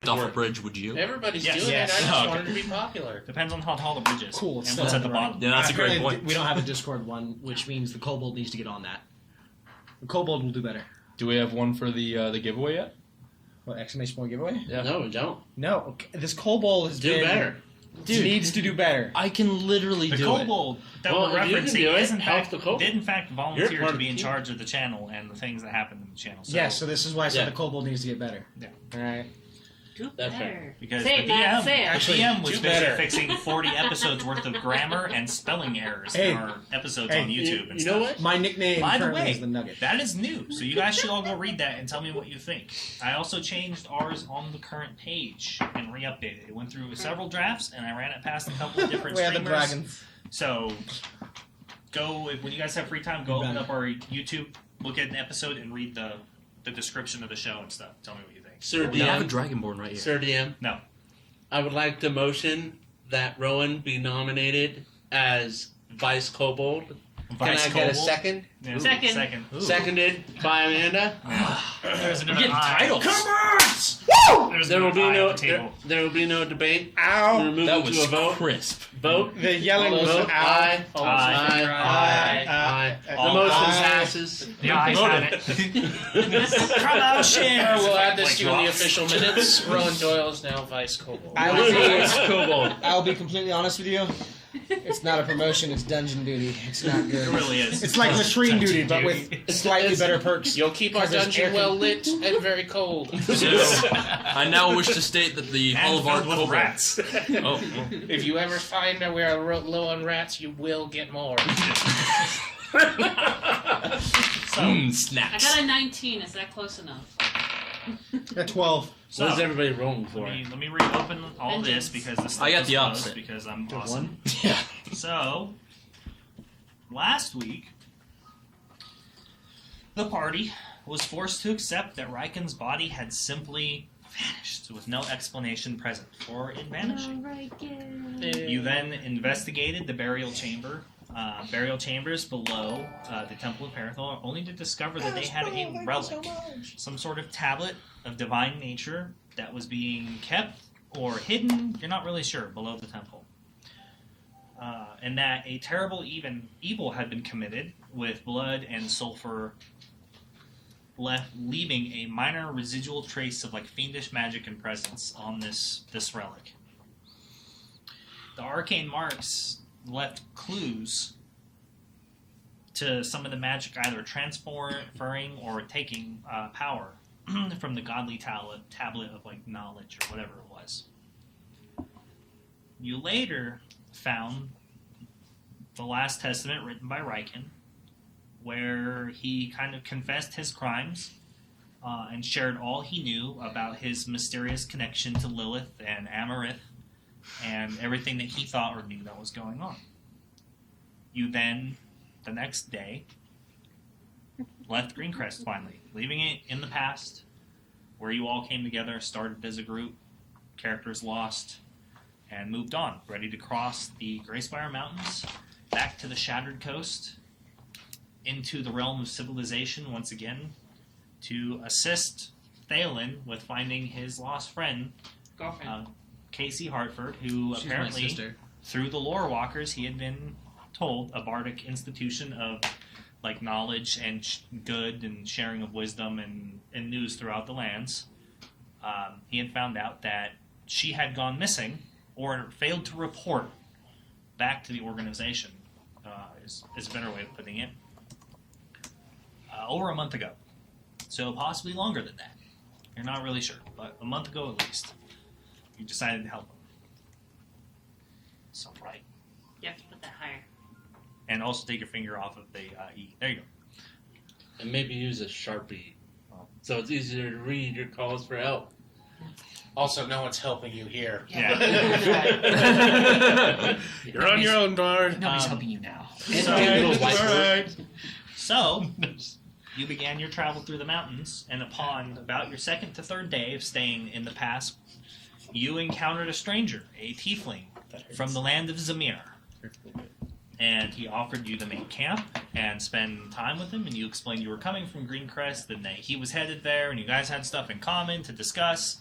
off a bridge, would you? Everybody's doing it. I just wanted to be popular. Depends on how tall the bridge is. Cool. And what's at the bottom. Yeah, that's a great point. We don't have a Discord one, which means the kobold needs to get on that. The kobold will do better. Do we have one for the giveaway yet? What, exclamation point giveaway? Yeah. No, we don't. No. Okay. This kobold has Do better. Dude, needs to do better. I can literally The do kobold that Well, we're if you can referencing do it, is in help fact, the kobold. did in fact volunteer You're part to of be the in team. charge of the channel and the things that happen in the channel. So, So this is why I said Yeah. the kobold needs to get better. Yeah. Alright. Do That's better. Because Say the it, Matt, say it. Actually, DM was do busy better. fixing 40 episodes worth of grammar and spelling errors Hey. in our episodes Hey, on YouTube and You stuff. know what? My nickname By the currently way, is the Nugget. that is new, so you guys should all go read that and tell me what you think. I also changed ours on the current page and re-updated it. It went through several drafts, and I ran it past a couple of different Where are the streamers. dragons? So, when you guys have free time, go open up our YouTube, look at an episode, and read the description of the show and stuff. Tell me what you think. Sir We have a DM. dragonborn right here. Sir DM. No. I would like to motion that Rowan be nominated as Vice Kobold. Vice Can I get a Kobold? second? Yeah, Second. Ooh. Seconded by Amanda. There's another Getting eye. titles. There's There will another be eye no on the table. there will be no debate. Ow! We're moving That to was a vote. crisp. Vote. The yelling All was those vote. ow. Aye. Aye. Aye. The All motion ayes. passes. The eyes have it. Promotion! We'll add this to the Like, official minutes. Rowan Doyle is now Vice Kobold. I will Vice be, Kobold. I'll be completely honest with you. It's not a promotion, it's dungeon duty. It's not good. It really is. It's like latrine duty, but with slightly better perks. You'll keep our Because there's dungeon air well lit and very cold. I now wish to state that the Hall of Art filled with kobold. rats. Oh, If you ever find that we're low on rats, you will get more. I snaps. got a 19. Is that close enough? At 12. So, What is everybody rolling for? let me reopen all this because this I got was the closed opposite. because I'm awesome. Yeah. So, last week, the party was forced to accept that Riken's body had simply vanished with no explanation present for it vanishing. You then investigated the burial chambers below the Temple of Parathor, only to discover that they had a relic, some sort of tablet of divine nature that was being kept or hidden, you're not really sure, below the temple. And that a terrible evil had been committed with blood and sulfur leaving a minor residual trace of like fiendish magic and presence on this relic. The arcane marks left clues to some of the magic either transferring or taking power from the godly tablet of like knowledge or whatever it was. You later found the last testament written by Riken, where he kind of confessed his crimes and shared all he knew about his mysterious connection to Lilith and Amarith and everything that he thought or knew that was going on. You then, the next day, left Greencrest finally, leaving it in the past, where you all came together, started as a group, characters lost, and moved on, ready to cross the Greyspire Mountains, back to the Shattered Coast, into the realm of civilization once again, to assist Thalen with finding his lost friend, Casey Hartford, who She's my apparently, sister. through the lore walkers, he had been told a bardic institution of like knowledge and good and sharing of wisdom and news throughout the lands. He had found out that she had gone missing or failed to report back to the organization, is a better way of putting it, over a month ago. So possibly longer than that. You're not really sure, but a month ago at least. You decided to help him. So, right. You have to put that higher. And also take your finger off of the E. There you go. And maybe use a Sharpie, so it's easier to read your calls for help. Also, no one's helping you here. Yeah. You're on your own, Bard. Nobody's helping you now. So, you began your travel through the mountains, and upon about your second to third day of staying in the pass, you encountered a stranger, a tiefling, from the land of Zamir. And he offered you to make camp and spend time with him, and you explained you were coming from Greencrest, and that he was headed there, and you guys had stuff in common to discuss.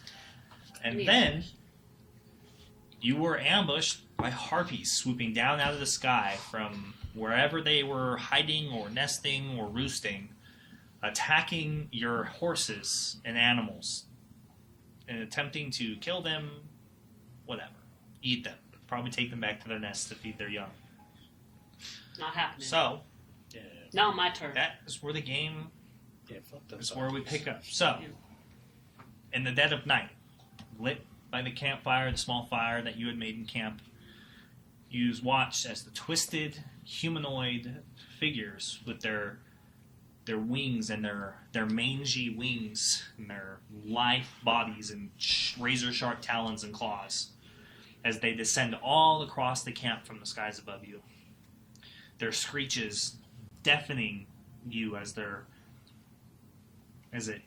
And Neat. then you were ambushed by harpies swooping down out of the sky from wherever they were hiding or nesting or roosting, attacking your horses and animals and attempting to kill them, whatever. Eat them. Probably take them back to their nests to feed their young. Not happening. So, Now my turn. that is where the game fuck them. is where we pick up. So, in the dead of night, lit by the campfire, the small fire that you had made in camp, you watched as the twisted humanoid figures with their wings and their mangy wings and their lithe bodies and razor sharp talons and claws as they descend all across the camp from the skies above you. Their screeches deafening you as it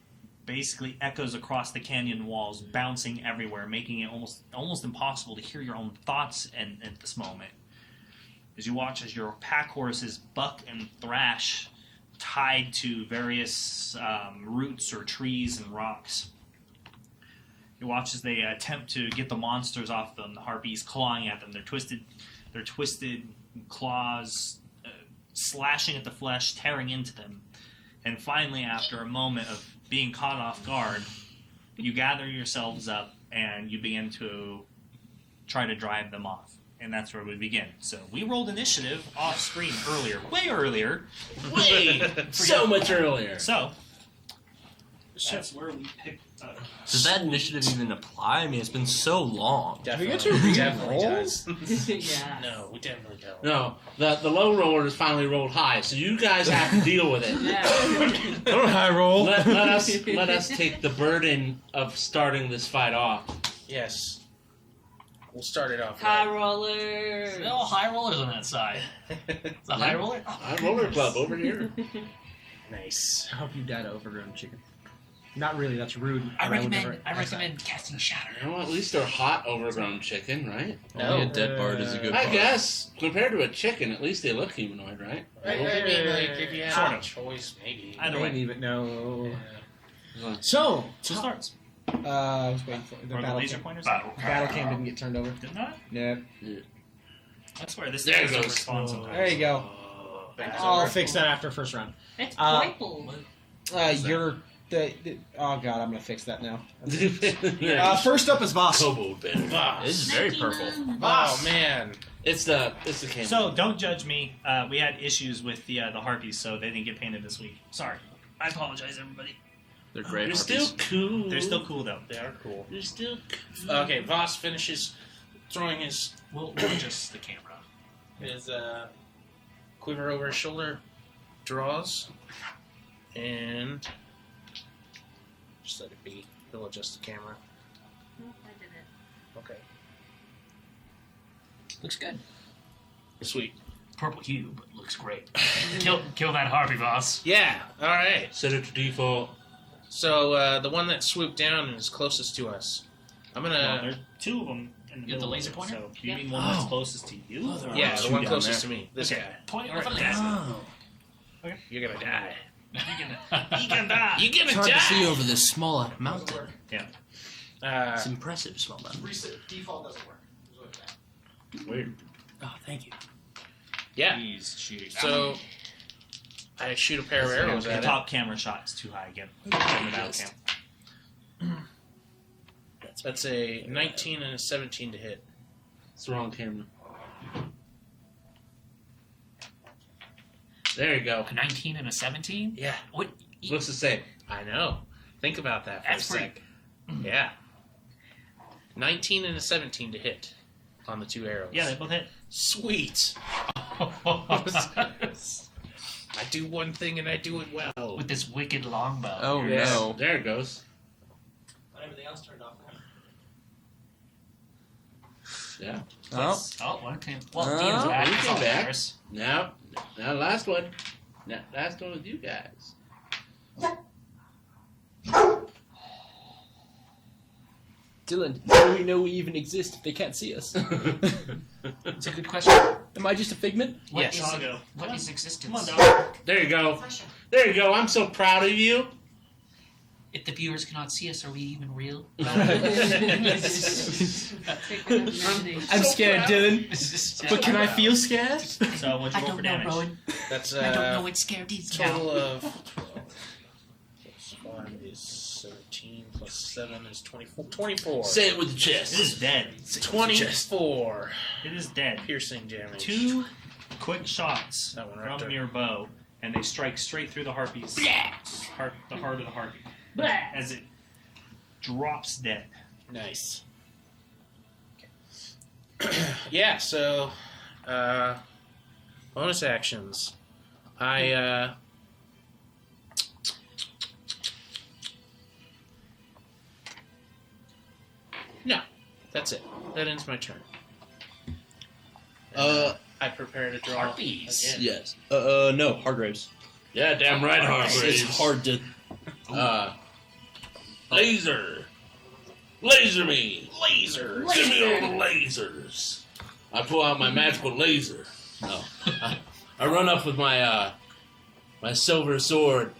basically echoes across the canyon walls, bouncing everywhere, making it almost impossible to hear your own thoughts at this moment. As you watch as your pack horses buck and thrash, tied to various roots or trees and rocks. You watch as they attempt to get the monsters off them, the harpies clawing at them, their twisted claws slashing at the flesh, tearing into them. And finally, after a moment of being caught off guard, you gather yourselves up and you begin to try to drive them off. And that's where we begin. So we rolled initiative off screen earlier, way earlier. So much earlier. So that's where we picked up. Does that initiative even apply? I mean, it's been so long. Definitely. We get to Definitely re-roll? does. Yeah. No, we definitely don't. No, the low rollers finally rolled high, so you guys have to deal with it. Yeah. Don't high roll. Let us take the burden of starting this fight off. Yes. We'll start it off. High right. roller. No high rollers on that side. It's a high roller? High roller club over here. Nice. I hope you died of overgrown chicken. Not really, that's rude. I but would never- recommend casting shatter. You know, at least they're hot, overgrown chicken, right? Only a dead bard is a good I bard. guess compared to a chicken, at least they look humanoid, right? I mean, like, if you Sort have a of. choice, maybe. Either way. Maybe, but no. Yeah. So, Who starts? I was waiting for the Or the battle laser cam. pointers? Battle cam didn't get turned over. Did not? Nope. I swear, this There is it a goes. response sometimes. There you go. That's I'll over. fix that after first round. It's Uh, purple. You're oh god, I'm gonna fix that now. Yeah. First up is Voss. Kobold bit. This is very purple. Oh, man. It's the camera. So, don't judge me. We had issues with the Harpies, so they didn't get painted this week. Sorry. I apologize, everybody. They're great. They're still Harpies. cool. They're still cool, though. They are cool. They're still cool. Okay, Voss finishes throwing his We'll adjust the camera. quiver over his shoulder, draws, and just let it be. He'll adjust the camera. Oh, I did it. Okay. Looks good. Sweet. Purple hue, but looks great. kill that Harpy boss. Yeah. All right. Set it to default. So the one that swooped down is closest to us. I'm Well, gonna. there's two of them in the You have middle the of laser it, pointer? So, you Yeah. mean one that's closest to you? Oh, there are Yeah, two the one down closest there. to me. This Okay. guy. Point All with a right. laser. You're gonna die. He can die. You're gonna It's hard to see die. over this small mountain. Uh, It's impressive, small mountain. Default doesn't work. Weird. Oh, thank you. yeah. Jeez, jeez. So I shoot a pair of arrows The at it. top camera shot's too high again. Turn it out, Cam. That's a 19 and a 17 to hit. It's the wrong camera. There you go. A 19 and a 17? Yeah. What? Looks the same. I know. Think about that for That's a sec. Yeah. 19 and a 17 to hit on the two arrows. Yeah, they both hit. Sweet. I do one thing and I do it well. With this wicked longbow. Oh, Yes. no. There it goes. Everything else turned off. Yeah. Oh, Oh, one came. Well, Oh, Dean's back. he That's came all that back. matters. Now last one. Now, last one with you guys. Dylan, how do we know we even exist if they can't see us? It's a good question. Am I just a figment? What Yes. is- Doggo. What is existence? Come on, dog. There you go. There you go. I'm so proud of you. If the viewers cannot see us, are we even real? Take an imagination. I'm scared, Dylan. But can I feel scared? So what'd I you roll don't for know, damage? Rowan. That's I don't know what scared is total now. of 12. Plus 5 is 17. Plus 7 is 24. 24. Say it with the It chest. is dead. 24 It is dead. piercing damage. 2 quick shots That one right from there. your bow, and they strike straight through the harpies. The heart of the harpy. As it drops dead. Nice. Yeah, so bonus actions. No, that's it. That ends my turn. I prepare to draw Harpies. again. Yes. No, Hargraves. Yeah, damn right, Harpies. It's hard to. Laser. Laser me. Lasers. Give me all the lasers. I pull out my magical laser. No. I run up with my my silver sword,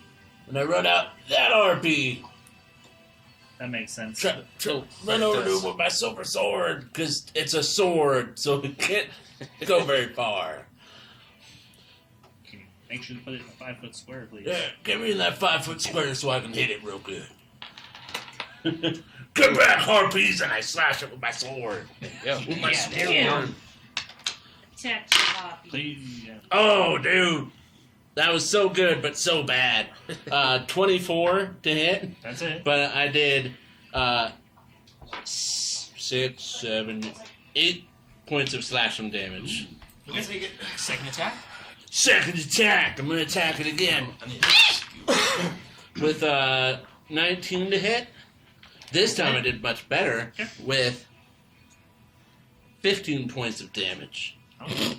and I run out that harpy. That makes sense. Run over to him with my silver sword, because it's a sword, so it can't go very far. Make sure to put it in a 5-foot square, please. Yeah, get me in that 5-foot square so I can hit it real good. Come back, harpies, and I slash it with my sword. Yeah. With my Yeah, there we go. sword. Attack the harpy. Please, yeah. Oh, dude. That was so good, but so bad. 24 to hit, That's it. but I did 6, 7, 8 points of slashing damage. Second attack. Second attack. I'm going to attack it again. With 19 to hit. This time I did much better with 15 points of damage. Oh.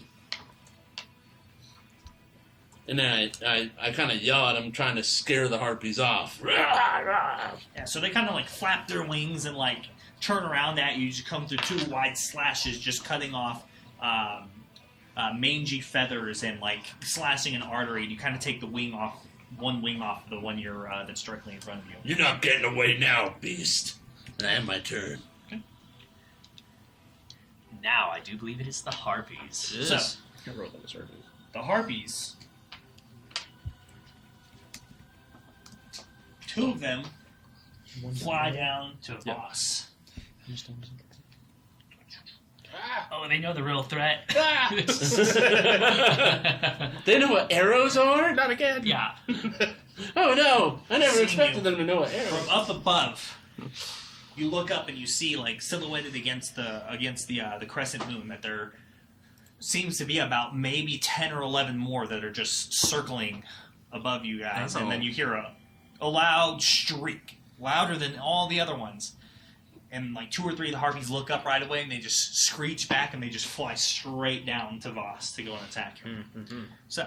And then I kind of yell at them, trying to scare the harpies off. Yeah, so they kind of like flap their wings and like turn around at you. You just come through 2 wide slashes, just cutting off mangy feathers and like slashing an artery. And you kind of take the wing off, one wing off the one you're that's directly in front of you. You're not getting away now, beast. And I have my turn. Now I do believe it is the Harpies. So the harpies. 2 of them fly down to Voss. Oh, they know the real threat. They know what arrows are? Not again. Yeah. Oh no! I never Seeing expected you them to know what arrows. From up above, you look up and you see, like silhouetted against the crescent moon, that there seems to be about maybe 10 or 11 more that are just circling above you guys, and then you hear a loud shriek, louder than all the other ones. And like 2 or 3 of the harpies look up right away, and they just screech back, and they just fly straight down to Voss to go and attack him. Mm-hmm. So,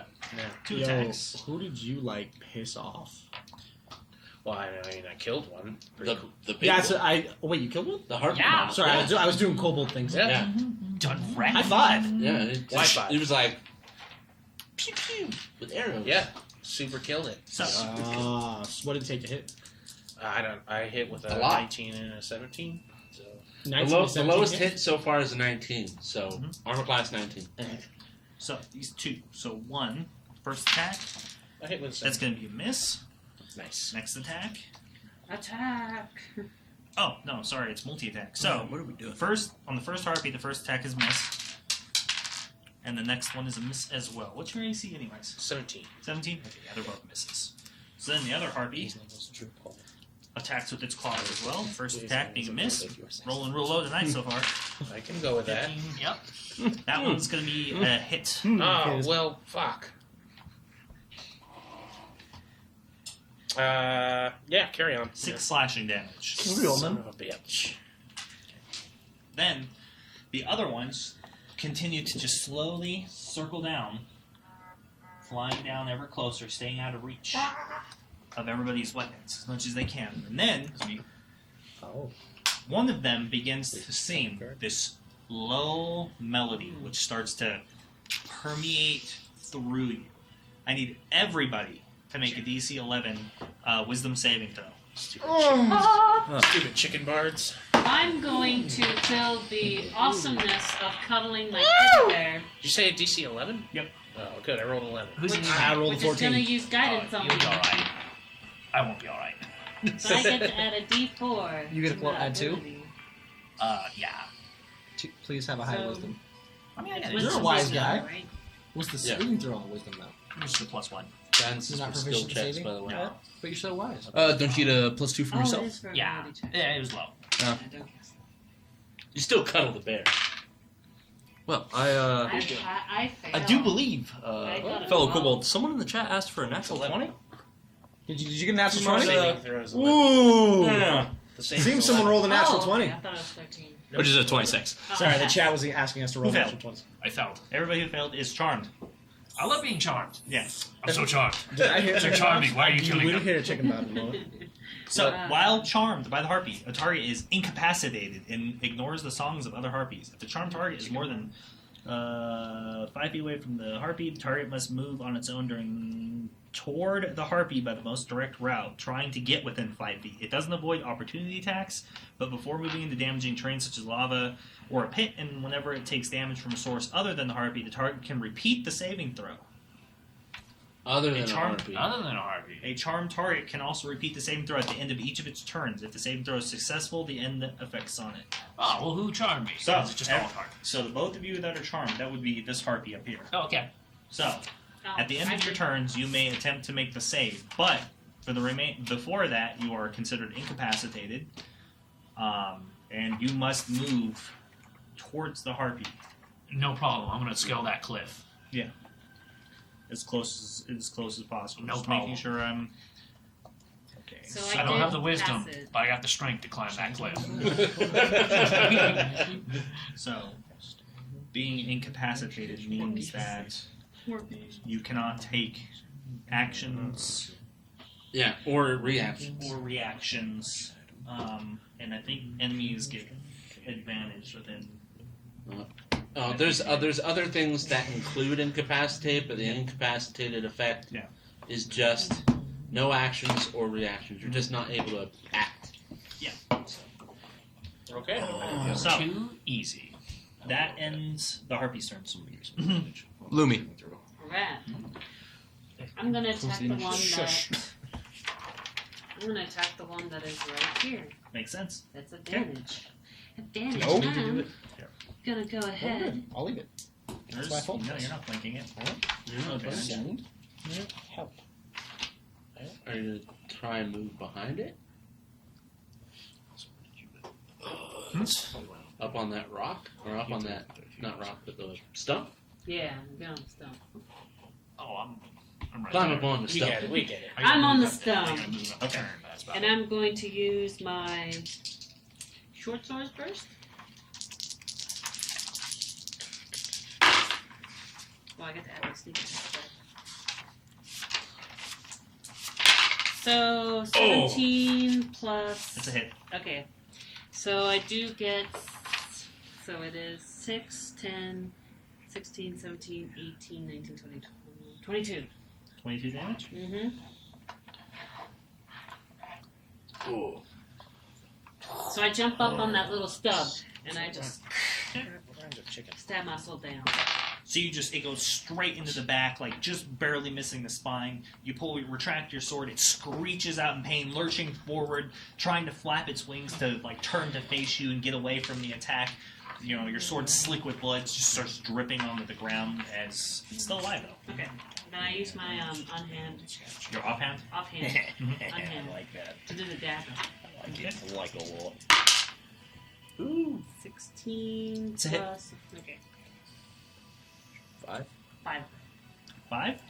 2 Yo, attacks. who did you like piss off? Well, I mean, I killed one. The big Yeah, one. so wait, you killed one? The harpy. Yeah. one. Sorry, I was doing kobold things. Yeah. Done wreck. High five. Yeah, High five. it was like pew pew with arrows. Yeah. Super killed it. So, So what did it take to hit? I hit with a A lot. 19 and a 17. So The, 19 the 17 lowest hit so far is a 19, so Mhm. armor class 19. so these 2. So 1, first attack, I hit with a that's 17. going to be a miss. Nice. Next attack. Attack. Oh, no, sorry, it's multi-attack. So, what are we doing? first, on the first harpy, the first attack is miss. And the next one is a miss as well. What's your AC anyways? 17. 17? Okay, yeah, they're both misses. So then the other harpy attacks with its claws as well. First attack being a miss. Rolling real low tonight so far. I can go with that. 15. Yep. That one's going to be a hit. Oh, well, fuck. Yeah, carry on. 6 slashing damage. Son of a bitch. Then the other ones continue to just slowly circle down, flying down ever closer, staying out of reach of everybody's weapons as much as they can. And then one of them begins to sing this low melody, which starts to permeate through you. I need everybody to make a DC 11 wisdom saving throw. Stupid chicken bards. I'm going to feel the awesomeness of cuddling my teddy bear, Did you say a DC 11? Yep. Oh, good. I rolled 11. Who's in I rolled which a is going 14. to use guidance on You'll me. be alright. I won't be alright. So I get to add a D4. You get to to that add 2? ability. Yeah. Please have a high So- wisdom. I mean, I got You're a Wisdom wise is guy. good, right? What's the Yeah. saving throw on wisdom though? This is a +1. Guidance is You're not for skill proficient in checks, saving? by the way. No. But you're so wise. Don't you get a +2 from Oh, yourself? it is for Yeah. ability check. Yeah, it was low. I don't guess. You still cuddle the bear. Well, I I failed. do believe, I got a fellow 12. kobold, someone in the chat asked for a natural 20. Did you get a natural Someone's, 20? Saving throws 11. Ooh! Yeah. The same Seems as someone 11. rolled a natural Oh, 20. okay, I thought it was 13. Which is a 26. Oh, Sorry, the okay. chat was asking us to roll Who natural failed? 20s. I failed. Everybody who failed is charmed. I love being charmed. Yeah. I'm so charmed. Did I hear They're charming. Why are you We killing didn't them? hear a chicken bard in a moment. So, Wow. while charmed by the harpy, a target is incapacitated and ignores the songs of other harpies. If the charmed target is more than 5 feet away from the harpy, the target must move on its own toward the harpy by the most direct route, trying to get within 5 feet. It doesn't avoid opportunity attacks, but before moving into damaging terrain such as lava or a pit, and whenever it takes damage from a source other than the harpy, the target can repeat the saving throw. Other than a charmed- harpy. Other than a harpy. A charmed target can also repeat the saving throw at the end of each of its turns. If the saving throw is successful, the end effects on it. Oh, well, who charmed me? So, It's just all harpy. So the both of you that are charmed, that would be this harpy up here. Oh, okay. So at the end of your turns, you may attempt to make the save, but for the before that, you are considered incapacitated, and you must move towards the harpy No problem. I'm going to scale that cliff. as close as possible. No Just problem. making sure I'm. Okay. So I don't did have the wisdom, pass it. but I got the strength to climb that cliff. So being incapacitated means that you cannot take actions Yeah, or reactions. or reactions, and I think enemies get advantage within. Oh, there's other things that include incapacitate, but the incapacitated effect Yeah. is just no actions or reactions. You're just not able to act. Okay. So Too easy. that ends the harpy's turn. Lumi. Alright. I'm gonna attack the one Shush. that. I'm gonna attack the one that is right here. Makes sense. That's advantage. Advantage. Nope. I'm gonna go ahead. I'll leave it. There's, my fault. No, you're not flanking it. You're not Okay. flanking. Help. Are you gonna try and move behind it? Up on that rock? Or up on that, not rock, but the stump? Yeah, I'm going stump. Oh, I'm right Climb there. up on the We stump. get it. We get it. I gotta I'm on move the up- stump. I gotta move up the turn, but that's about And it. I'm going to use my short sword first. Well, I get to add my sneak attack. So 17 plus. It's a hit. Okay, so I do get. So it is 6, 10, 16, 17, 18, 19, 20, 22. 22 damage. Mm-hmm. Ooh. So I jump up on that little stub and I just Chicken. stab myself down. So it goes straight into the back, like just barely missing the spine. You retract your sword, it screeches out in pain, lurching forward, trying to flap its wings to like turn to face you and get away from the attack. You know, your sword's slick with blood, it just starts dripping onto the ground as it's still alive though. Okay. Then I use my unhand, Your offhand. offhand, I like that. to do the dagger. I like it. I like a lot. Ooh, 16 It's a hit. plus. Okay. 5. 5. 5?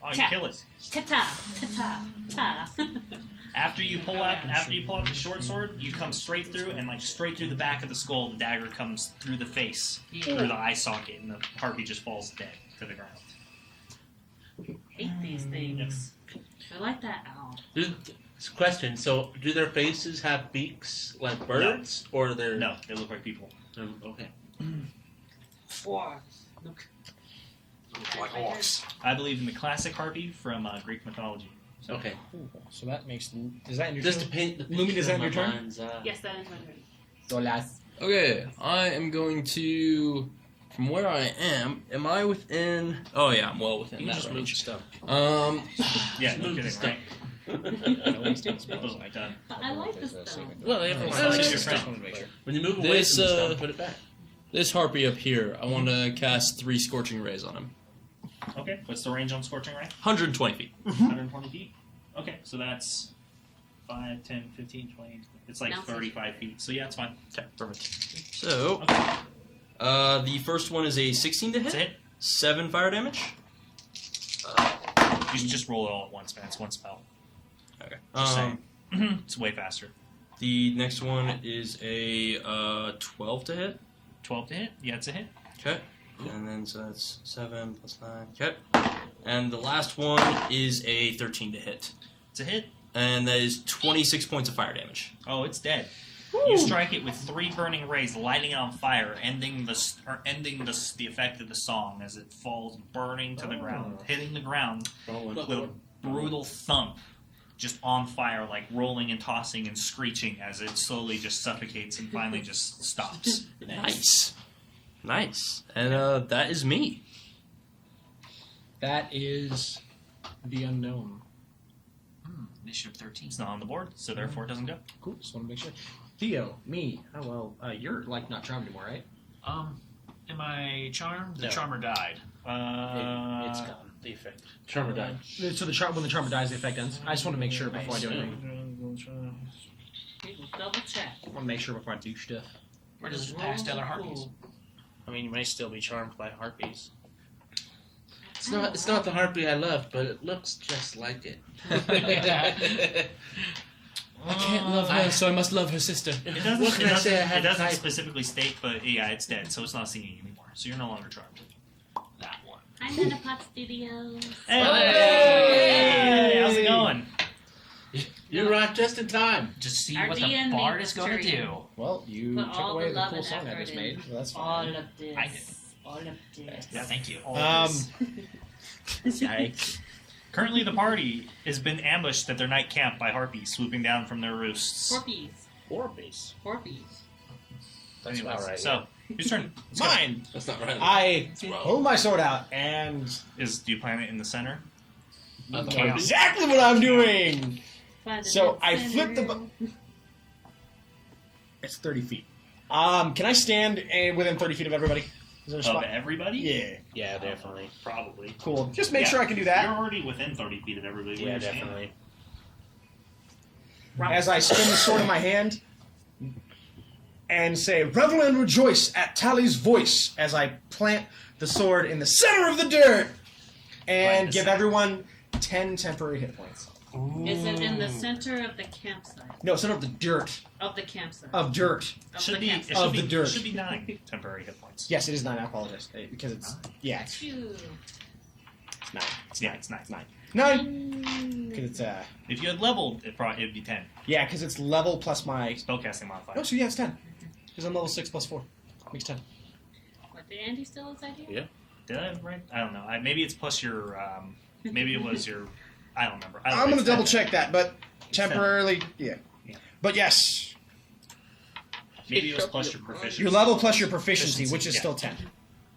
Oh, you Tap. kill it. Ta-ta, ta-ta, ta. After you pull out the short sword, you come straight through, and like straight through the back of the skull, the dagger comes through the face, through the eye socket, and the harpy just falls dead to the ground. Hate these things. I like that owl. Question, so do their faces have beaks like birds? Or they're... No, they look like people. Okay. 4. Look. Look like orcs. I believe in the classic harpy from Greek mythology. Okay. So that makes. Is that in your Just turn? to paint the Lumi, picture is that in your my turn? mind's eye. Yes, that is my turn. So last. Okay, I am going to. From where I am I within? Oh yeah, I'm well within You that just move range. stuff. Yeah, no Move the kidding, stuff. right? Well, Like that. But I like this stuff. everyone Oh, likes yeah. your friends want to make sure. When you move away This, from the stuff, put it back. This harpy up here, I want to cast 3 scorching rays on him. Okay, what's the range on Scorching Ray? 120 feet. 120 feet. Okay, so that's 5, 10, 15, 20. It's like Now 35 feet. So yeah, it's fine. Okay, perfect. So, Okay, the first one is a 16 to that's a hit, hit. 7 fire damage. You should just roll it all at once, man. It's one spell. Okay. Just saying. It's way faster. The next one is a 12 to hit. 12 to hit? Yeah, it's a hit. Okay. And then so that's 7 plus 9. Okay. And the last one is a 13 to hit. It's a hit. And that is 26 points of fire damage. Oh, it's dead. You strike it with 3 burning rays, lighting it on fire, ending the effect of the song as it falls burning to the ground, hitting the ground with a brutal thump, just on fire, like rolling and tossing and screeching as it slowly just suffocates and finally just stops. Nice. Nice. And that is me. That is the unknown. Initiative 13. It's not on the board, so therefore it doesn't go. Cool. Just want to make sure. Theo, me. Oh well. You're like not charmed anymore, right? Am I charmed? The No. charmer died. It's gone. The effect. Charmer died. So when the charmer dies, the effect ends. I just want to make sure before I do anything. Okay, we'll double check. I want to make sure before I do stuff. Where does it pass to other harpies? I mean, you may still be charmed by harpies. It's not the harpy I love, but it looks just like it. I can't love her, so I must love her sister. It doesn't, What can I say? I had doesn't type. specifically state, but yeah, it's dead, so it's not singing anymore. So you're no longer charmed. That one. I'm in the Pot Studios. Hey! How's it going? You arrived just in time. Just see Our what the DM bard made is this going to journey. do. Well, you Put took all away the the love cool and song I effort just in made. So that's All fine. of this. I did. All of this. Yeah, thank you. All of this. Yikes. Currently, the party has been ambushed at their night camp by harpies swooping down from their roosts. Harpies. Harpies. Harpies. That's Anyways, about right. So, whose turn? Let's go. Mine. That's not right. I wrong. pull my sword out and Do you plan it in the center? Not the Chaos. harpy. exactly what I'm doing. Find the So, dead I center. flip the It's 30 feet. Can I stand within 30 feet of everybody? Is there a Of spot? everybody? Yeah. Yeah, definitely. Probably. Cool. Just make Yeah. sure I can do You're that. already within 30 feet of everybody. Yeah, Where you're standing. definitely. As I spin the sword in my hand and say, "Revel and rejoice at Tally's voice," as I plant the sword in the center of the dirt and Right in the give center. everyone 10 temporary hit points. Is it in the center of the campsite? No, center of the dirt. Of the campsite. Of dirt. Of Should the be, it campsite. should Of be, the dirt. It should be 9 temporary hit points. Yes, it is 9. I apologize. Because it's, yeah, it's Phew. 9. Yeah, it's 9. 9. Because it's, If you had leveled, it'd be 10. yeah, because it's level plus my, Spellcasting modifier. oh, so yeah, it's 10. Because I'm level 6 plus 4. Makes 10. What, did Andy steal inside here? Yeah. Did I right? I don't know. Maybe it's plus your. Maybe it was your. I don't remember. I'm going to It's double 10. check that, but temporarily, yeah. Yeah. But yes, Maybe it was plus your proficiency. your level plus your proficiency, which is yeah. still 10.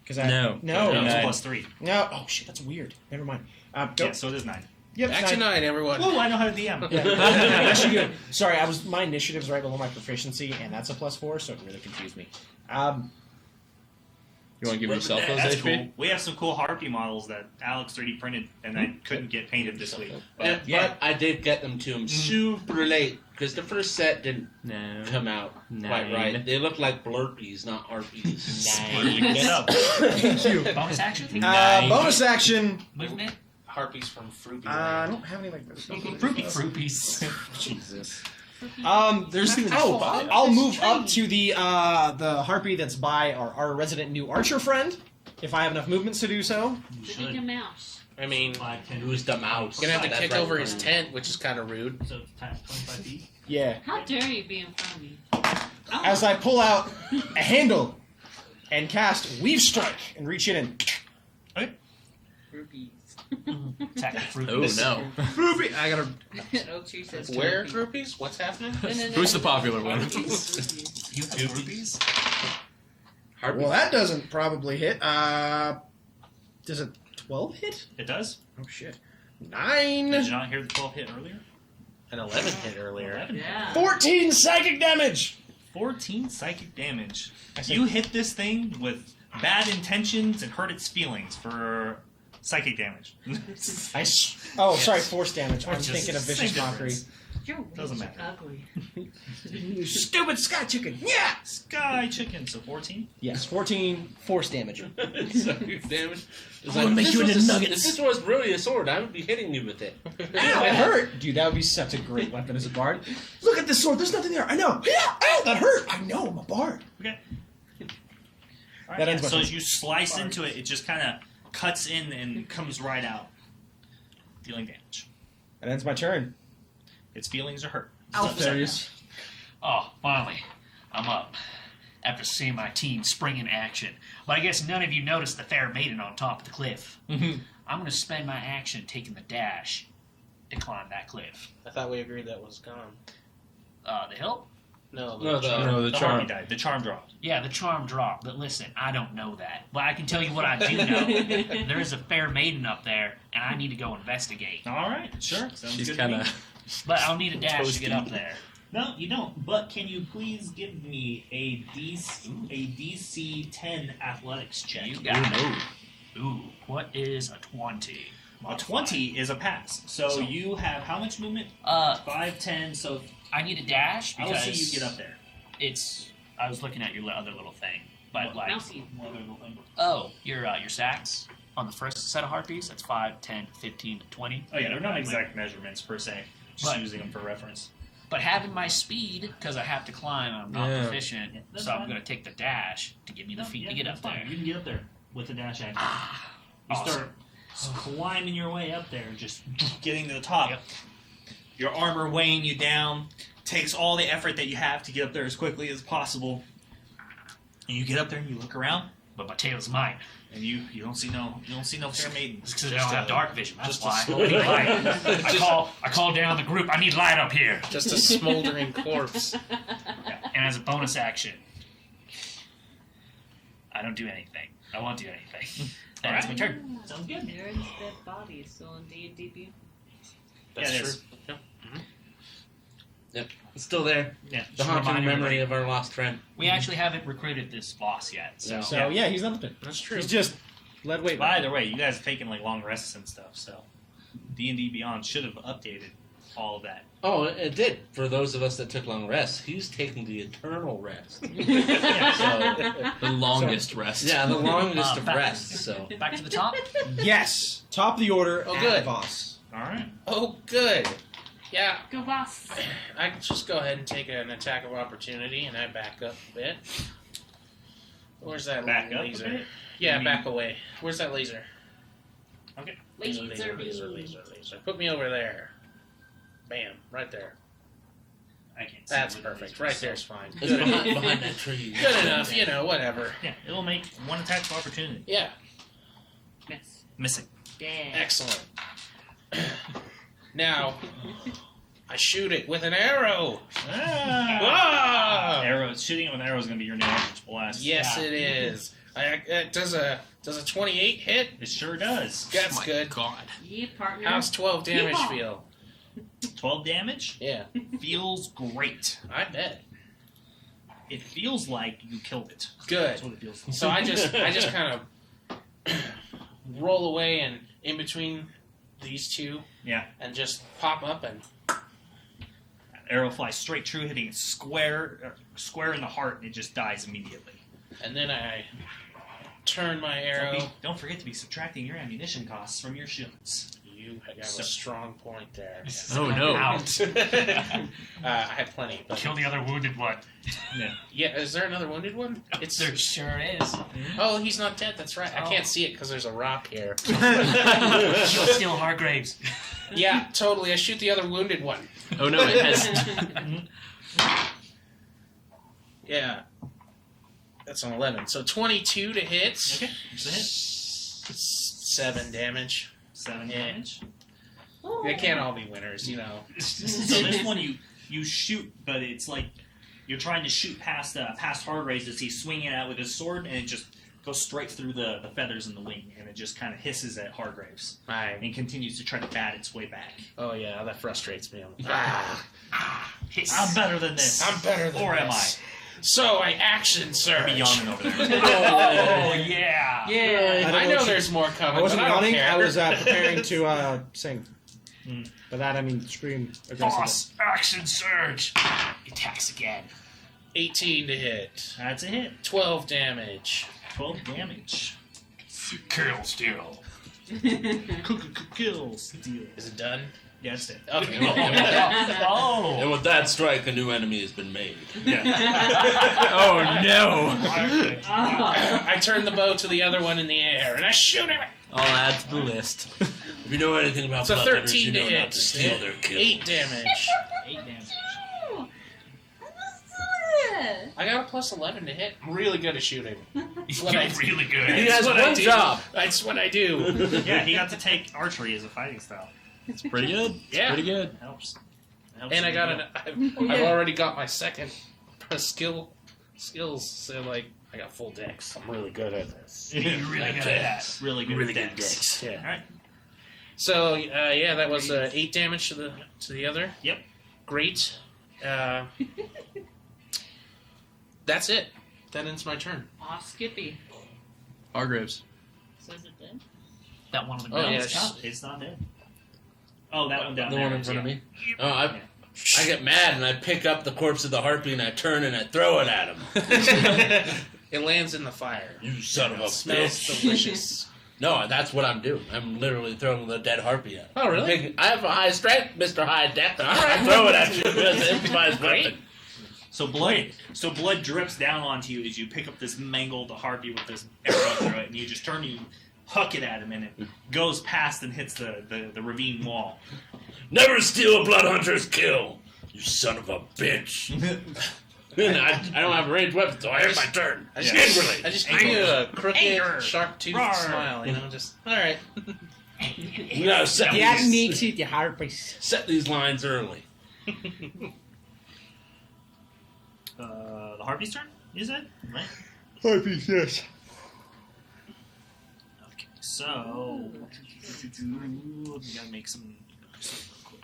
Because No. no, No, it's Nine. plus 3. no. Oh shit, that's weird. Never mind. Yeah, Nope. so it is 9. Yep, Action 9, everyone. Woo, I know how to DM. Yeah. Actually, good. Sorry, my initiative's right below my proficiency, and that's a plus 4, so it really confused me. You want to give yourself those That's HP? cool. We have some cool Harpy models that Alex 3D printed, and I couldn't get painted this week. But But I did get them to him super late because the first set didn't No. come out quite right. They look like blurpies, not harpies. Get up. Thank you. Bonus action? Bonus action. Movement? Harpies from Fruity I Land. don't have any like this. Fruities. Jesus. There's even I'll move up to the harpy that's by our resident new archer friend, if I have enough movements to do so. Did he a mouse? I mean, Who's the mouse? you're going to have to That's kick right. over his tent, which is kind of rude. So it's times 25 feet. Yeah. How dare you be in front of me? Oh. As I pull out a handle and cast Weave Strike and reach in and Rubies. 10 Attack the fruit. Oh no. Ruby, I gotta. Oak tree says Where trophy. groupies? What's happening? No, Who's the popular one? Rupees. You have rupees? Harpies. Well, that doesn't probably hit. Does a 12 hit? It does. Oh shit. Did 9. you not hear the 12 hit earlier? An 11 hit earlier. 11. Yeah. 14 psychic damage. 14 psychic damage. You hit this thing with bad intentions and hurt its feelings for psychic damage. Oh, sorry, force damage. I'm Just thinking of vicious same mockery. difference. Your Doesn't wings are matter. ugly. You stupid sky chicken. Yeah. Sky chicken, so 14. Yes, 14 force damage. Psychic damage. It's I'm gonna make if you this into was nuggets. If this was really a sword, I would be hitting you with it. Ow, it hurt. Dude, that would be such a great weapon as a bard. Look at this sword. There's nothing there. I know. Yeah. Ow, that hurt. I know. I'm a bard. Okay. All That ends my so turn. as you slice into it, it just kind of cuts in and comes right out, dealing damage. That ends my turn. Its feelings are hurt. Alpharius. Oh, finally. I'm up. After seeing my team spring in action. But I guess none of you noticed the fair maiden on top of the cliff. I'm going to spend my action taking the dash to climb that cliff. I thought we agreed that was gone. The hill? No, No, the The Harpy died. The charm dropped. Yeah, the charm dropped. But listen, I don't know that. But I can tell you what I do know. There is a fair maiden up there, and I need to go investigate. All right, sure. Sounds She's good kind to me. of. But I'll need a dash to get up there. No, you don't. But can you please give me a DC 10 athletics check? You got it. Ooh, what is a 20? A 20 is a pass. So you have how much movement? 5, 10. So I need a dash I because will see you get up there. It's. I was looking at your other little thing, but What? like, Mousy. oh, your sacks on the first set of harpies. That's 5, 10, 15, 20. Oh yeah, they're not exact measurements per se. Just But- using them for reference. But having my speed, because I have to climb, I'm not Yeah. proficient, that's so I'm fine. going to take the dash to give me the feet to get up there. You can get up there with the dash action. You Awesome. start climbing your way up there, just getting to the top. Yep. Your armor weighing you down takes all the effort that you have to get up there as quickly as possible. And you get up there and you look around, But my tail's mine. and you don't see no fair maiden. It's because I don't have dark vision. That's just a why. small- I need light. I call down the group. I need light up here. Just a smoldering corpse. And as a bonus action, I don't do anything. I won't do anything. That's my turn. Sounds good. Aaron's dead body is still in D&D. That's Yeah, it true. is. It's still there. Yeah. The just haunting remind memory everybody. of our lost friend. We actually haven't recruited this boss yet, so. So yeah, he's not up there. That's true. He's just lead weight. But either way, you guys have taken like long rests and stuff, so D&D Beyond should have updated all of that. Oh, it did. For those of us that took long rests, he's taking the eternal rest. The longest rest. Yeah, the longest of back- rests. So Back to the top. Yes, top of the order. Oh, at good. Voss. All right. Oh, good. Yeah, Go boss. I can just go ahead and take an attack of opportunity, and I back up a bit. Where's that Back up a laser? bit? Yeah, You back away. Where's that laser? Laser Laser. Put me over there. Bam, right there. I can't see. That's what it perfect. is, Right so- there's fine. it's Good enough. behind that tree. Good enough, whatever. Yeah, it'll make one attack of opportunity. Yeah, Miss. Missing. Yeah. excellent. Now, I shoot it with an arrow. Ah! Arrow. Shooting it with an arrow is going to be your new average blast. Yes, it is. Does a 28 hit? It sure does. That's My good. God. Yeah, partner. How's 12 damage Yeehaw. feel? 12 damage Yeah, feels great. I bet. It feels like you killed it. Good. That's what it feels like. So I just kind of roll away and in between these two. Yeah. And just pop up and Arrow flies straight through, hitting it square in the heart, and it just dies immediately. then I turn my arrow. Don't forget to be subtracting your ammunition costs from your shields. You have a strong point there. Oh no. Out. I had plenty. But Kill the other wounded one. yeah, is there another wounded one? It's There sure is. Oh, he's not dead. That's right. I Oh. can't see it because there's a rock here. Kill Steel Hargraves. Yeah, totally. I shoot the other wounded one. Oh no, it has. Yeah. That's an 11. So 22 to hit. Okay, it's a hit. 7 damage. 7 Yeah. damage. They can't all be winners, you know. So this one you shoot, but it's like you're trying to shoot past Hargraves as he's swinging out with his sword, and it just goes straight through the feathers in the wing, and it just kind of hisses at Hargraves Right. and continues to try to bat its way back. Oh yeah, that frustrates me. I'm better than this. I'm better than Or am this. So I action surge. I'm yawning over there. Oh, yeah. Yeah. I know there's more coming. I wasn't but I don't running. care. I was preparing to sing. Mm. By that I mean scream aggressively. Boss, action surge. He attacks again. 18 to hit. That's a hit. 12 damage. 12 damage. Kill still. Kills. Deal. Is it done? Yeah, that's it. Okay. Oh. And with that strike, a new enemy has been made. Oh no! Oh. I turn the bow to the other one in the air and I shoot him. I'll add to the list. If you know anything about It's a bloodhunters, 13 you to know hit. not to steal their kills. 8 damage. 8 damage. I got a plus 11 to hit. I'm really good at shooting. You're what I- really good. He has what I one do. job. That's what I do. Yeah, he got to take archery as a fighting style. It's pretty good. Yeah. Pretty good. Helps. Helps And I you got deal. I've already got my second skills. So like I got full dex. I'm really good at this. You're really good at that. Really good. Really dex. good dex. Yeah. All right. So yeah, that was 8 damage to the other. Yep. Great. That's it. That ends my turn. Aw, Skippy. Hargraves. So is it dead? That one on the Oh, ground. yeah. It's not dead. Oh, that one down The there. one in is, front yeah. of me. Oh, I get mad and I pick up the corpse of the harpy and I turn and I throw it at him. It lands in the fire. You son of a It smells bitch. delicious. No, that's what I'm doing. I'm literally throwing the dead harpy at him. Oh, really? I have a high strength, Mr. High Depth. All right, throw it at you. It's an improvised weapon. So blood drips down onto you as you pick up this mangled harpy with this arrow through it, and you just turn, you huck it at him, and it goes past and hits the ravine wall. Never steal a blood hunter's kill, you son of a bitch. I don't have a ranged weapon, so I have my turn. I just, Yeah. I just give you a crooked, Anger. sharp tooth Roar. smile. You know, just all right. We gotta set the Harpies. set these lines early. The harpy's turn, you said? Right? Harpies, yes. Okay, so you gotta make some real quick.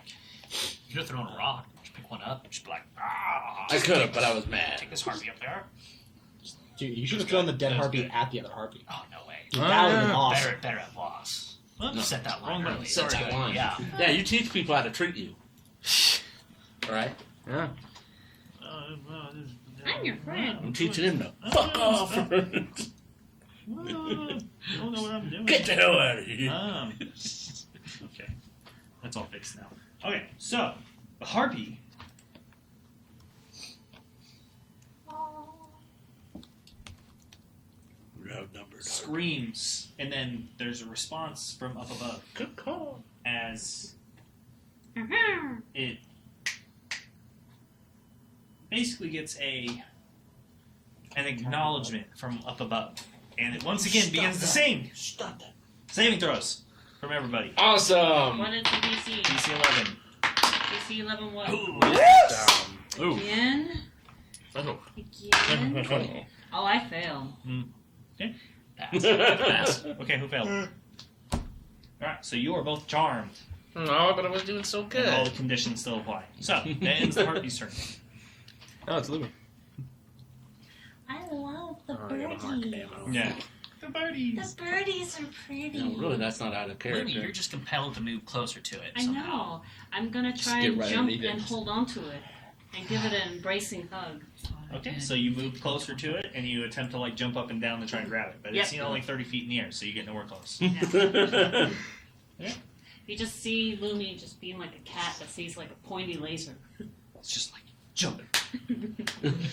You could have thrown a rock. Just pick one up and just be like, ah. I could have, but I was mad. Take this harpy up there. Dude, you should have thrown the dead That was harpy good. at the other harpy. Oh, no way. Dude, that would have been awesome. Better at boss. Whoops. You set that line Wrong button. early. Set Sorry. that line. Yeah. Yeah, you teach people how to treat you. All right? Yeah. I'm your friend. I'm teaching him to fuck off. I don't know what I'm doing. Get the hell out of here. Okay. That's all fixed now. Okay, so the harpy We're outnumbered. screams, and then there's a response from up above Good call. as it basically gets an acknowledgement from up above, and it once again begins to sing. Stop that. Saving throws from everybody. Awesome. What is the DC? DC 11. DC 11 what? Ooh. Again? Oh. Again? 20. Oh, I fail. Pass. Okay, who failed? Alright, so you are both charmed. No, but I was doing so And all good. the conditions still apply. So, that ends the harpy's turn. Oh, it's Louis. I love the Oh, I got a mark birdies. ammo. Yeah. The birdies. The birdies are pretty. No, really, that's not out of Maybe character. you're just compelled to move closer to it I somehow. know. I'm gonna try get and right jump underneath and it. hold on to it and give it an embracing hug. Okay, so you move closer to it and you attempt to like jump up and down to try and grab it. But it's Yep. only 30 feet in the air, so you get nowhere close. You just see Lumi just being like a cat that sees like a pointy laser. It's just like jumping.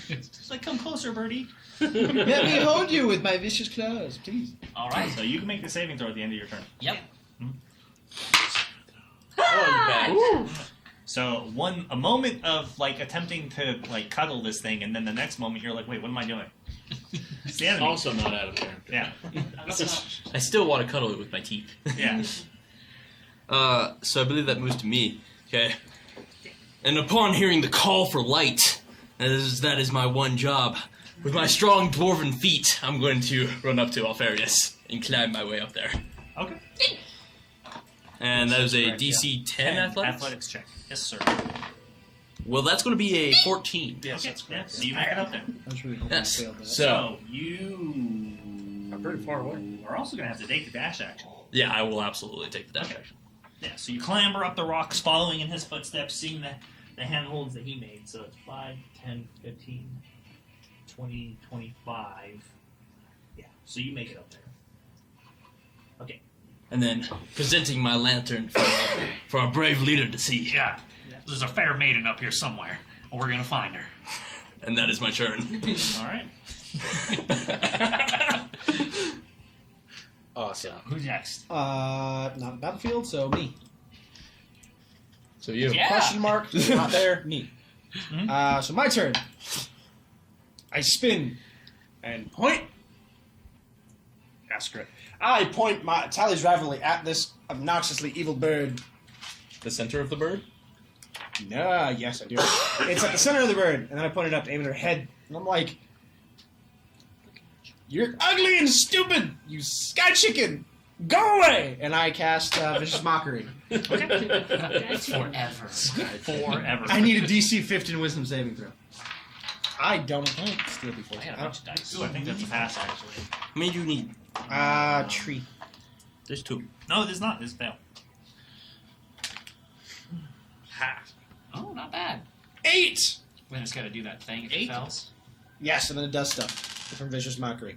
It's like, come closer, birdie. Let me hold you with my vicious claws, please. Alright. So you can make the saving throw at the end of your turn. Yep. Oh, So a moment of like attempting to like cuddle this thing, and then the next moment you're like, wait, what am I doing? It's the enemy. also not out of character. Yeah, I still want to cuddle it with my teeth. yeah. So I believe that moves to me. Okay. And upon hearing the call for light, that is my one job. With my strong dwarven feet, I'm going to run up to Alfarius and climb my way up there. Okay. And that is a DC 10 athletics? Athletics check. Yes, sir. Well, that's going to be a 14. Yes, Okay, that's yeah, correct. so you make it up there. I was really hoping Yes. I failed that. So you I'm pretty far away. are also going to have to take the dash action. Yeah, I will absolutely take the dash Okay. action. Yeah, so you clamber up the rocks, following in his footsteps, seeing the handholds that he made. So it's 5, 10, 15, 20, 25. Yeah, so you make it up there. Okay. And then presenting my lantern for a brave leader to see. Yeah. There's a fair maiden up here somewhere, and we're gonna find her. And that is my turn. All right. Awesome. Who's next? Not battlefield, so me. So you. Yeah. Question mark, not there, me. So my turn. I spin and point. Ask her. I point my Tally's rivalry at this obnoxiously evil bird. The center of the bird? Yes, I do. It's at the center of the bird, and then I point it up to aim at her head, and I'm like, "You're ugly and stupid, you sky chicken! Go away!" And I cast vicious mockery. Forever. Forever. I need a DC 15 Wisdom saving throw. I don't steal before. I got a bunch of dice. Ooh, I think that's a pass, actually. How many do you need? Tree. There's 2. No, it is not. It's fail. Oh, not bad. 8. Then it's got to do that thing if it fails. Yes, and then it does stuff from vicious mockery.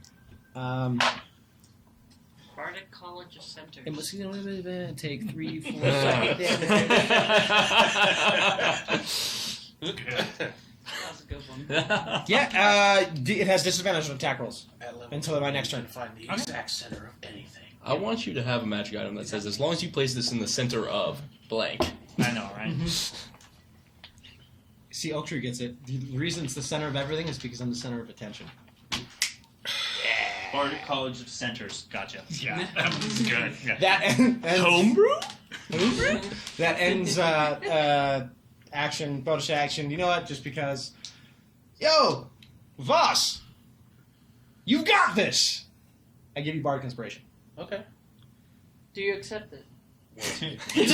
Bardic College of Centers. It must take 3, 4, That was a good one. Yeah, it has disadvantage on attack rolls At level until my next turn. to find the exact center of anything. I want you to have a magic item that says, as long as you place this in the center of blank. I know, right? See, Oak Tree gets it. The reason it's the center of everything is because I'm the center of attention. Bardic College of Centers. Gotcha. Yeah, that was good. Yeah. That ends Homebrew? that ends action, bonus action. You know what? Just because. Yo, Vass, you've got this. I give you Bardic Inspiration. Okay. Do you accept it? Do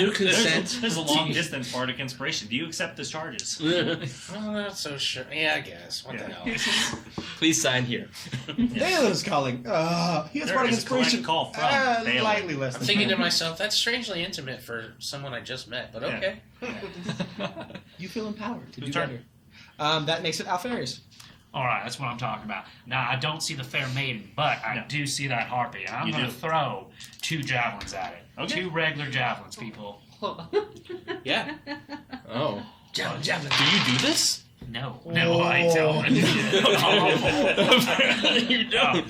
you consent? There's a long distance Bardic Inspiration. Do you accept the charges? I'm not so sure. Yeah, I guess. What the hell? Please sign here. Dalen's calling. He has There Bardic is a collect Inspiration. call from Dalen. Slightly less I'm than thinking to myself, that's strangely intimate for someone I just met, but okay. You feel empowered to Whose do turn? better. That makes it Alfarius. All right, that's what I'm talking about. Now, I don't see the fair maiden, but I do see that harpy, and I'm You going to do. throw 2 javelins at it. Okay. 2 regular javelins, people. Yeah. Oh. Javelin. Do you do this? No, I don't. You don't.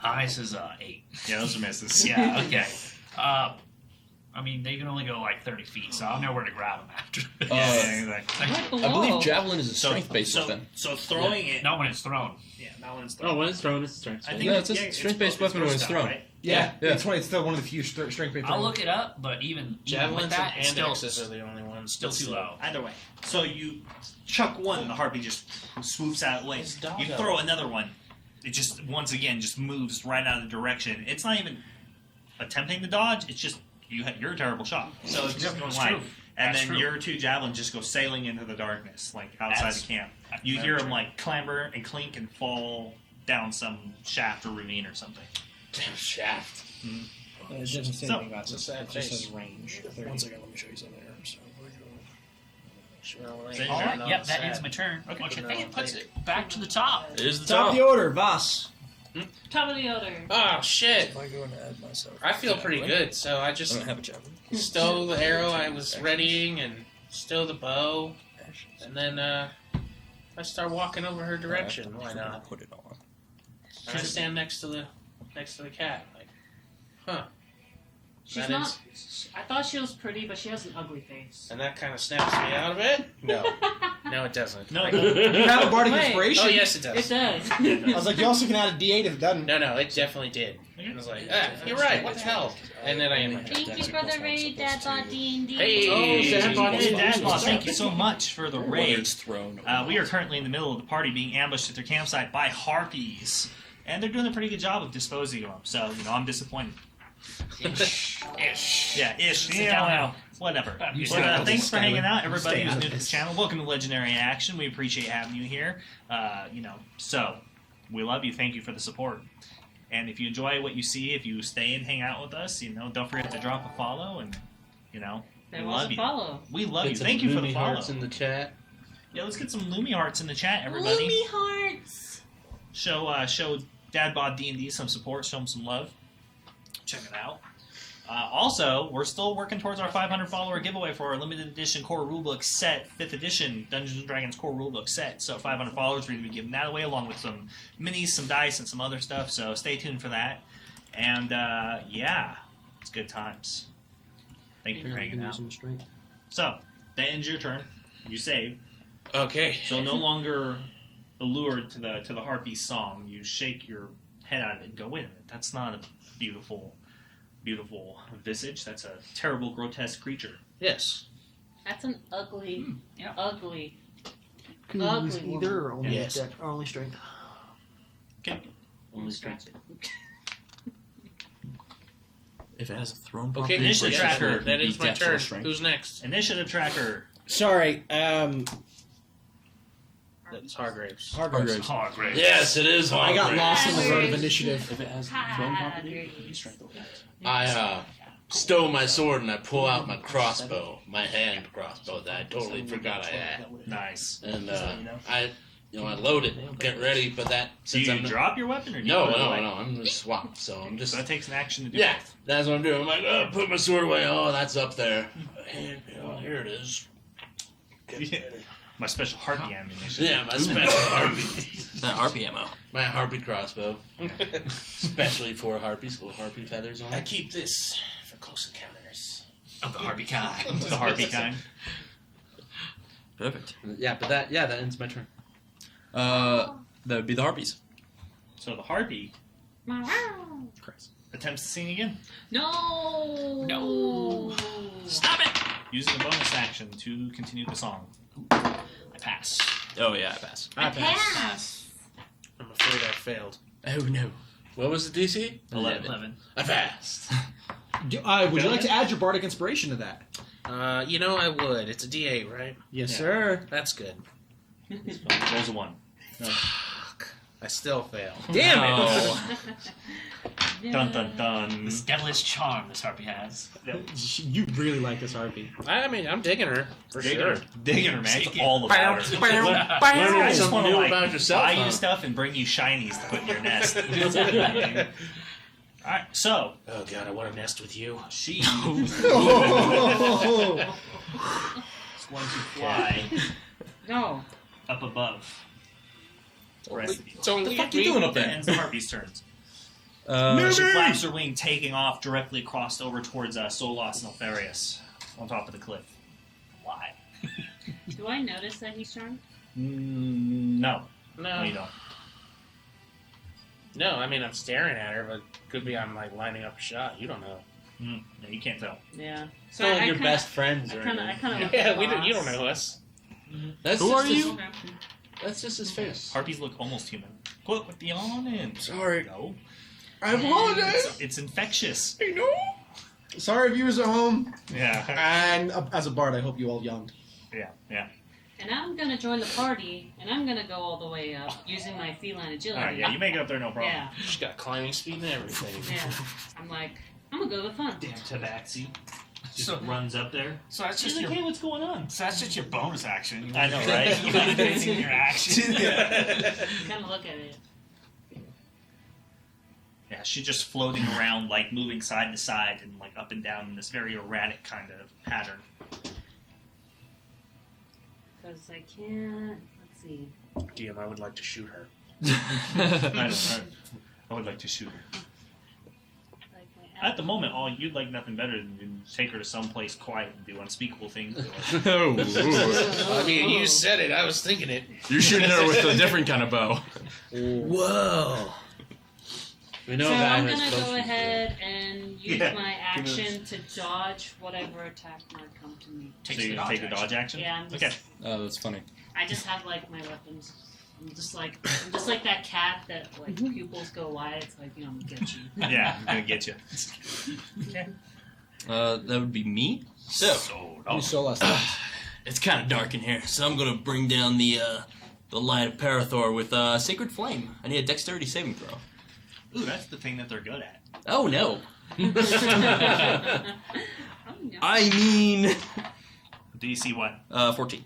Ice is 8. Yeah, those are misses. Yeah, okay. I mean, they can only go like 30 feet, so I'll know where to grab them after. exactly. I believe javelin is a So, strength-based so, weapon. so throwing it. Not when it's thrown. Yeah, not when it's thrown. Oh, when it's thrown, it's strength. I think No, it's a yeah, strength-based it's weapon when it's versatile, thrown. right? Yeah, Yeah. it's still one of the few strength-based. I'll look it up, but even with Javelins that, and it's still, axes are the only ones. still too low. Either way. So you chuck one, and the harpy just swoops out of the way. It's doggo. You throw another one. It just, once again, just moves right out of the direction. It's not even attempting to dodge. It's just, you're a terrible shot. So it's just going That's like, true. and That's then true. your 2 javelins just go sailing into the darkness, like outside That's the camp. very You hear them true. like clamber and clink and fall down some shaft or ravine or something. Damn shaft. It doesn't say So, anything about it's a this. sad It just face. says range. 30. One second, let me show you something here. So, Is that your All turn? right, No, yep, that sad. ends my turn. Okay. Which I think it puts it back to the top. It is the Top of the order, Vass. Top of the order. Oh shit! If I go and add myself. I feel pretty good. So I I just don't have a javelin. stow the arrow I was readying and stow the bow, and then I start walking over her direction. Why not? Put it on. And I stand next to the cat. Like, huh? She's That not. I thought she was pretty, but she has an ugly face. And that kind of snaps me out of it. No, no, it doesn't. No, Like- no. You have a Bardic Wait. Inspiration? Oh yes, it It does. does. I was like, you also can add a D8 if it doesn't. No, it definitely did. I was like, you're right. What the hell? And then I am. Thank you for the raid, Dadbot D&D. Hey, Dadbot, thank you so much for the raid. Words thrown. We are currently in the middle of the party being ambushed at their campsite by Harpies. And they're doing a pretty good job of disposing of them, so, I'm disappointed. Ish. Yeah, ish. Sit Yeah, down well, now. whatever. You But, thanks for hanging out, everybody Stay who's out new of to the this. channel. Welcome to Legendary Action. We appreciate having you here. So, we love you. Thank you for the support. And if you enjoy what you see, if you stay and hang out with us, don't forget to drop a follow, and, we There love was a you. follow. We love you. Get some Thank you for the Lumi follow. hearts in the chat. Yeah, let's get some Lumi hearts in the chat, everybody. Loomy hearts. Show Dadbod D&D some support. Show him some love. Check it out. Also, we're still working towards our 500 follower giveaway for our limited edition core rulebook set, 5th edition Dungeons and Dragons core rulebook set. So 500 followers, we're going to be giving that away along with some minis, some dice, and some other stuff. So stay tuned for that. And yeah, it's good times. Thank you for hanging out. So that ends your turn. You save. Okay. So no longer allured to the Harpy song. You shake your head out of it and go, wait a minute, that's not a beautiful visage. That's a terrible, grotesque creature. Yes. That's an ugly, yeah. ugly. Can Ugly you use either or only Yes. deck or only strength? Okay. Only strength. If it has a throne Okay. property, Initiative yes, tracker. That is my Death or turn. strength. Who's next? Initiative tracker. Sorry, That's Hargraves. Hargraves. Oh, great. Yes, it is hard. I got lost in the road of Hargraves. initiative. If it has Ah, throne property, great. you strength over that. I stow my sword and I pull out my crossbow, my hand crossbow that I totally forgot I had, Nice. and I load it, get ready. But that Do since you I'm drop your weapon or do you no, put it away? I'm gonna swap. So I'm just So that takes an action to do yeah, both. that's what I'm doing. I'm like, oh, put my sword away. Oh, that's up there, and here it is. My special Harpy ammunition. Yeah, my special harpy, That RP ammo. my harpy crossbow, especially for harpies, little harpy feathers on I it. keep this for close encounters. Of the Harpy kind. The Harpy kind. Perfect. Yeah, but that ends my turn. That would be the Harpies. So the Harpy Christ. attempts to sing again, No. Stop it! using a bonus action to continue the song. I pass. Oh yeah, I pass. I pass. I'm afraid I failed. Oh no. What was the DC? 11. I passed. Would you like to add your bardic inspiration to that? I would. It's a D8, right? Yes, Yeah. sir. That's good. Rolls a 1. I still fail. Damn No. Dun dun dun. This devilish charm this Harpy has. You really like this Harpy. I mean, I'm digging her for Digging sure. her, digging her, man. It's Dig it. all about her. I just something want to new about yourself, buy huh? you stuff and bring you shinies to put in your nest. All right, so Oh god, I want to nest with you. she is going to fly No. up above. The rest of you. It's only What the fuck you doing up That there? ends the Harpy's turns. She flaps her wing, taking off directly across over towards Solas and Alfarius on top of the cliff. Why? Do I notice that he's charmed? No. No, you No, don't. no. I mean, I'm staring at her, but could be I'm like lining up a shot. You don't know. No, you can't tell. Yeah. It's not like your best friends I or kind anything. of. Yeah, we don't. You don't know us. That's Who just are his- you? That's just his face. Harpies look almost human. Quote with the on in. Sorry. No. I apologize. It's infectious. I know. Sorry, viewers at home. Yeah. And as a bard, I hope you all younged. Yeah. And I'm gonna join the party, and I'm gonna go all the way up using my feline agility. Alright, yeah, you make it up there, no problem. Yeah. She's got climbing speed and everything. Yeah. I'm like, I'm gonna go with fun. Damn tabaxi. Just So- runs up there. So that's She's just like, your. hey, what's going on? So that's just your bonus action. I know, right? You got this in your action. Kind of look at it. Yeah, she's just floating around, like moving side to side and like up and down in this very erratic kind of pattern. Because I can't. Let's see. DM, I would like to shoot her. I would like to shoot her. Like my At the moment, you'd like nothing better than take her to someplace quiet and do unspeakable things to her. Oh, I mean, you said it. I was thinking it. you're shooting her with a different kind of bow. Whoa. We know So a guy I'm who has gonna go potions, ahead and use Yeah. my action to dodge whatever attack might come to me. So you take the dodge action? Yeah, I'm just, Okay. Oh, that's funny. I just have like my weapons. I'm just like that cat that like pupils go wide. It's like, you know, I'm gonna get you. Yeah, I'm gonna get you. Okay. That would be me. So, You stole us. That. it's kind of dark in here, so I'm gonna bring down the light of Parathor with Sacred Flame. I need a Dexterity saving throw. Ooh, that's the thing that they're good at. Oh no! Oh, no. I mean, DC what? 14.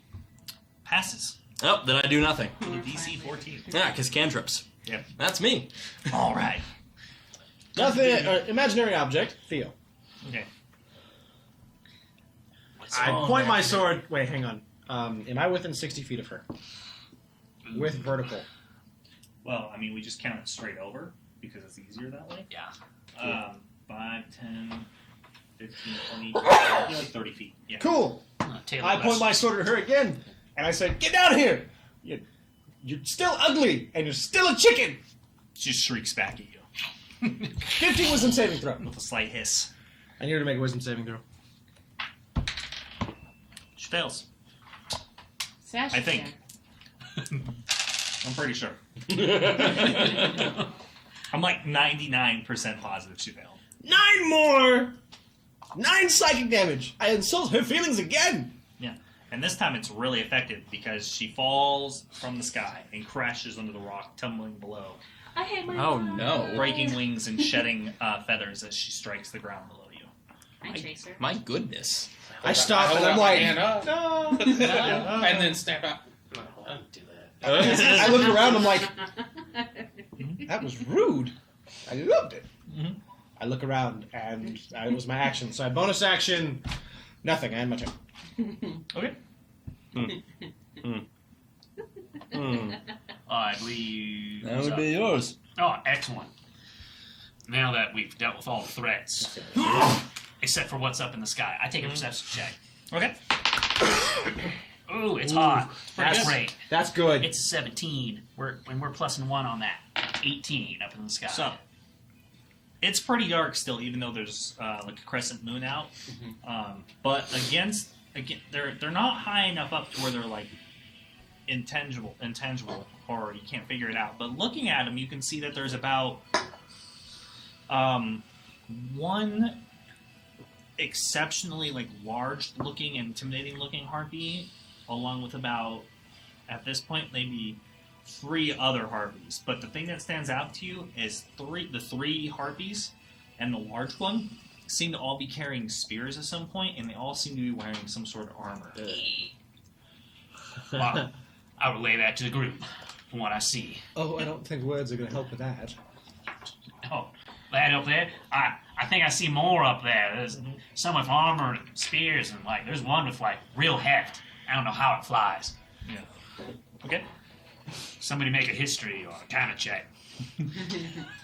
Passes. Oh, then I do nothing. DC 14. Yeah, because cantrips. Yep. That's me. All right. Nothing. Imaginary object. Feel. Okay. I point my sword. Wait, hang on. Am I within 60 feet of her? With vertical. Well, I mean, we just count it straight over because it's easier that way. Yeah. 5, 10, 15, 20, like 30 feet. Yeah. Cool. Taylor, I point my sword at her again, and I say, "Get down here! You're still ugly, and you're still a chicken." She shrieks back at you 15 wisdom saving throw. with a slight hiss. I need her to make a wisdom saving throw. She fails. Sash I is think. I'm pretty sure. I'm like 99% positive she failed. 9 more! 9 psychic damage. I insult her feelings again. Yeah. And this time it's really effective because she falls from the sky and crashes under the rock, tumbling below, I hate my Oh, mom. no. breaking wings and shedding feathers as she strikes the ground below you. I chase her. My goodness. I stop Hold and I'm up my like, hand up, no. and then stand up. No, don't do that. I look around, I'm like, that was rude. I loved it. Mhm. I look around, and it was my action. So I bonus action, nothing. I had my turn. Okay. I believe. That would be yours. Oh, excellent. Now that we've dealt with all the threats, except for what's up in the sky, I take a perception check. Okay. Ooh, it's hot. That's Great. That's good. It's 17. We're plussing 1 on that. 18 up in the sky. So, it's pretty dark still, even though there's like a crescent moon out. But again, they're not high enough up to where they're like intangible, or you can't figure it out. But looking at them, you can see that there's about one exceptionally like large-looking, intimidating-looking harpy, along with about at this point maybe 3 other harpies. But the thing that stands out to you is the three harpies and the large one seem to all be carrying spears at some point, and they all seem to be wearing some sort of armor. Well, I relay that to the group from what I see. Oh, I don't think words are going to help with that. Oh, that up there? I think I see more up there. There's some with armor and spears, and like there's one with like real heft. I don't know how it flies. Yeah. Okay. Somebody make a history or a kind of check.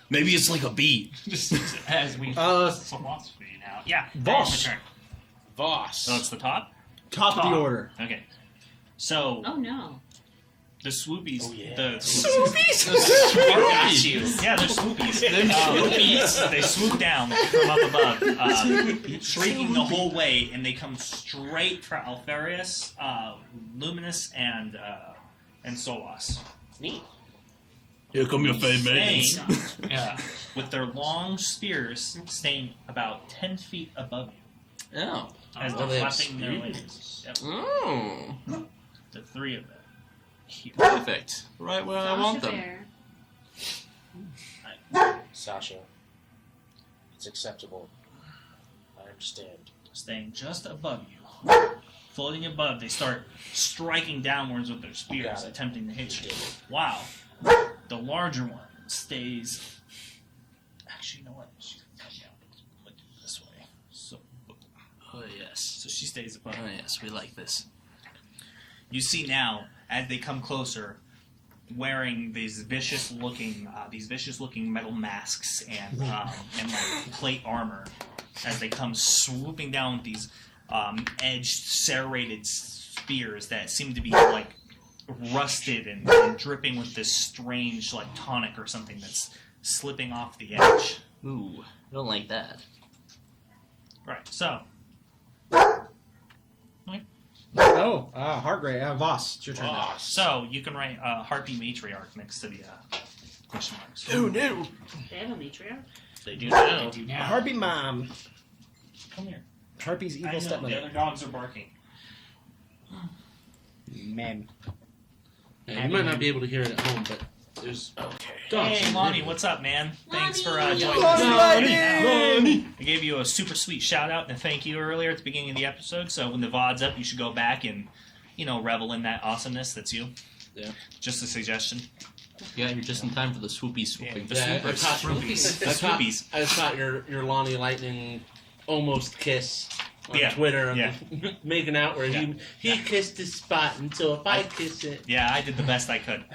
Maybe it's like a bee. Just as we philosophy now. Yeah. Voss. Turn. Voss. So it's the top? Top of the order. Okay. So, Oh no. the swoopies... Oh, yeah. The Got you. Yeah, they're swoopies. They swoop down from up above, shrieking the whole way, and they come straight for Alfarius, Luminous, and Solas. Neat. Here come your fade maidens. Staying, Yeah. with their long spears staying about 10 feet above you, Oh. as Oh, they're they have flapping their spears. wings. Yep. Oh. The 3 of them. Here. Perfect. Right where I want them. Bear. Sasha. It's acceptable. I understand. Staying just above you. Floating above, they start striking downwards with their spears, Got it. attempting to hit you. Wow. The larger one stays... Actually, you know what? She's gonna come down like this way. So yes. she stays above. Oh yes, we like this. You see now, as they come closer, wearing these vicious looking metal masks and like plate armor, as they come swooping down with these edged, serrated spears that seem to be like rusted and dripping with this strange like tonic or something that's slipping off the edge. Ooh, I don't like that. So, Oh, Hargrave, Voss, it's your turn now. so you can write Harpy Matriarch next to the question marks. Oh no! They have a matriarch. They do now. They do now. Harpy Mom. Come here. Harpy's I evil know, the stepmother. other dogs are barking. Man. Yeah, you might not be able to hear it at home, but there's dogs. Hey, Lonnie, what's up, man? Thanks for joining Lonnie! us. I gave you a super sweet shout out and a thank you earlier at the beginning of the episode. So when the VOD's up, you should go back and, revel in that awesomeness. That's you. Yeah. Just a suggestion. Yeah, you're just in time for the swoopy swooping. Yeah, I caught, Swoopies. I caught your Lonnie Lightning almost kiss on Yeah. Twitter and Yeah. making out where he kissed his spot, and so if I kiss it, Yeah, I did the best I could.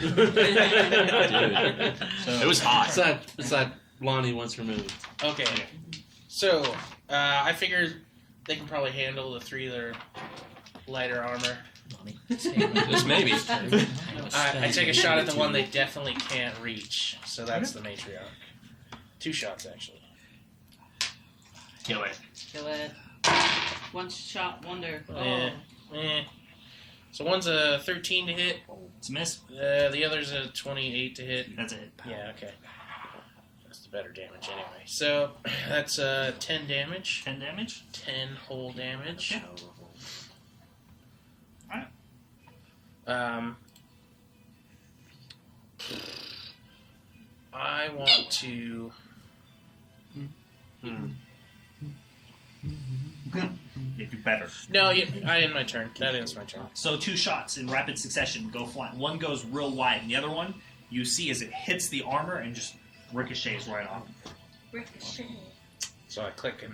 So, It was hot. it's like Lonnie once removed. Okay. So, I figured they can probably handle the 3 that are lighter armor. This maybe. I take a shot at the one they definitely can't reach. So that's the matriarch. 2 shots, actually. Kill it. Kill it. One shot wonder. Eh. So one's a 13 to hit. It's a miss. The other's a 28 to hit. That's it. Yeah, okay. That's the better damage anyway. So that's 10 damage. 10 damage. 10 whole damage. Yeah. Alright. I want to. You do better. No, I end my turn. That ends my turn. So 2 shots in rapid succession go flying. One goes real wide, and the other one you see as it hits the armor and just ricochets right off. Ricochet. So I click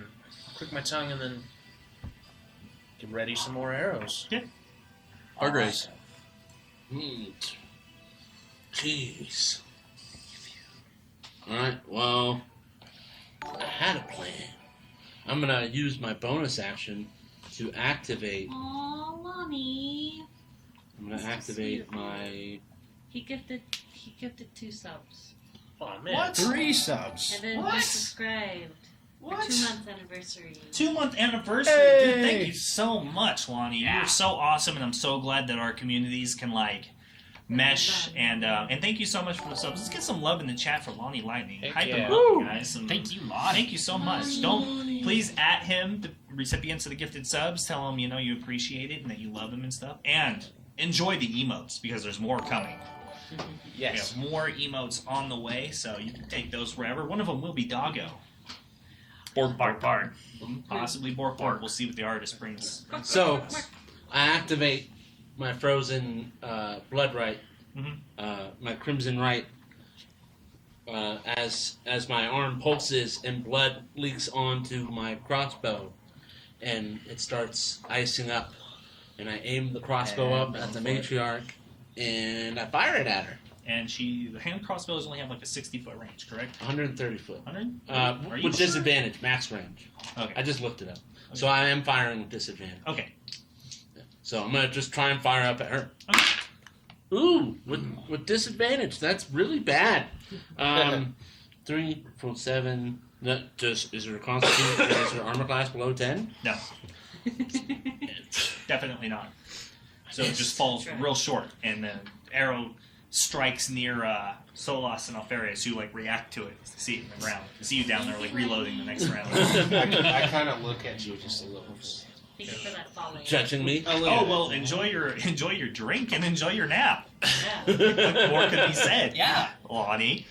my tongue and then get ready some more arrows. Hargraves. Jeez. Alright, well, I had a plan. I'm gonna use my bonus action to activate. Aw, Lonnie. I'm gonna activate my. He gifted 2 subs. Oh man. What? 3 subs. And then What? he subscribed. What? 2-month anniversary. 2-month anniversary. Hey! Dude, thank you so much, Lonnie. Yeah. You're so awesome, and I'm so glad that our communities can mesh. And thank you so much for the subs. Let's get some love in the chat for Lonnie Lightning. Heck Hype yeah. him up, guys. And Thank you, Lonnie. Thank you so much. Don't please at him, the recipients of the gifted subs. Tell him you appreciate it and that you love him and stuff. And enjoy the emotes because there's more coming. Yes. We have more emotes on the way, so you can take those wherever. One of them will be Doggo. Bark, bark, bark. Possibly Bork Bork. We'll see what the artist brings. So, I activate my frozen blood right, my crimson right, as my arm pulses and blood leaks onto my crossbow, and it starts icing up, and I aim the crossbow up at the matriarch, and I fire it at her. And the hand crossbows only have a 60-foot range, correct? 130 foot. 100? Are you With sure? disadvantage, max range. Okay. I just looked it up. So I am firing with disadvantage. Okay. So I'm going to just try and fire up at her. Okay. Ooh, with disadvantage. That's really bad. 3, 4, 7. Is her constitution, is her armor class below 10? No. Definitely not. So it just falls real short, and the arrow strikes near Solas and Alfarius, who react to it to see it in the ground. To see you down there reloading the next round. I kind of look at you just a little. Thank you for that follow. Judging me? Oh well, enjoy your drink and enjoy your nap. Yeah. What more could be said? Yeah. Lonnie,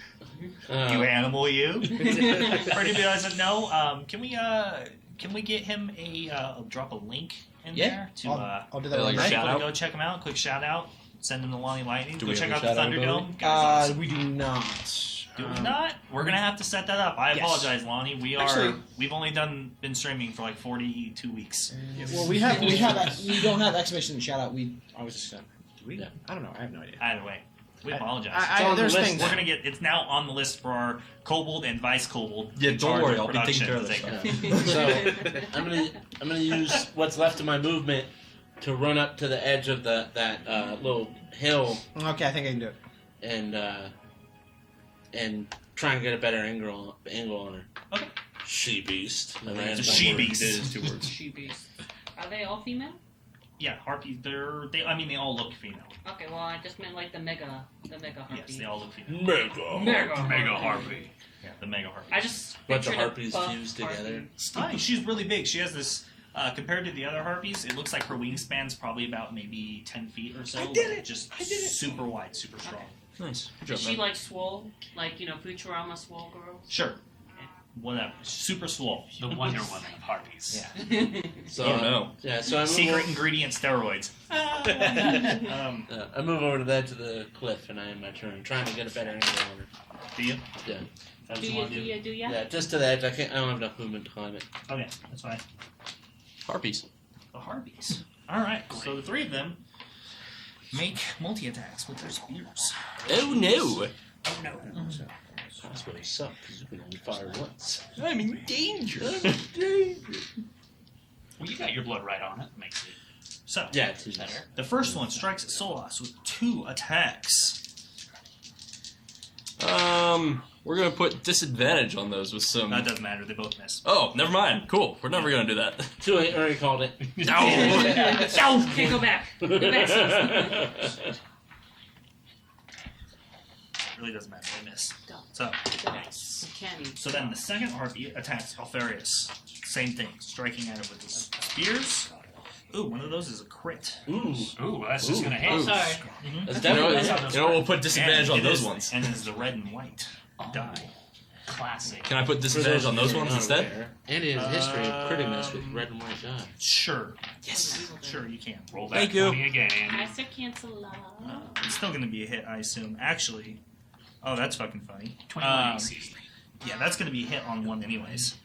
you animal, you. For anybody that doesn't know, can we get him I'll drop a link in there to I'll do that right like now. shout out? go check him out. Quick shout out. Send him to Lonnie Lightning. Do Go we check have out a the shout out Thunderdome. ability? Guy's awesome. We do not. Do we not? We're gonna have to set that up. I Yes. apologize, Lonnie. Actually- We've only been streaming for 42 weeks. Well, we don't have exclamation shout out. I was just I don't know. I have no idea. Either way, we apologize. There's We're things. gonna get. It's now on the list for our Kobold and Vice Kobold. Yeah, in don't charge worry, of I'll be taking production care of to this take stuff. care. So I'm gonna use what's left of my movement to run up to the edge of that little hill Okay, I think I can do it. and try and get a better angle on her. Okay. she beast. And It's a that's she one word. beast. It is 2 words. She beast. Are they all female? Yeah, harpies. They all look female. Okay, well I just meant like the mega harpy. Yes, they all look female. Mega. Harpy. Yeah, the mega harpy. I just Bunch of pictured a harpies buff fused harpy. together. She's really big. She has this. Compared to the other harpies, it looks like her wingspan's probably about maybe 10 feet or so. I did it! Just I did it! super wide, super strong. Nice. Good job, Is she man. like swole? Like, Futurama swole girl? Sure. Whatever. Super swole. The Wonder Woman of harpies. Yeah. So, Oh, no. Yeah, so I move, Secret ingredient steroids. I move over to the edge of the cliff, and I end my turn, trying to get a better angle on her. Do you? Yeah. That's Do what you? Yeah, just to the edge. I don't have enough movement to climb it. Okay, that's fine. Harpies. The harpies. Alright, so the 3 of them make multi-attacks with their spears. Oh no! Oh no. That's really suck, because you can only fire once. I'm in danger. Well, you got your blood right on it. Makes it So, Yeah, it's easy. better. the first one strikes at Solas with 2 attacks. We're gonna put disadvantage on those with some. That doesn't matter, they both miss. Oh, never mind. Cool. We're never gonna do that. Too late, I already called it. No. Okay, go back. Go back. Really doesn't matter, they miss. Don't. So, Nice. Candy. so then the second harpy attacks Alfarius. Same thing, striking at it with his spears. Ooh, one of those is a crit. Ooh. Ooh, that's just gonna hit. Oh, sorry. That's You know, definitely we'll put disadvantage on it those is- ones. And is the red and white die. Classic. Can I put disadvantage on those ones instead? And he has a history of critting us with red and white die. Sure. Yes. Sure, you can. Roll that Thank you. 20 again. Master cancel out. It's still going to be a hit, I assume. Actually, oh, that's fucking funny. 21 AC. Yeah, that's going to be a hit on one anyways.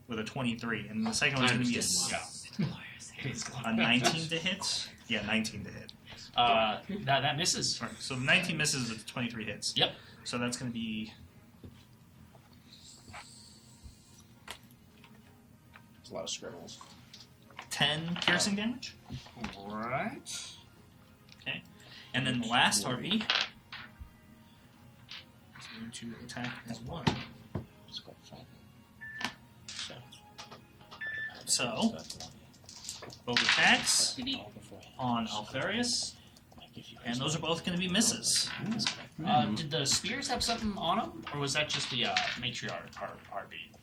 With a 23. And the second one's going to be a 19 to hit. Yeah, 19 to hit. That misses. Sorry, so 19 misses with 23 hits. Yep. So that's going to be... There's a lot of scribbles. 10 piercing damage. Right. Okay. And then the last harpy is going to attack as one. So, both attacks on Alfarius, and those are both going to be misses. Did the spears have something on them, or was that just the matriarch heartbeat?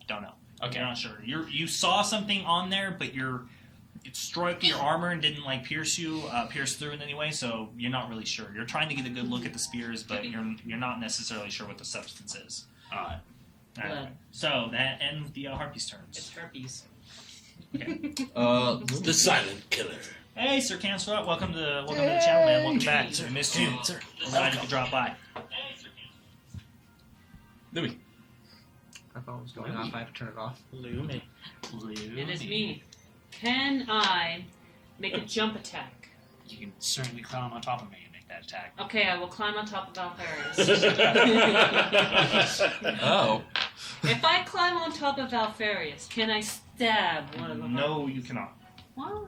Don't know. Okay. You're not sure. You saw something on there, but it struck your armor and didn't pierce through in any way. So you're not really sure. You're trying to get a good look at the spears, but you're not necessarily sure what the substance is. Alright. All right. So that ends the harpy's It's turns. herpes. The silent killer. Hey, Sir Cancelot, welcome to the channel, man. Welcome back. We missed you. We're glad you could drop by. Louis. My phone was going off. I have to turn it off. It is me. Can I make a jump attack? You can certainly climb on top of me and make that attack. Okay, I will climb on top of Alfarius. Oh. If I climb on top of Alfarius, can I stab one of them? No, you cannot, Why?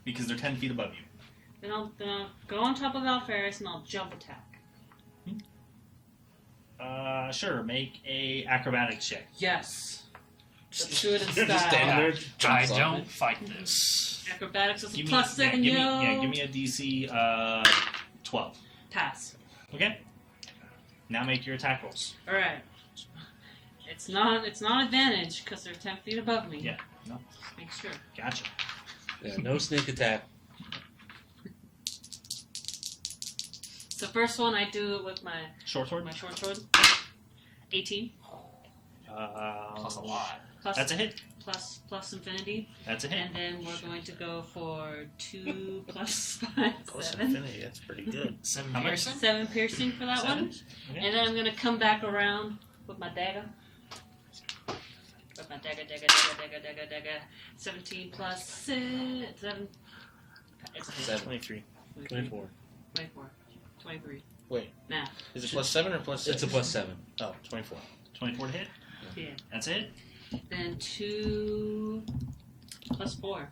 because they're 10 feet above you. Then I'll go on top of Alfarius and I'll jump attack. Sure. Make a acrobatics check. Yes. Let's do it in Just standing style. there. I jumps off don't it. fight this. Acrobatics is a Give me, plus 7, give yo. me, give me a DC 12. Pass. Okay. Now make your attack rolls. All right. It's not advantage because they're 10 feet above me. Yeah. No. Make sure. Gotcha. Yeah, no sneak attack. So first one I do it with my Short sword. short sword. 18 Plus a lot. plus That's a hit. plus infinity, That's a hit. and then we're going to go for 2 plus 5, 7. Infinity, that's pretty good. 7 How much? piercing? 7 piercing for that one. Okay. And then I'm gonna come back around with my dagger. With my dagger. 17 plus 7. It's a hit. 23. 24. 24. 23. Wait. Nah. Is it plus 7 or plus 6? It's a plus 7. Oh, 24. 24 to hit. Yeah. That's it. Then 2 plus 4.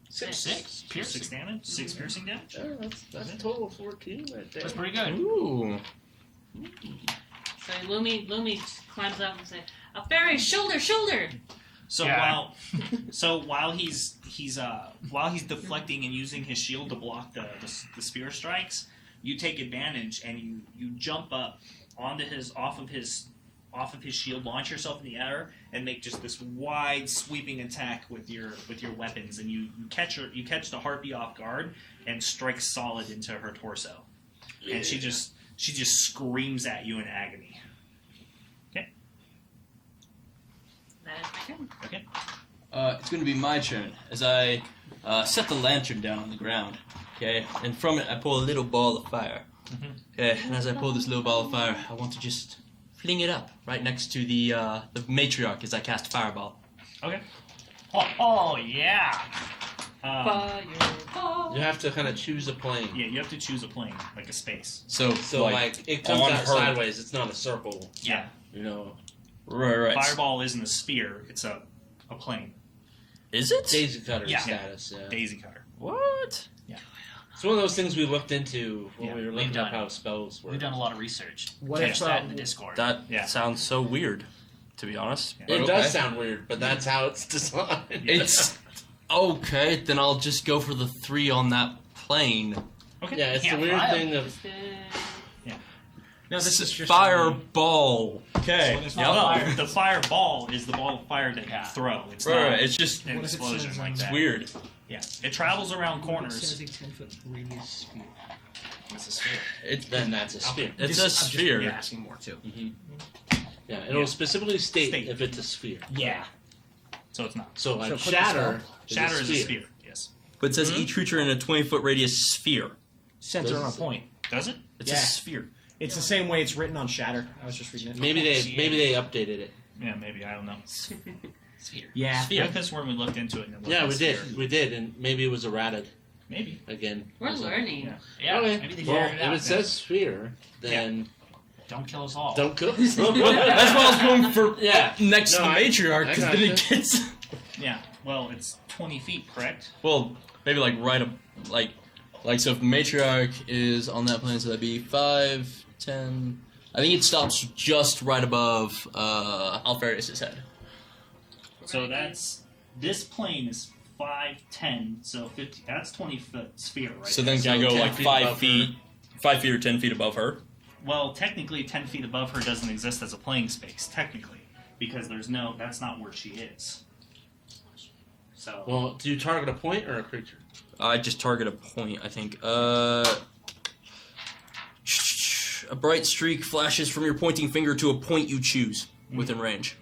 6 6 piercing. damage. 6 piercing damage. Yeah, that's a total of 14 right there. That's pretty good. Ooh. So Lumi climbs up and says, "A fairy, shoulder." So Yeah. while he's deflecting and using his shield to block the spear strikes, you take advantage and you jump up off of his shield, launch yourself in the air, and make just this wide sweeping attack with your weapons, and you catch the harpy off guard and strike solid into her torso, and she just screams at you in agony. Okay. That is my turn. Okay. It's going to be my turn as I set the lantern down on the ground. Okay, and from it I pull a little ball of fire. Okay, and as I pull this little ball of fire, I want to just fling it up right next to the matriarch as I cast fireball. Okay. Oh yeah. Fireball. You have to kind of choose a plane. Yeah, you have to choose a plane, like a space. So like it comes on out her- sideways. It's not a circle. Yeah. You know. right. Fireball isn't a spear; it's a plane. Is it? Daisy cutter Yeah. status. Yeah. Daisy cutter. What? It's one of those things we looked into when Yeah, we were we've looking up done how spells work. We've done a lot of research. What Catch if, that in the Discord. That Yeah. sounds so weird, to be honest. Yeah. But It okay. does sound weird, but that's how it's designed. It's okay. Then I'll just go for the 3 on that plane. Okay. yeah, it's Yeah, the weird fire. thing of No, this is just fireball. Okay. So it's Yep. Well, the fireball is the ball of fire that you throw. It's Right. not It's just an What if it explosion says like on that. weird. Yeah, it travels around It corners. says a 10-foot radius sphere. It's a sphere. then that's a sphere. It's I'm a just sphere. asking more too. Yeah, it'll Yeah. specifically state State. if it's a sphere. Yeah. So it's not. So like So put shatter, Shatter is is a sphere. Yes. But it says each creature in a 20-foot radius sphere. Center on a point. Does it? It's Yeah. a sphere. It's the same way it's written on Shatter. I was just reading it. Maybe they updated it. Yeah, maybe. I don't know. Sphere. Yeah. Yeah, because when we looked into it. And it Yeah, we wasn't did. sphere. We did, and maybe it was errated Maybe. again. We're So- learning. Yeah. Yeah. Okay. Maybe they Well, figured it if out. it says sphere, then Don't kill us all. don't cook. That's why I was going for Yeah. next to No, the I matriarch, because then it gotcha. gets... Yeah. Well, it's 20 feet, correct? Well, maybe like right up... Like so if the matriarch is on that plane, so that'd be 5, 10... I think it stops just right above Alfarius' head. So this plane is 5'10", so 50. That's 20-foot sphere, right? So then there. can I go 10 like feet 5 above feet... 5 feet or 10 feet above her? Well, technically, 10 feet above her doesn't exist as a playing space, technically, because that's not where she is. So, Well, do you target a point or a creature? I just target a point, I think. A bright streak flashes from your pointing finger to a point you choose within range.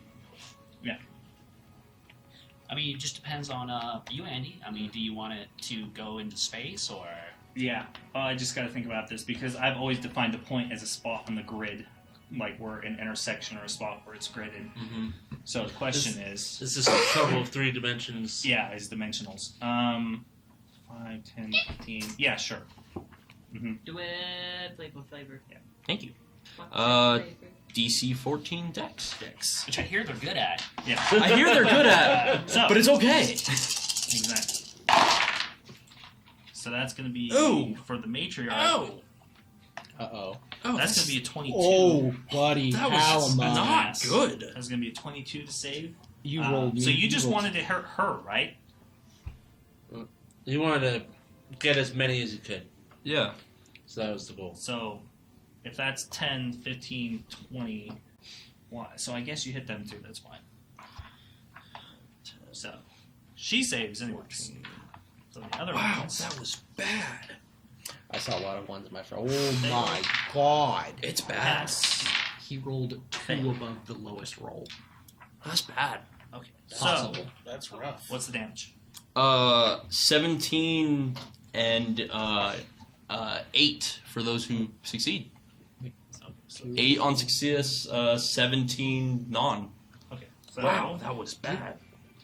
I mean, it just depends on you, Andy. I mean, do you want it to go into space or? yeah, I just got to think about this, because I've always defined a point as a spot on the grid, like where an intersection or a spot where it's gridded. Mm-hmm. So the question is, This is a total of 3 dimensions. yeah, is dimensionals. 5, 10, 15. Yeah, sure. Do it. Flavor. Yeah. Thank you. What's Uh, your flavor? DC 14 dex. Which I hear they're good at. Yeah. I hear they're good at, So, but it's okay. exactly. So that's going to be Ooh. for the matriarch. Oh, Uh-oh. That's going to be a 22. Oh, buddy. that was Halama. not good. That's going to be a 22 to save. You rolled me. So you just rolled- wanted to hurt her, right? You wanted to get as many as you could. Yeah. So that was the goal. So if that's 10, 15, 20, so I guess you hit them too, that's fine. So she saves anyways. So the other Wow, ones. that was bad. I saw a lot of ones in my phone. Oh my god. It's bad. That's He rolled 2 above the lowest roll. That's bad. okay. Possible. So That's rough. what's the damage? 17 and 8 for those who succeed. So 8 on success, 17 non. okay. So that was bad.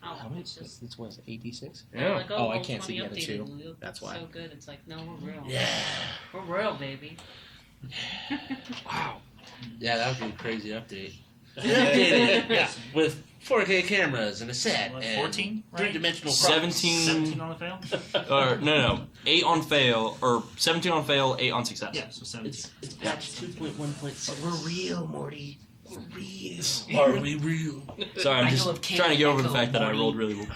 Oh, How many? it's just. This was 86? Yeah. Like, Oh, I roll can't see 20 the other two. updated. We'll- That's it's why. so good. It's like, no, we're real. Yeah. We're real, baby. Wow. Yeah, that would be a crazy update. They updated it with 4K cameras and a set. What, and 14, right? Three-dimensional props. 17 on the fail? Or no, 8 on fail, or 17 on fail, 8 on success. Yeah, so 17. It's patch 2.1.6. We're real, Morty. We're real. Are we real? Sorry, I'm I just know of trying to get over the fact that I Morty. rolled really.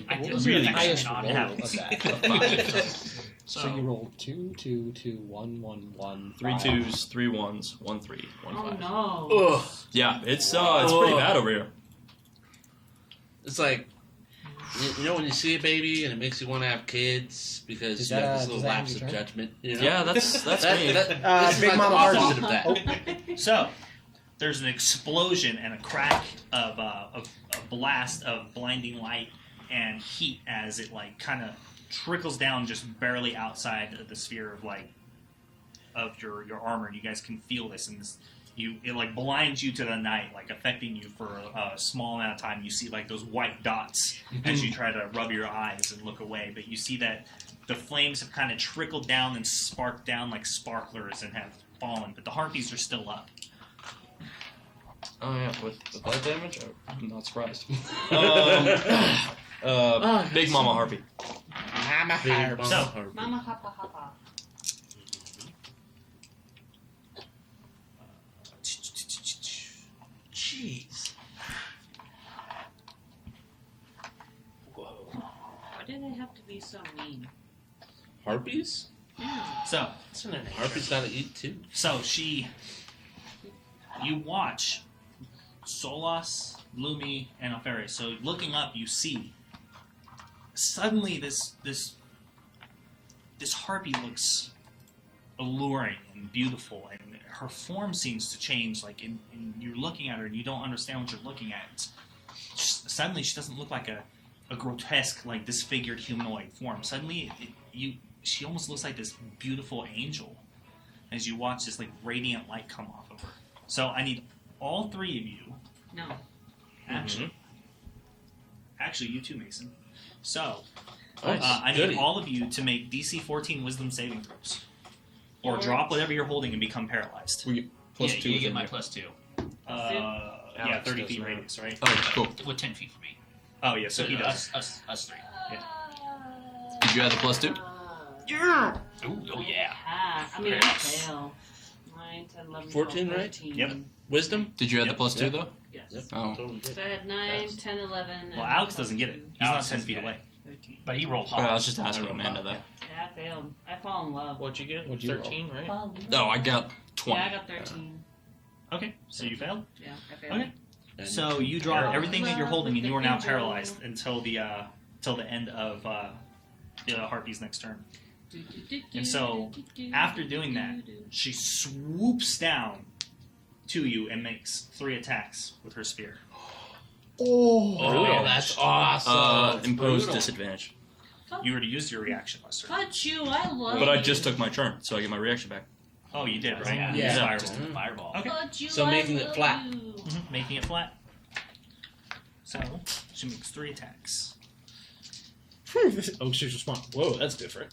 I did was really your good highest on roll it. of that? So you rolled 2, 2, 2, 1, 1, 1, 3 5. 2s, 3 1s, 1 3, 1 Oh 5. no. Ugh. Yeah, it's pretty bad over here. It's like, you know when you see a baby and it makes you want to have kids because Does you have that- this does little that lapse end of your turn? judgment. You know? Yeah, that's me. This is Big like Mama the Harpy. opposite of that. So, there's an explosion and a crack of a blast of blinding light and heat as it like kind of trickles down just barely outside of the sphere of like of your armor. And you guys can feel this, and it like blinds you to the night, like affecting you for a small amount of time. You see like those white dots as you try to rub your eyes and look away, but you see that the flames have kind of trickled down and sparked down like sparklers and have fallen, but the harpies are still up. Oh yeah, with that damage, I'm not surprised. Big Mama Harpy. Mama Harpy. So, Mama hoppa hoppa. Jeez. Why do they have to be so mean? Harpies? Yeah. So Harpies gotta eat too. you watch Solas, Lumi, and Alferi. So looking up, you see suddenly this harpy looks alluring and beautiful, and her form seems to change. Like in you're looking at her, and you don't understand what you're looking at. Suddenly, she doesn't look like a grotesque, like disfigured humanoid form. Suddenly, she almost looks like this beautiful angel as you watch this like radiant light come off of her. So I need all three of you. No. Actually, you too, Mason. So Nice. I need Goody. all of you to make DC 14 Wisdom saving throws, or drop whatever you're holding and become paralyzed. We get plus Yeah, 2. you get within my your- plus 2. Yeah, Alex 30 does feet now. radius, right? Oh, cool. With 10 feet for me. Oh yeah, so he does. Us three. Did you add the plus 2? Yeah. Ooh, oh yeah. I mean, I fail. 9, 10, 11, 14, 12, right? 13. Yep. Wisdom? Did you add the Yep. plus 2 Yep. though? Yes. Yep. Oh. Totally did. So I had 9, 10, 11. Well, and Alex doesn't get it. He's not Alex 10 doesn't feet get away. 13. But he rolled Oh, I hard. was just asking Amanda though. Yeah, I failed. I fall in love. What'd you get? What'd you roll? 13, right? No, I got 20. Yeah, I got 13. Okay, so you failed. Yeah, I failed. Okay. So you drop everything that you're holding, and you are now paralyzed until the end of the Harpy's next turn. And so, after doing that, she swoops down to you and makes 3 attacks with her spear. Oh, that's awesome. Impose Brutal. disadvantage. You already used your reaction last turn. Cut you, I love But I you. just took my turn, so I get my reaction back. Oh, you did, right? Yeah. You spiraled. Just a fireball. Okay. Cut you, So I making it love flat. you. Making it flat. So, she makes 3 attacks. Oh, she's responsible. Whoa, that's different.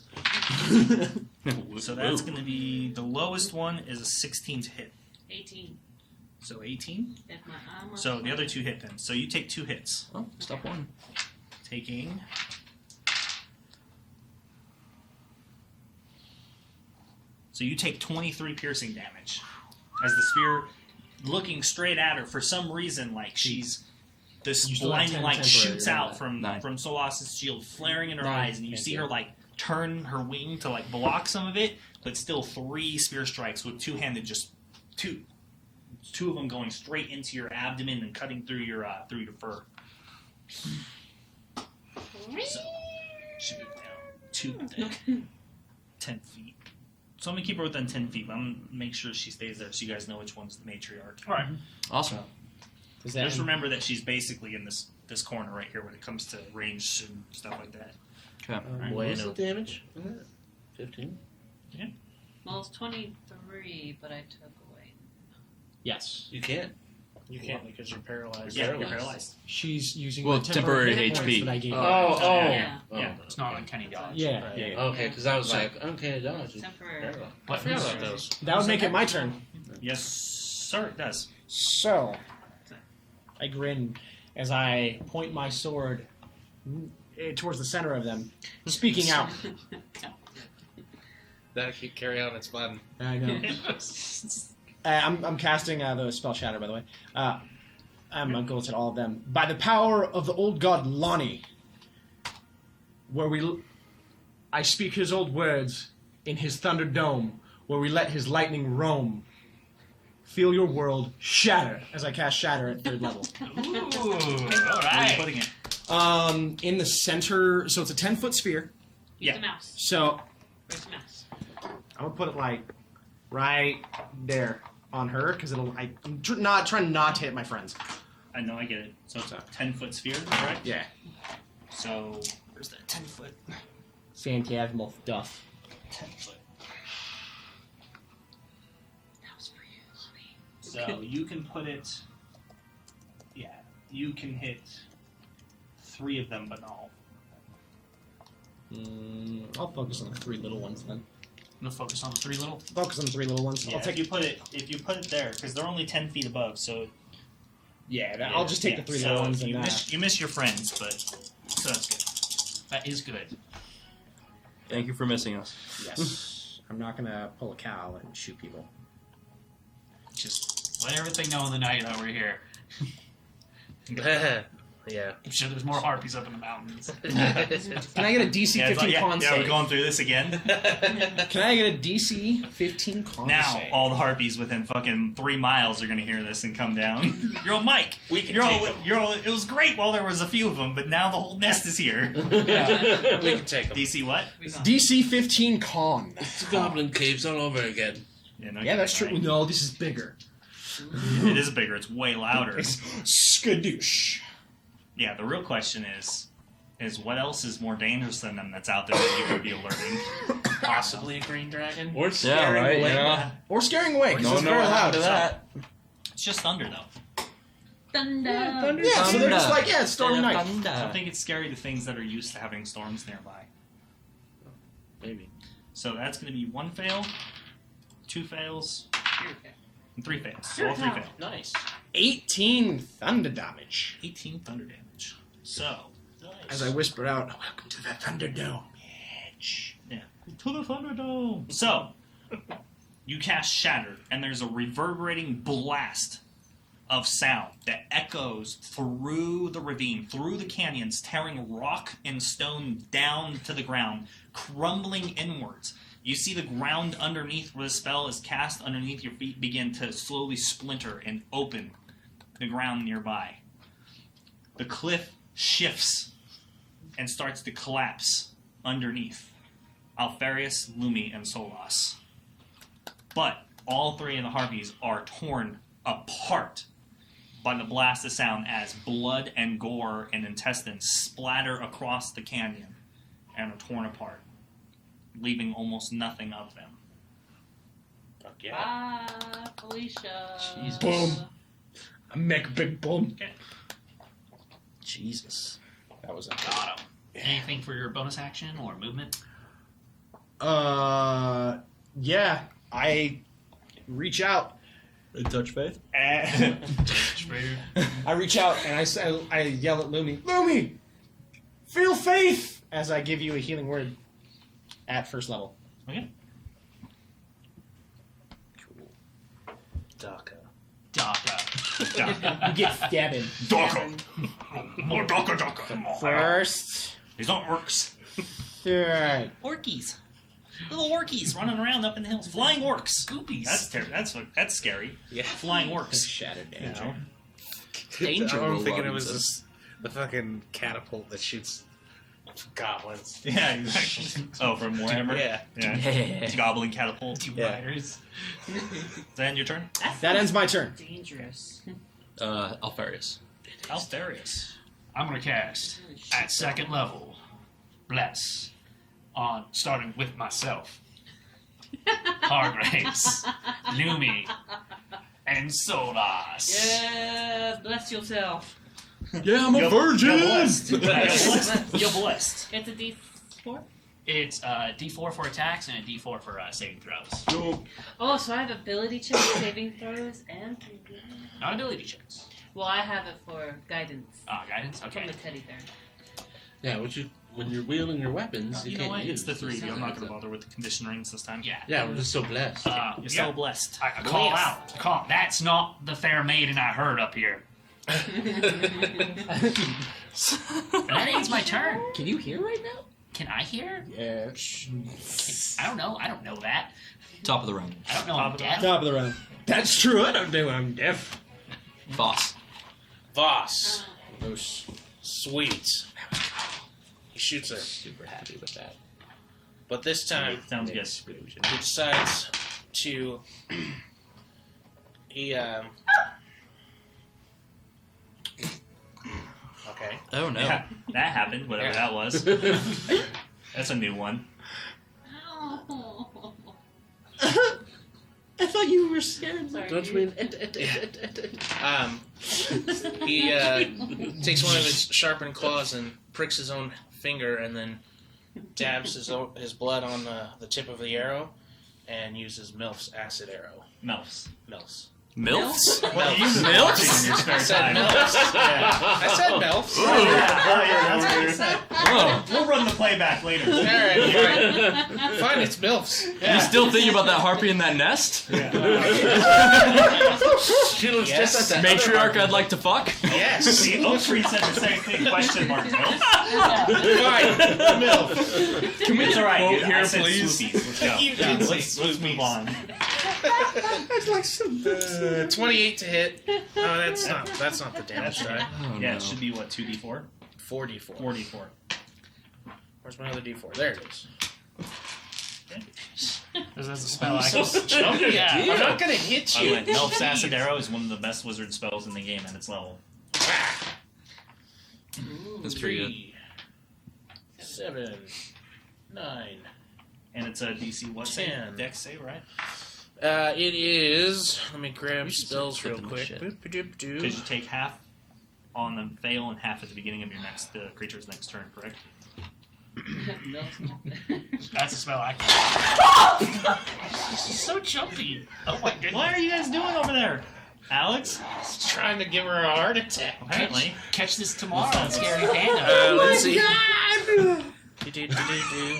So that's going to be, the lowest one is a 16 to hit. 18. So 18. If my armor. So the other 2 hit then. So you take 2 hits. Oh, stop one. Taking... So you take 23 piercing damage. As the spear, looking straight at her, for some reason, like she's... This You still have blinding 10 light temporary shoots on out that. from 9. Solas's shield, flaring in her 9. eyes, and you Can't see do her it. like turn her wing to like block some of it, but still 3 spear strikes with 2-handed, just 2 of them going straight into your abdomen and cutting through your fur. So, she moved down 2 then. 10 feet. So I'm gonna keep her within 10 feet, but I'm gonna make sure she stays there so you guys know which one's the matriarch. All right. Awesome. Does that Just remember that she's basically in this corner right here when it comes to range and stuff like that. Okay. What's the damage? 15. Well, it's 23, but I took away. Yes. You can't. You can't because you're paralyzed. Yeah, you're paralyzed. She's using Well, the temporary temporary hit points HP. that I gave her. Yeah. Yeah. It's not uncanny dodge. Yeah. Okay, because I was like, uncanny dodge. Temporary. I forgot about those. That would make it my turn. Yes, sir, it does. So, I grin. as I point my sword towards the center of them, speaking out. That could carry on. It's fun. I know. I'm casting the spell Shatter, by the way. I'm going to go to all of them. By the power of the old god Lonnie, I speak his old words in his thunder dome, where we let his lightning roam. Feel your world shatter as I cast Shatter at 3rd level. Ooh, all Where are you right. putting it? In the center, so it's a 10-foot sphere. Use the mouse. So Where's the mouse? I'm gonna put it like right there on her because I'm trying not to hit my friends. I know, I get it. So it's a 10-foot sphere, correct? Yeah. So where's that 10-foot? Phantasmal stuff. 10-foot. So you can put it. Yeah, you can hit 3 of them, but not all. I'll focus on the 3 little ones then. I'm gonna focus on the 3 little. Focus on the 3 little ones. Yeah, if you put it there, because they're only 10 feet above, so I'll just take the 3 little ones you and you miss your friends, but so that's good. That is good. Thank you for missing us. yes. I'm not gonna pull a cow and shoot people. Just let everything know in the night that we're here. Yeah. I'm sure there's more harpies up in the mountains. Can I get a DC 15 con yeah, save? we're going through this again. Can I get a DC 15 con Now save? all the harpies within fucking 3 miles are gonna hear this and come down. You're all Mike. We can You're take all, them. you're all, it was great while there was a few of them, but now the whole nest is here. We can take them. DC what? DC 15 con. It's Goblin Caves all over again. Yeah, that's true. No, this is bigger. It is bigger. It's way louder. It's skadoosh. Yeah, the real question is what else is more dangerous than them that's out there that you could be alerting? Possibly a green dragon. Or scaring right, away. yeah. Or scaring away, because No, it's no, very after loud. that. It's just thunder, though. Thunder. Yeah, so they're just like, it's stormy night. I don't think it's scary to things that are used to having storms nearby. Maybe. So that's going to be 1 fail, 2 fails, and 3 fails. So Sure, all 3 no. fail. Nice. 18 thunder damage. 18 thunder damage. So, As I whisper out, welcome to the Thunderdome, bitch. yeah. To the Thunderdome! So, you cast Shatter, and there's a reverberating blast of sound that echoes through the ravine, through the canyons, tearing rock and stone down to the ground, crumbling inwards. You see the ground underneath where the spell is cast underneath your feet begin to slowly splinter and open the ground nearby. The cliff shifts and starts to collapse underneath Alfarius, Lumi, and Solas. But all 3 of the Harpies are torn apart by the blast of sound as blood and gore and intestines splatter across the canyon and are torn apart, leaving almost nothing of them. Fuck yeah. Ah, Felicia. Jesus. Boom. I make a big boom. Jesus. That was Got 'em. Anything for your bonus action or movement? yeah, I reach out. Touch faith? I reach out and I yell at Lumi, Lumi, feel faith, as I give you a healing word at 1st level. Okay. Daka. Daka. You get stabbing. More Daka. First, These aren't orcs. third. Orkies. Little orkies running around up in the hills. Flying orcs. Goopies. That's terrible. That's scary. Yeah. Flying orcs. Shattered danger. Danger I'm Will thinking it Robinson. was the fucking catapult that shoots goblins. Yeah, exactly. Oh, from Warhammer? Yeah. Yeah. Goblin catapult. Yeah. Riders. Does that end your turn? That ends my turn. Dangerous. Alfarius. Alfarius. I'm gonna cast at 2nd level. Bless. On starting with myself. Hargraves. Lumi. And Solas. Yeah, bless yourself. Yeah, I'm a virgin! You're blessed. You're blessed. It's a D4? It's D4 for attacks and a D4 for saving throws. Oh, so I have ability checks, saving throws, and... Not ability checks. Well, I have it for guidance. Guidance? From Okay. the teddy bear. Yeah, when you're wielding your weapons, you You know can't what? use. It's the three of you. I'm not going to Something bother with the condition rings this time. Yeah. Yeah, we're just so blessed. You're so blessed. I call out. Call. That's not the fair maiden I heard up here. That ends my turn. Can you hear right now? Can I hear? Yeah. I don't know. I don't know that. Top of the round. I don't know. I'm deaf. Top of the round. That's true. I don't know. I'm deaf. Voss. Voss. Oh, Sweet. He shoots her. super happy with that. But this time, Sounds good. he decides to. He, Okay. Oh no. Yeah, that happened, whatever that was. That's a new one. Oh. I thought you were scared. Sorry. Don't you mean? He takes one of his sharpened claws and pricks his own finger, and then dabs his blood on the tip of the arrow, and uses Milf's acid arrow. Melfs. Milfs. Milfs? Milfs? In your spare I said time. Milfs. Yeah. I said Milfs. That's what you said. Oh. We'll run the playback later. All right, fine. Fine, it's Milfs. You still thinking about that harpy in that nest? She looks Yes. just like that. Matriarch I'd like to fuck? Yes. See, Oak Tree said the same thing, question mark. Milfs? Fine, Milfs. Can we It's get a alright, quote dude. here, I said please? swoopies. Let's go. You did say Let's move on. That's like some. 28 to hit. Oh, that's not the damage die. Oh, Yeah, no. it should be what, 2d4? 4d4. 4d4. Where's my other d4? There it is. That's a spell I can. Yeah. I'm not gonna hit By the you. way, Melf's Acid Arrow is one of the best wizard spells in the game at its level. That's pretty good. 3, 7, 9. And it's a DC, what? 10. Dex save, right? It is. Let me grab We should spells start real scripting quick. this shit. Boop-a-doop-doo. Because you take half on the fail and half at the beginning of your next creature's next turn, correct? That's a spell I can. She's so jumpy. Oh my goodness. What are you guys doing over there? Alex? Trying to give her a heart attack. Apparently. Catch this tomorrow on Scary Panda. Let's see. Do-do-do-do-do.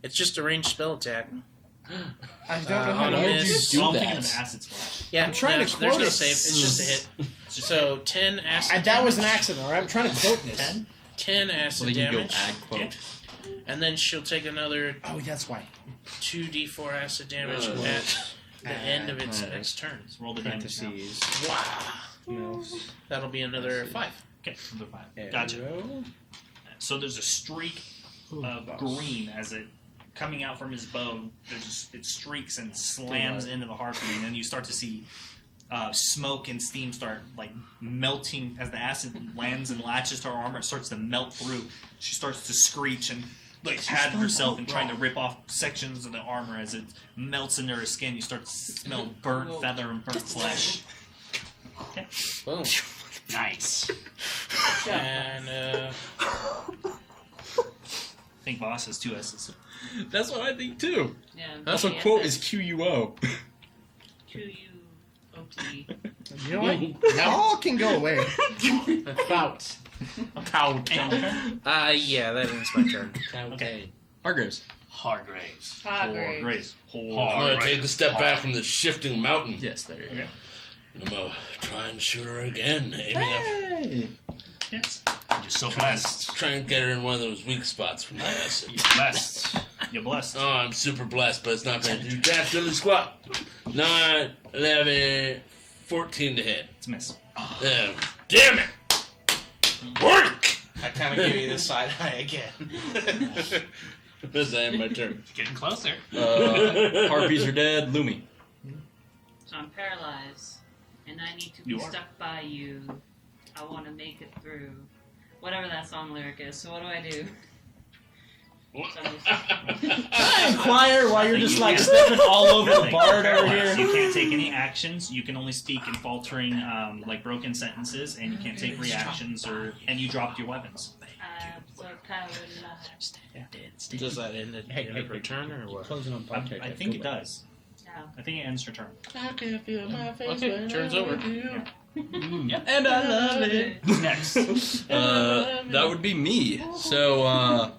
It's just a ranged spell attack. I don't know how on to a Why do did you miss. do I'm that? thinking of Acid Splash. Yeah, I'm trying to there's quote no it. save. It's just a hit. So 10 acid. And that was an damage. accident, alright? I'm trying to quote this. 10? 10 Well, acid then you go damage. ag quote. And then she'll take another Oh, that's why. 2d4 acid damage at the end of its next turn. Let's roll the damage now. Parentheses. Wow. That'll be another 5. Okay, another 5. Gotcha. So there's a streak of green as it coming out from his bow. It streaks and slams into the harpy, and then you start to see smoke and steam start like melting as the acid lands and latches to her armor. It starts to melt through. She starts to screech and like pat herself and trying to rip off sections of the armor as it melts into her skin. You start to smell burnt feather and burnt flesh. Okay. Boom. Nice. And I think Vass has 2 S's. That's what I think too. Yeah. That's what quote is QUO. Q-U-O-T. You know what? All can go away. About. yeah, that ends my turn. Okay. Hargraves. Hargraves. Grace. I'm gonna take a step back from the shifting mountain. Yes, there you go. Okay. I'm gonna try and shoot her again, aiming up. Hey. Yes. You're so blessed. Try and get her in one of those weak spots from the acid. You're blessed. You're blessed. Oh, I'm super blessed, but it's not gonna do jack diddly squat. 9, 11, 14 to hit. It's a miss. Damn it! Work! I kind of give you the side eye again. This end my turn. Getting closer. Harpies are dead. Lumi. So I'm paralyzed, and I need to be You are. stuck by you. I want to make it through. Whatever that song lyric is. So what do I do? I inquire while you're just like You stepping all over the Nothing. bard over Paralyzed. here. You can't take any actions. You can only speak in faltering, like broken sentences, and you can't take reactions and you dropped your weapons. So paralyzed. Does that end at end of her turn or what? Closing on I think it does. No. I think it ends your turn. I can feel my face. Okay, turn's over. Yep. And I love it. Who's next? That would be me. So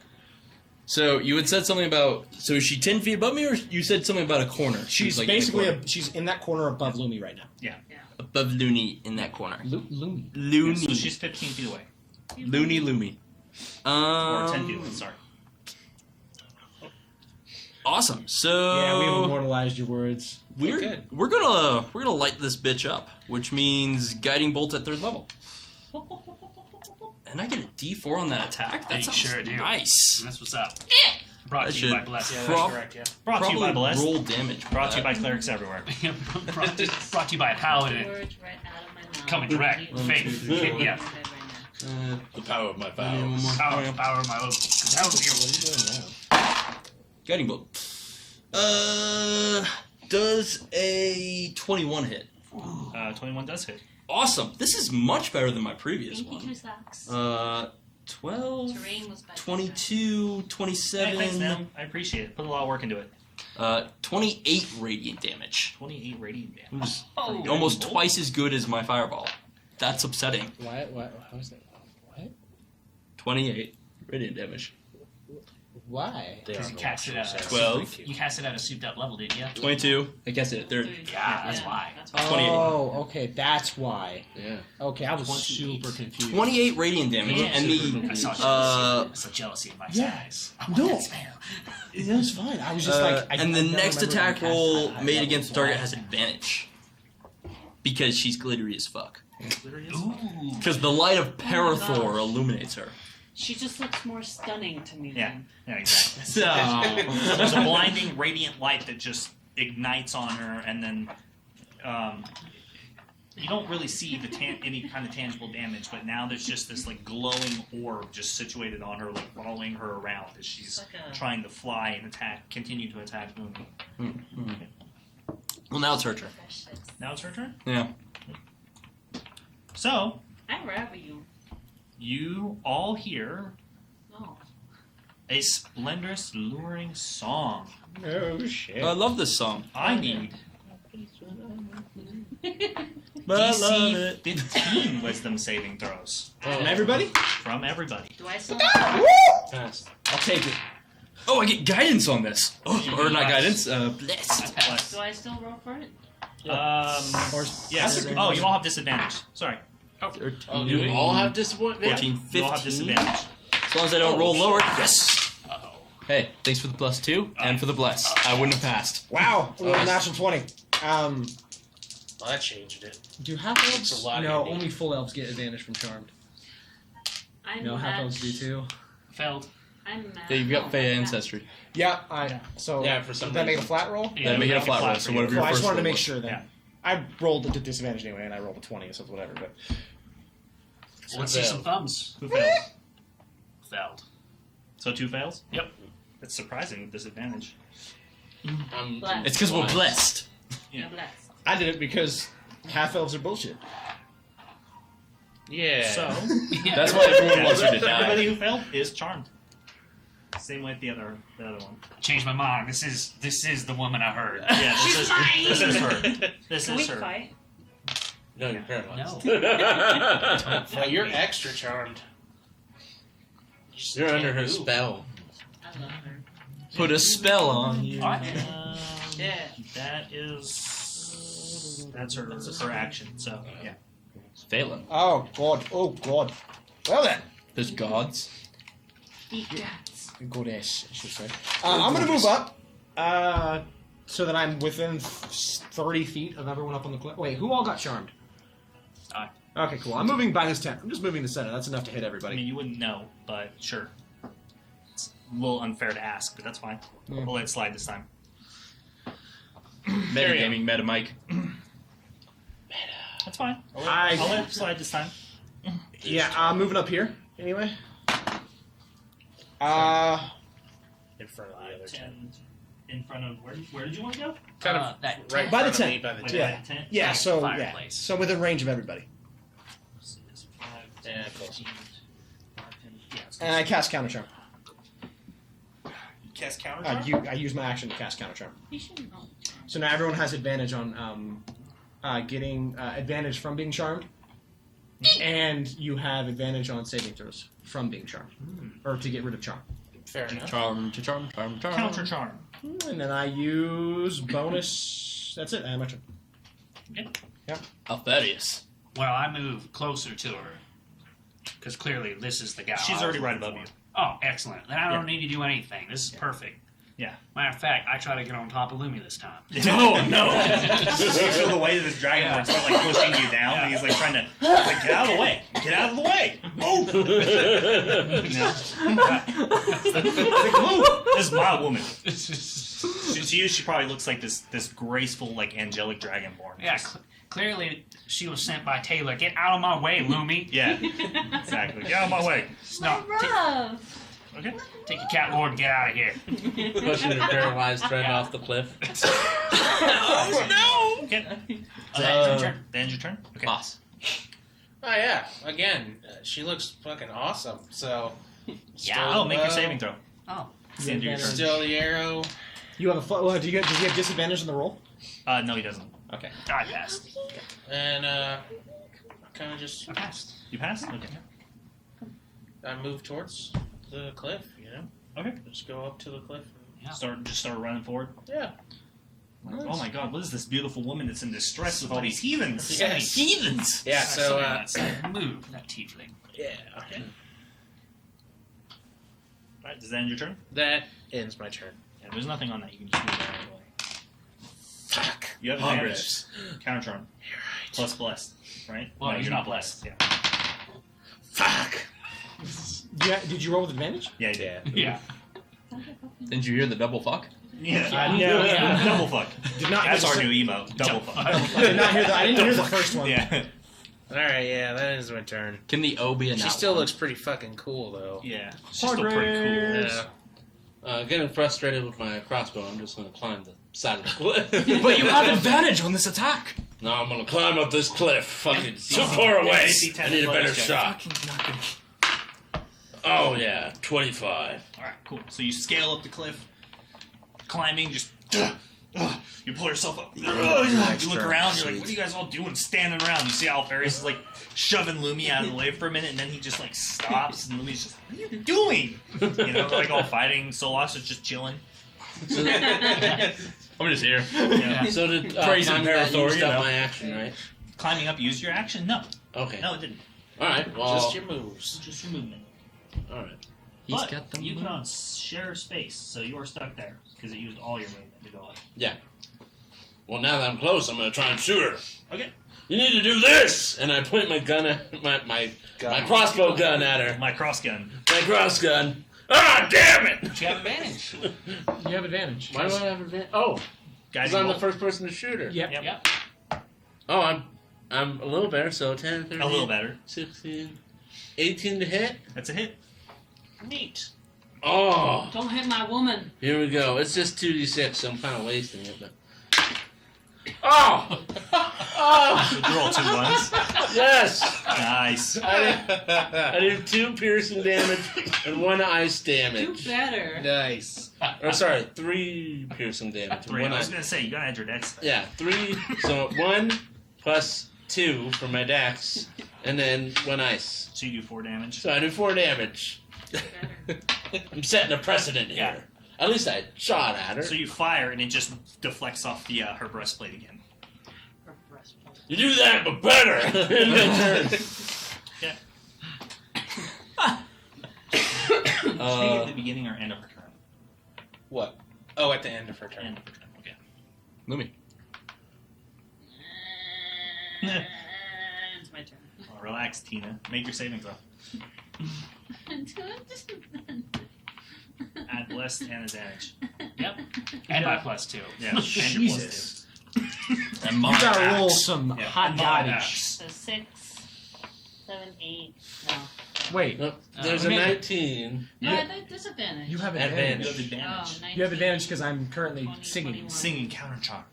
you had said something about. So is she 10 feet above me, or you said something about a corner? She's like in the basically corner. she's in that corner above Lumi right now. above Looney in that corner. Looney. Looney. So she's 15 feet away. Looney Loomy. Or 10 feet away, sorry. Awesome. So Yeah, we've immortalized your words. we're gonna light this bitch up, which means guiding bolt at 3rd level. And I get a D4 on that attack. That You sounds sure do. nice. That's what's up. Brought I to you by should Bless. Yeah, Prob- that's correct, yeah. Brought to you by Probably Bless. roll damage. for Brought to you by that. clerics everywhere. brought to you by a paladin. Words right out of my mouth. Coming direct. You- Fake. two, three, Yeah. The power of my Give me one vows. more. Power of my oath. That was your Guiding bolt. Does a 21 hit? 21 does hit. Awesome. This is much better than my previous Thank you, one. two socks. 12, Terrain was by 22, Hey, 27, thanks, man. I appreciate it. Put a lot of work into it. 28 radiant damage. 28 radiant damage. Almost twice as good as my fireball. That's upsetting. What? How is that? What? 28 radiant damage. Why? Because you cast it at 12. You cast it at a souped up level, didn't you? 22. I guess it at 3rd. Yeah, that's why. That's why. 28. Oh, okay, that's why. Yeah. Okay, I was 28. super confused. 28 radiant damage. Yeah. And I the saw jealousy. I saw jealousy in my Yeah. eyes. No. That smell. That was fine. I was just like, I and the don't next remember attack when I cast roll that. made That against the was target why. has advantage. Because she's glittery as fuck. Ooh. Because the light of Parathor illuminates her. She just looks more stunning to me. Yeah. Then. Yeah, exactly. So, There's a blinding radiant light that just ignites on her, and then you don't really see any kind of tangible damage, but now there's just this like glowing orb just situated on her, like following her around as she's Like a- trying to fly and continue to attack Moon. well, now it's her turn. Now it's her turn. Yeah. So I'd rather you. you all hear No. a splendorous, luring song. Oh shit. I love this song. I need But I love DC it. 15 wisdom saving throws From everybody? from everybody. Do I still? Pass. I'll take it. Oh, I get guidance on this. Oh, or not Bless. guidance, blessed. Bless. Do I still roll for it? Yes. Oh, you all have disadvantage. Sorry. Oh, do we all have disappointment? 14, You all have 15. disadvantage. As long as I don't roll lower. Yes. Uh-oh. Hey, thanks for the +2 and for the bless. I wouldn't have passed. Wow. We rolled a natural 20. Well, that changed it. Do half It's elves? a lot No, handy. only full elves get advantage from Charmed. I'm No, half elves do match- too. Failed. I'm mad. Yeah, you've got Oh, Fey I'm ancestry. Yeah, so Yeah, for some did that make it a reason. flat roll? Yeah, make it a flat roll. So whatever your Well, I first just wanted to roll make was. sure then. Yeah. I rolled at disadvantage anyway, and I rolled a 20, so it's whatever. But Let's see some thumbs. Who failed? Failed. So 2 fails? Yep. That's surprising with disadvantage. I'm Blessed. It's because we're blessed. You're blessed. I did it because half elves are bullshit. Yeah. So That's why everyone wants her to everybody die. who failed is charmed. Same with the other one. Changed my mind. This is the woman I heard. Yeah, this is her. This Can we is her. fight? No, you're paralyzed. Well, you're extra charmed. You're under her spell. I love her. Put a spell on you. All right. Yeah. That's her action. So yeah. Phelan. Oh god, oh god. Well then, There's gods. Eat guts. goddess, I should say. I'm gonna move up, so that I'm within 30 feet of everyone up on the cliff. Wait, who all got charmed? I. Okay, cool. I'm moving by this tent. I'm just moving the center. That's enough to hit I everybody. mean, you wouldn't know, but sure. It's a little unfair to ask, but that's fine. We'll let it slide this time. Metagaming, meta Mike. That's fine. I'll let it slide this time. Yeah, I'm moving up here. Anyway. In front of the other tent. 10 in front of where did you want to go? Kind of that right in By the front of me, tent. by the Like tent. Yeah. by the tent? Yeah, so yeah, Fireplace. so within range of everybody. So it's 5, Yeah, 10, close. 15, 10, yeah, it's And I cast counter charm. cast counter. I use my action to cast counter charm. You should know. So now everyone has advantage on getting advantage from being charmed, and you have advantage on saving throws from being charmed, or to get rid of charm. Fair enough. Charm. Counter charm. And then I use bonus. That's it. I have my turn. Alfarius. Well, I move closer to her. Because clearly this is the gal. She's already right above you. Oh, excellent. Then I don't need to do anything. This is perfect. Yeah. Matter of fact, I try to get on top of Lumi this time. No. You feel the weight of this dragonborn start like pushing you down, and he's like trying to get out of the way. Get out of the way. Move. Move. This is my woman. To you, she probably looks like this graceful, like angelic dragonborn. Yeah, clearly she was sent by Taylor. Get out of my way, Lumi. Yeah. Exactly. Get out of my way. No, Rough. Okay. take your cat lord and get out of here. Pushing her paralyzed friend off the cliff. Oh no! Okay. Then your turn. Okay. Boss. Oh yeah, again, she looks fucking awesome. So, Yeah. Make your saving throw. Oh. It's the end of your turn. Still the arrow. You have a does he have disadvantage on the roll? No, he doesn't. Okay. I passed. And kind of just I passed. You passed. Okay. I move towards the cliff. You know. Okay. Just go up to the cliff. Yeah. Start running forward. Yeah. Oh my God! What is this beautiful woman that's in distress with all these heathens? Yes. Heathens! Yeah. So. Move that tiefling. Yeah. Alright, does that end your turn? That ends my turn. Yeah, there's nothing on that. You can just move that anyway. Fuck. You have advantage. Counter charm. You're right. Plus blessed, right? Well, no, he's you're not not blessed. Yeah. Fuck. Yeah. Did you roll with advantage? Yeah, you did. Yeah. Didn't you hear the double fuck? Yeah. Yeah. Double fuck. Did not. That's hear our the- new emote. Double fuck. I did not hear the. I didn't hear the first one. Yeah. All right. Yeah. That ends my turn. Can the O be an She still looks pretty fucking cool though. Yeah. She's still pretty cool. Yeah. Getting frustrated with my crossbow, I'm just going to climb the side of the cliff. But you have advantage on this attack! No, I'm going to climb up this cliff. Fucking too far away. I need a better shot. Oh, yeah. 25. Alright, cool. So you scale up the cliff, climbing, just. You pull yourself up. You look around, you're like, what are you guys all doing standing around? You see Alfarius is like shoving Lumi out of the way for a minute, and then he just like stops, and Lumi's just, what are you doing? You know, they're like all fighting. Solas is just chilling. I'm just here. Yeah. So did Praise climbing and that Parathor, used you up know. my action, right? Climbing up used your action? No. Okay. No, it didn't. All right. Well, Just your moves. Just your movement. all right. He's But got the you move. cannot share space, so you are stuck there because it used all your movement to go up. Well, now that I'm close, I'm going to try and shoot her. Okay. You need to do this, and I point my gun at my crossbow gun at her. My cross gun. My cross gun. Ah, damn it! You have advantage. You have advantage. Why do I have advantage? Oh, because Guiding I'm the bolt. first person to shoot her. Yep. Yep. Oh, I'm a little better. So 10, 13, A little better. 16, 18 to hit. That's a hit. Neat. Oh, Don't hit my woman. here we go. It's just 2d6, so I'm kind of wasting it, but. Oh! Oh! So you roll 2 ones. Yes! Nice. I did 2 piercing damage and 1 ice Do damage. better. Nice. Or sorry, 3 piercing damage. and 3. 1 I was ice. gonna say you gotta add your dex. Yeah, 3. So 1 plus 2 for my dex, and then 1 ice. So you do 4 damage. So I do 4 damage. Better. I'm setting a precedent here. Yeah. At least I shot at her. So you fire and it just deflects off the her breastplate again. Her breastplate. You do that, but better. In my turn. Speaking at the beginning or end of her turn? What? Oh, at the end of her turn. End of her turn. Okay. Lumi. It's my turn. Well, relax, Tina. Make your saving throw. Add blessed and advantage. Yep. And my +2. Yeah. And your Jesus. And You my gotta roll axe. some Yeah. hot And my garbage. axe. So 6, 7, 8. No. Wait, Nope, there's a 19. No, Yeah. I had disadvantage. you have Advantage. advantage. You have advantage. Oh, 19, You have advantage because I'm currently 20, singing. 21. Singing counter charm.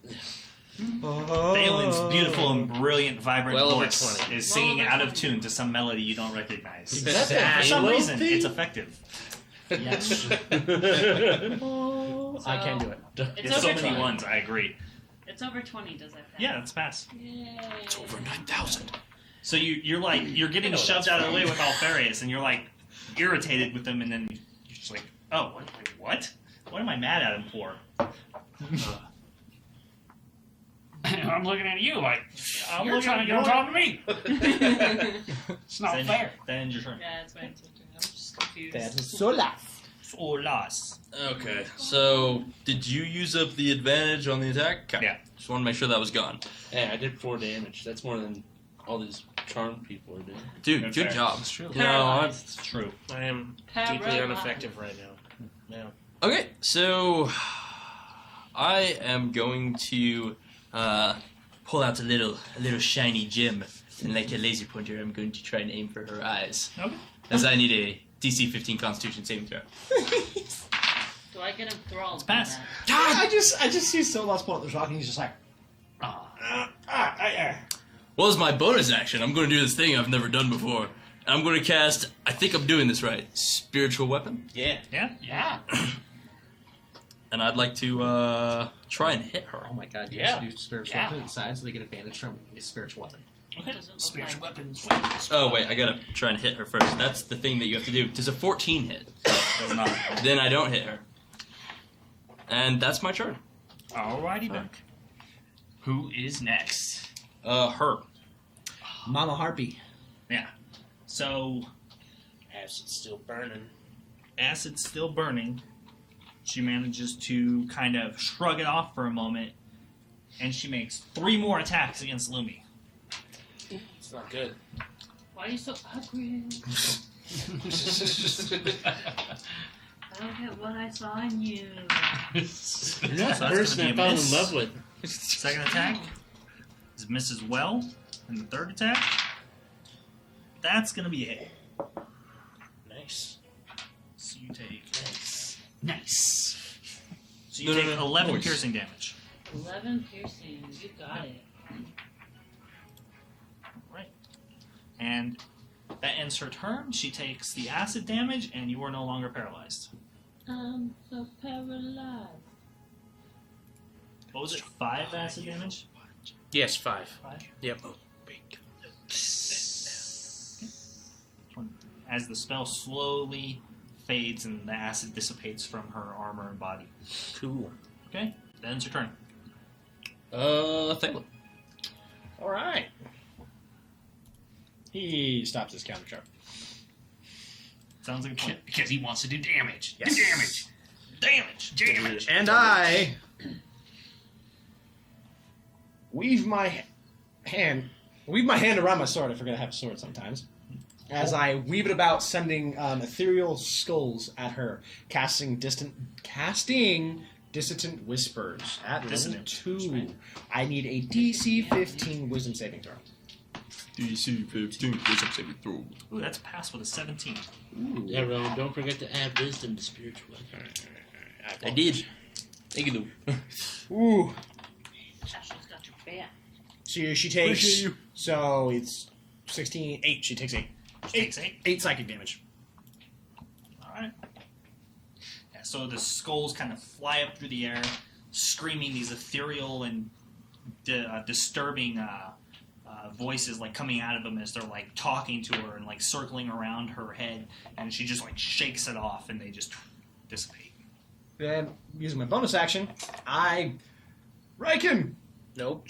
Oh. Balin's beautiful and brilliant, vibrant Well over voice 20. is Well singing over out of 20. tune to some melody you don't recognize. Is that the For some Halo reason, theme? it's effective. Yes. I can't do it. It's There's so over many 20. ones, I agree. It's over 20, does that pass? Yeah, that's pass. Yay. It's over 9,000. So you're getting shoved out of the way with Alfarius, and you're like irritated with them, and then you're just like, oh, what? What am I mad at him for? I'm looking at you like I'm you're looking trying at to get on you. top of me. It's not Then- fair. That ends your turn. Yeah, it's fine. I'm just confused. That is so laugh. Olas. Okay, so did you use up the advantage on the attack? Okay. Yeah. Just want to make sure that was gone. Hey, I did 4 damage. That's more than all these charmed people are doing. Dude, That's good fair. job. That's true. No, I'm, It's true. I am deeply Paralyzed. ineffective right now. Yeah. okay, so I am going to pull out a little shiny gem, and like a laser pointer, I'm going to try and aim for her eyes. Okay. As I need a DC 15 Constitution saving throw. Do I get enthralled? It's pass. by that? I just see Solas pull out this rock and he's just like, Well, as my bonus action, I'm going to do this thing I've never done before. I'm going to cast, I think I'm doing this right, Spiritual Weapon. Yeah. Yeah. Yeah. And I'd like to try and hit her. Oh my god, you Yeah. should do spiritual Yeah. weapon inside so they get advantage from a spiritual weapon. It doesn't look Spiritual like- weapons. Oh, wait, I gotta try and hit her first. That's the thing that you have to do. Does a 14 hit? Does not. Then I don't hit her. And that's my turn. Alrighty then. Who is next? Her. Mama Harpy. So, Acid's still burning. acid's still burning. She manages to kind of shrug it off for a moment, and she makes 3 more attacks against Lumi. It's not good. Why are you so ugly? I don't get what I saw in you. You're not So the that's person gonna I be a fell in miss. love with. Second attack is misses well, and the third attack, that's going to be a hit. Nice. So you take Nice. So you take 11 Nice. piercing damage. 11 piercing. You got it. Right. And that ends her turn. She takes the acid damage, and you are no longer paralyzed. I'm so paralyzed. What was it? 5 acid damage? Yes, 5. 5? Yep. As the spell slowly fades and the acid dissipates from her armor and body. Cool. Okay, that ends her turn. Thaylor. All right. He stops his counter charge. Sounds like a plan. Because he wants to do damage. Yes. Do damage. Damage. And I weave my hand around my sword. I forget I have a sword sometimes. As I weave it about, sending ethereal skulls at her, casting distant whispers at level Dissonant 2. I need a DC 15 Wisdom saving throw. DC 15, wisdom saving throw. Ooh, that's a pass with a 17. Yeah, Rowan, don't forget to add wisdom to spiritual. I did. Thank you, though. Ooh. Josh's got your back. So she takes. Appreciate you. So it's 16. 8. She takes 8. She takes 8. 8 psychic damage. Alright. Yeah, so the skulls kind of fly up through the air, screaming these ethereal and disturbing voices like coming out of them as they're like talking to her and like circling around her head, and she just like shakes it off and they just dissipate. Then, using my bonus action, Riken! Nope.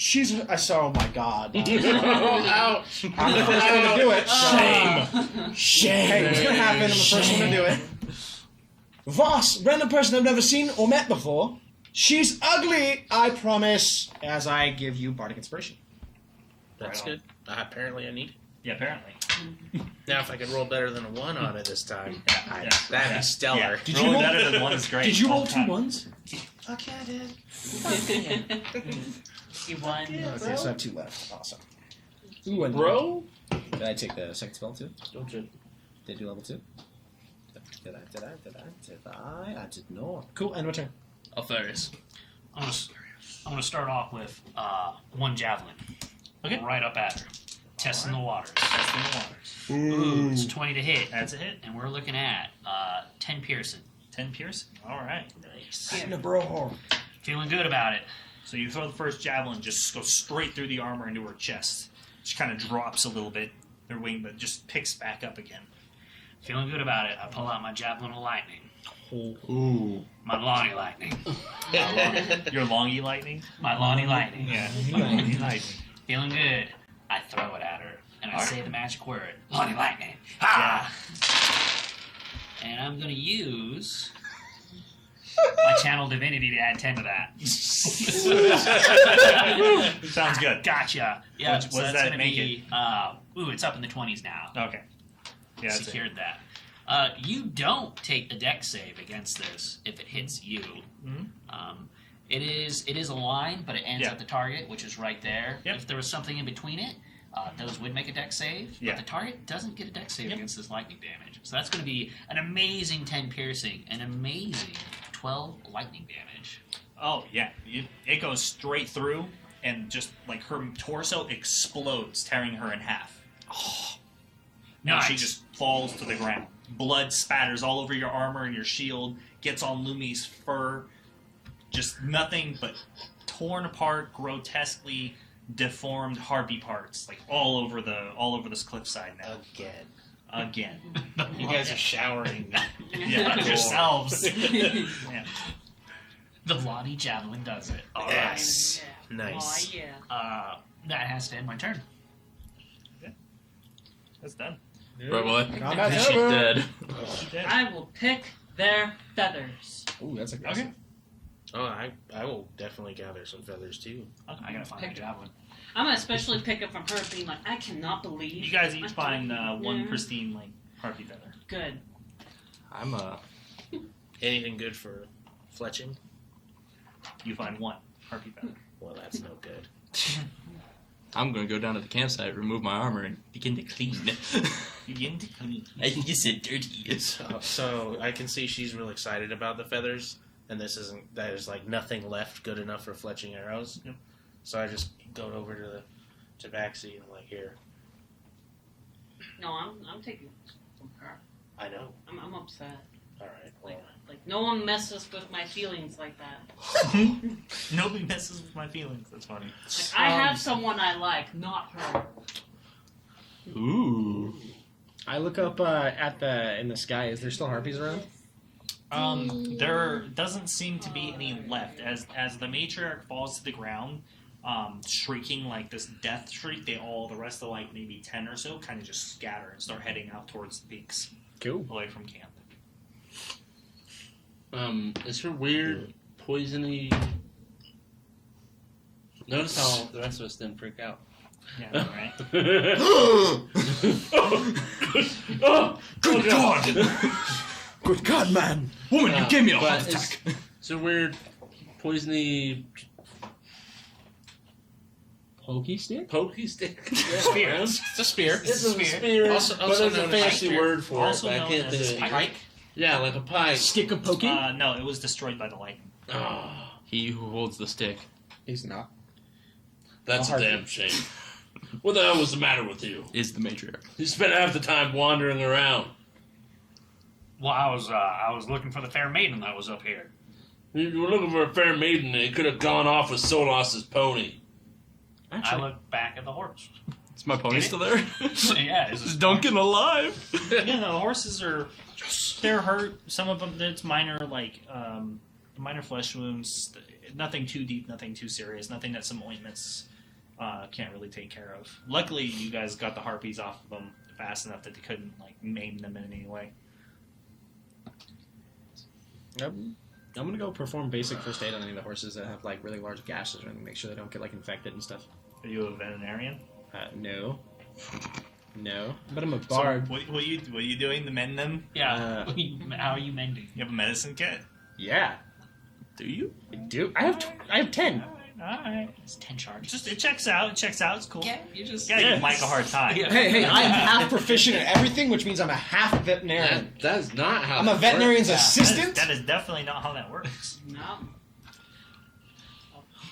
I saw, oh my god. Ouch! I'm the first one to do it. Shame! Shame! Hey, what's gonna happen? I'm the first one to do it. Voss, random person I've never seen or met before. She's ugly, I promise, as I give you Bardic Inspiration. That's Right on. good. Apparently I need it. Yeah, apparently. Now if I could roll better than a 1 on it this time, Yeah. that'd be stellar. Yeah. Did Rolling you roll- better than 1 is great. Did you all roll the 2 time. 1s? Fuck yeah, I did. You won. Okay, so I have 2 left. Awesome. Ooh, and Bro? did I take the second spell too? Don't you? Did I do level 2? Did I? I did not. Cool, and return. Alfarius. I'm gonna start off with 1 javelin. Okay. Right up at her. Testing the waters. Testing the waters. Ooh, it's 20 to hit. That's a hit. And we're looking at 10 piercing. 10 piercing. Alright. Nice. Getting a bro. Feeling good about it. So you throw the first javelin, just goes straight through the armor into her chest. She kind of drops a little bit, her wing, but just picks back up again. Feeling good about it. I pull out my javelin of lightning. Ooh. My Lonnie lightning. Your longy lightning? My Lonnie lightning. Yeah. Longy lightning. Feeling good. I throw it at her, and I say the magic word, Lonnie lightning. Ha! And I'm going to use my channel divinity to add 10 to that. Sounds good. Gotcha. Yeah, What so does that's that going to make be, it's up in the 20s now. Okay. Yeah, that's Secured that. You don't take a dex save against this if it hits you. Mhm. It is a line, but it ends at the target, which is right there. Yep. If there was something in between it, those would make a dex save. Yeah. But the target doesn't get a dex save against this lightning damage. So that's going to be an amazing 10 piercing, an amazing 12 lightning damage. Oh, yeah. It goes straight through, and just, like, her torso explodes, tearing her in half. And Nice. she just falls to the ground. Blood spatters all over your armor and your shield, gets on Lumi's fur. Just nothing but torn apart, grotesquely deformed harpy parts, like all over this cliffside now. Again. You guys are showering. Yeah, yourselves. Yeah. The Lonnie Javelin does it. All right. Yes. Nice. Oh, yeah. That has to end my turn. That's done. Right, boy. Combat's She's over. dead. I will pick their feathers. Ooh, that's aggressive. Okay. Oh, I will definitely gather some feathers too. I gotta find my javelin. I'm gonna especially pick it from her, being like, I cannot believe. You guys each find one Yeah. pristine, like, harpy feather. Good. I'm Anything good for fletching? You find one harpy feather. Well, that's no good. I'm gonna go down to the campsite, remove my armor, and begin to clean. Begin to clean. I think you said dirty. So I can see she's real excited about the feathers, and there's like nothing left good enough for fletching arrows. Yep. So I just go over to the tabaxi and I'm like, here. No, I'm taking it from her. I know. I'm upset. All right. Well, Like no one messes with my feelings like that. Nobody messes with my feelings. That's funny. Like I have someone I like, not her. Ooh. I look up in the sky. Is there still harpies around? There doesn't seem to be any left. As the matriarch falls to the ground, shrieking like this death shriek, the rest of like maybe 10 or so kind of just scatter and start heading out towards the peaks, Cool. away from camp. Is her weird, poisony... Notice how the rest of us didn't freak out. Yeah, right. Good God! Good God, man! Woman, you gave me a but heart attack! It's a weird, poisony Pokey stick? pokey stick. Spear. it's a spear. It's a spear, Also but there's a known as fancy spear. word for Also it. But I known can't as think of it. pike. Yeah, like a pike. Stick of pokey? No, it was destroyed by the lightning. Oh, He who holds the stick. He's not. that's A a harpy. damn shame. What the hell was the matter with you? Is the matriarch. You spent half the time wandering around. Well, I was looking for the fair maiden that was up here. You were looking for a fair maiden, and you could have gone off with Solos's pony. I looked back at the horse. Is my pony still there? Yeah, Is Duncan alive? Yeah, no, the horses are they're hurt. Some of them, it's minor, like minor flesh wounds. Nothing too deep, nothing too serious, nothing that some ointments can't really take care of. Luckily, you guys got the harpies off of them fast enough that they couldn't like maim them in any way. Yep. I'm gonna go perform basic first aid on any of the horses that have like really large gashes, and make sure they don't get like infected and stuff. Are you a veterinarian? No. But I'm a bard. So what are you doing to mend them? Yeah. How are you mending? You have a medicine kit? Yeah. Do you? I do. I have 10. All right. It's 10 charges. It checks out. It's cool. Yeah, you just... You gotta give Mike a hard time. Yeah. Hey, I'm half proficient in everything, which means I'm a half veterinarian. That's not how I'm a that veterinarian's works. assistant. That is definitely not how that works. No.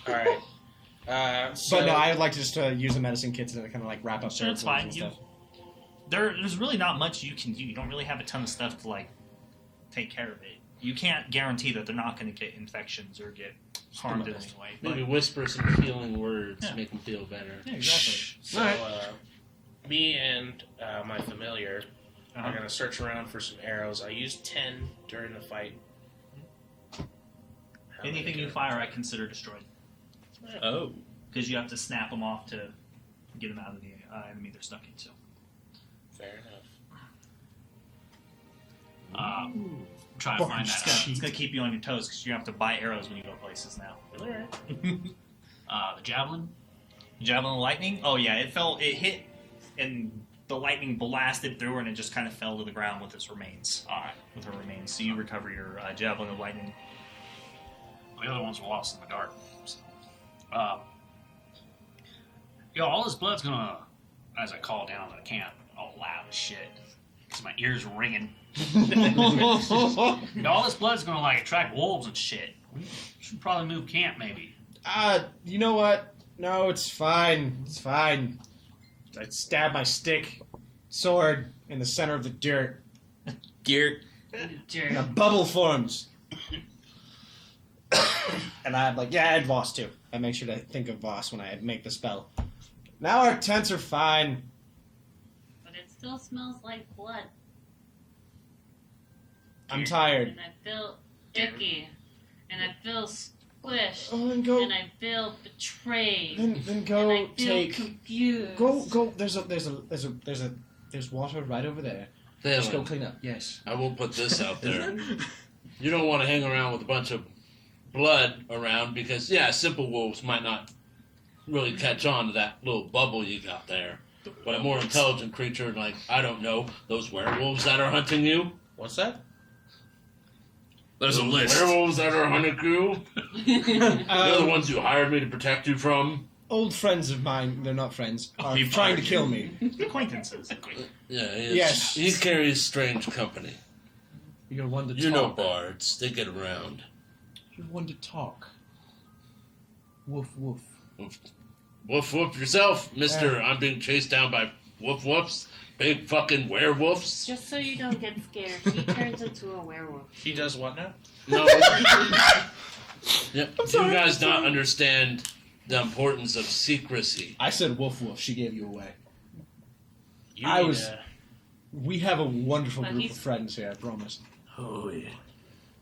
All right. But no, I would like to just use the medicine kit to kind of like wrap up. Sure, it's wounds fine. and stuff. There's really not much you can do. You don't really have a ton of stuff to like take care of it. you can't guarantee that they're not going to get infections or get harmed in any way. But, Maybe whisper some healing words, Yeah. make them feel better. yeah, exactly. So, me and my familiar Uh-huh. are going to search around for some arrows. I used 10 during the fight. How Anything many you do- fire, I consider destroyed. Oh. Because you have to snap them off to get them out of the enemy they're stuck into. Fair enough. Try to find that out. It's going to keep you on your toes because you have to buy arrows when you go places now. Alright. The javelin. Javelin of lightning? Oh yeah, it hit, and the lightning blasted through her, and it just kind of fell to the ground with its remains. Alright. With her remains. So you recover your javelin of lightning. The other ones were lost in the dark. So. All this blood's gonna, as I call down to the camp, all loud as shit, because my ears are ringing. All this blood's gonna attract wolves and shit. We should probably move camp, maybe. You know what? No, it's fine. It's fine. I stab my sword in the center of the dirt, Gear. and a bubble forms. And I'm like, yeah, and Voss too. I make sure to think of Voss when I make the spell. Now our tents are fine. But it still smells like blood. I'm tired. And I feel icky. And I feel squished. Oh, then go. And I feel betrayed. Then go and I feel take. confused. Go. There's water right over there. Just go Thalen, clean up. Yes. I will put this out there. You don't want to hang around with a bunch of blood around because, simple wolves might not really catch on to that little bubble you got there. But a more intelligent creature, like, I don't know, those werewolves that are hunting you. What's that? There's a Those list. Werewolves that are hunting you. They're the ones you hired me to protect you from. Old friends of mine, they're not friends, are He trying to fired kill me. Acquaintances. Yeah, Yes. He carries strange company. You're one to You know talk. bards. They get around. You're one to talk. Woof woof. Woof woof yourself, mister. Yeah. I'm being chased down by woof woofs. Big fucking werewolves. Just so you don't get scared, he turns into a werewolf. He does what now? No. Yep. Do you guys not understand the importance of secrecy? I said woof woof. She gave you away. You I need was- a- We have a wonderful But group he's- of friends here. I promise. Oh, yeah.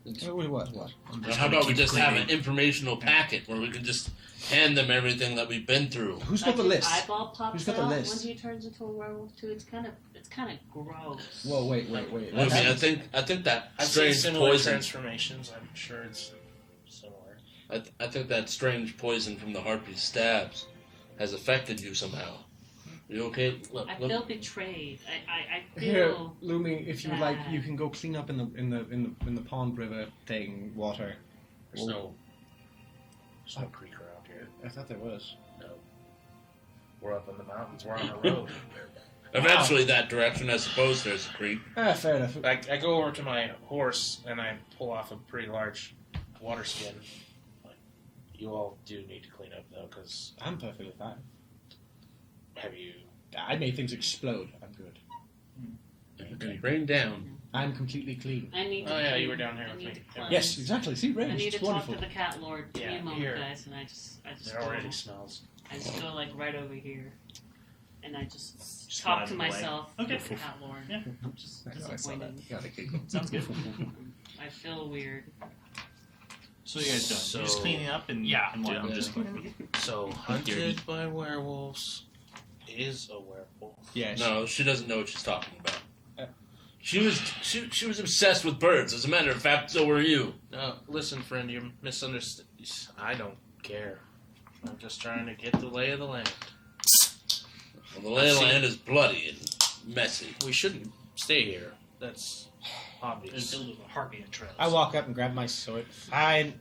What? Well, how about we just have an informational packet where we can just hand them everything that we've been through? Who's got the Like, list? his eyeball pops Who's got the out list? when he turns into a werewolf too. It's kind of gross. Whoa, wait. I mean, I think that I've seen strange similar poison. transformations. I'm sure it's similar. I think that strange poison from the Harpies' stabs has affected you somehow. You okay? Look, I look. feel betrayed. I Here, feel Lumi, if you bad. like, you can go clean up in the pond river thing water. There's Whoa. no creek around here. I thought there was. No. We're up in the mountains. We're on a road. Eventually, that direction, I suppose, there's a creek. Fair enough. I go over to my horse and I pull off a pretty large water skin. Like, you all do need to clean up though, because I'm perfectly fine. have you? I made things explode. I'm good. Rain down. I'm completely clean. I need to. Oh yeah, clean- you were down here I with need me. to cleanse. Yes, exactly. See, I range. need It's to wonderful. talk to the cat lord. Give me Yeah, a moment, here. guys, and I just It go. already smells. I just go right over here, and I just Just talk slide to him away. myself. Okay. The cat lord. Yeah. I'm just disappointed. Sounds good. I feel weird. So what you guys doing? So- You're just cleaning up and Yeah, and what? I'm just So hunted by werewolves is a werewolf. Yes. No, she doesn't know what she's talking about. She was obsessed with birds. As a matter of fact, so were you. No, listen, friend, you're misunderstanding. I don't care. I'm just trying to get the lay of the land. Well, the lay of the See- land is bloody and messy. We shouldn't stay here. That's There's obvious. build of a Harpy and trails. I walk up and grab my sword. Fine.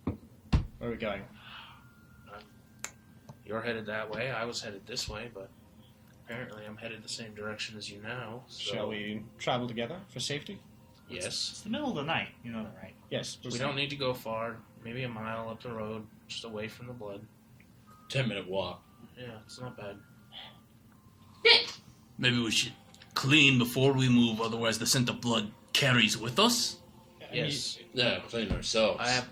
Where are we going? You're headed that way. I was headed this way, but apparently I'm headed the same direction as you now. So Shall we travel together for safety? Yes. It's the middle of the night. You know that, right? Yes. We don't need to go far. Maybe a mile up the road, just away from the blood. 10-minute walk. Yeah, it's not bad. Maybe we should clean before we move, otherwise the scent of blood carries with us. Yes. Yeah, clean ourselves. I have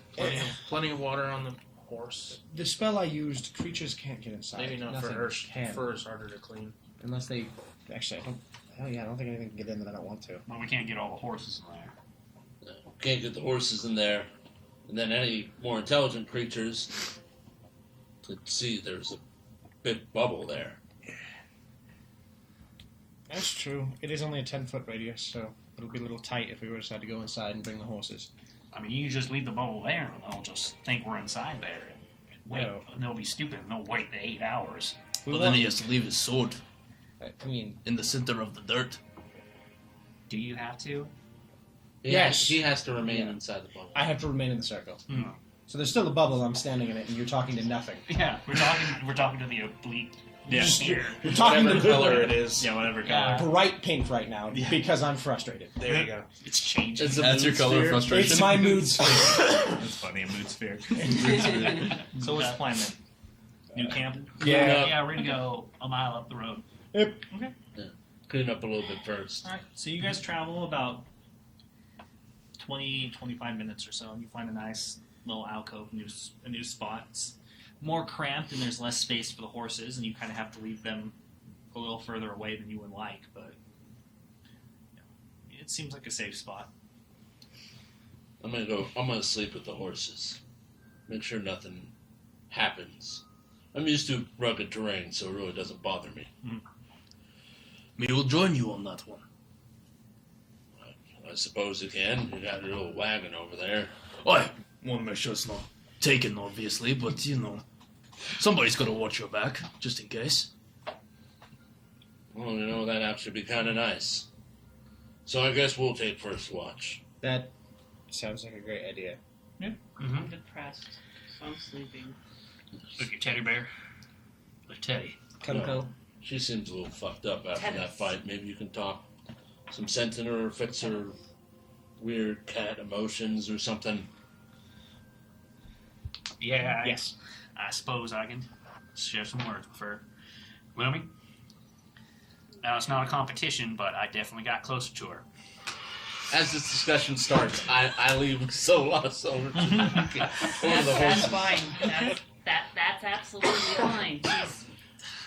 plenty of water on the horse. The spell I used, creatures can't get inside. Maybe not for Nothing her. can. Fur is harder to clean. Unless they... Actually, I don't... Oh yeah, I don't think anything can get in that I don't want to. Well, we can't get all the horses in there. Can't get the horses in there. And then any more intelligent creatures could see there's a big bubble there. That's true. It is only a 10-foot radius, so it'll be a little tight if we were to decide to go inside and bring the horses. I mean, you can just leave the bubble there, and they'll just think we're inside there. And wait, No. and they'll be stupid, and they'll wait the 8 hours. Well, then he has to leave his sword I mean, in the center of the dirt. Do you have to? Yes. He has to remain inside the bubble. I have to remain in the circle. Hmm. So there's still a bubble, I'm standing in it, and you're talking to nothing. Yeah, we're talking to the oblique sphere. You're talking Whatever to color it is. Yeah, whatever color. bright pink right now, Yeah. because I'm frustrated. There you go. It's changing. It's a That's your mood color of sphere. frustration. It's my mood sphere. That's funny, a mood sphere. So what's the plan then? New camp? Yeah, we're gonna go a mile up the road. Clean up a little bit first. Alright, so you guys travel about 20, 25 minutes or so, and you find a nice little alcove, a new spot. It's more cramped, and there's less space for the horses, and you kind of have to leave them a little further away than you would like, but it seems like a safe spot. I'm gonna sleep with the horses. Make sure nothing happens. I'm used to rugged terrain, so it really doesn't bother me. We will join you on that one. I suppose you can. You got your little wagon over there. I want to make sure it's not taken, obviously, but somebody's got to watch your back, just in case. Well, that'd actually be kind of nice. So I guess we'll take first watch. That sounds like a great idea. I'm depressed, so I'm sleeping. Look at Teddy Bear. Look, Teddy. Cumco. She seems a little fucked up after Tennis. that fight. Maybe you can talk some sense in her, fix her weird cat emotions or something. Yeah, Yes. I suppose I can share some words with her. Lumi? Now, it's not a competition, but I definitely got closer to her. As this discussion starts, I leave Solas over to the That's horse. fine. That's absolutely fine. She's,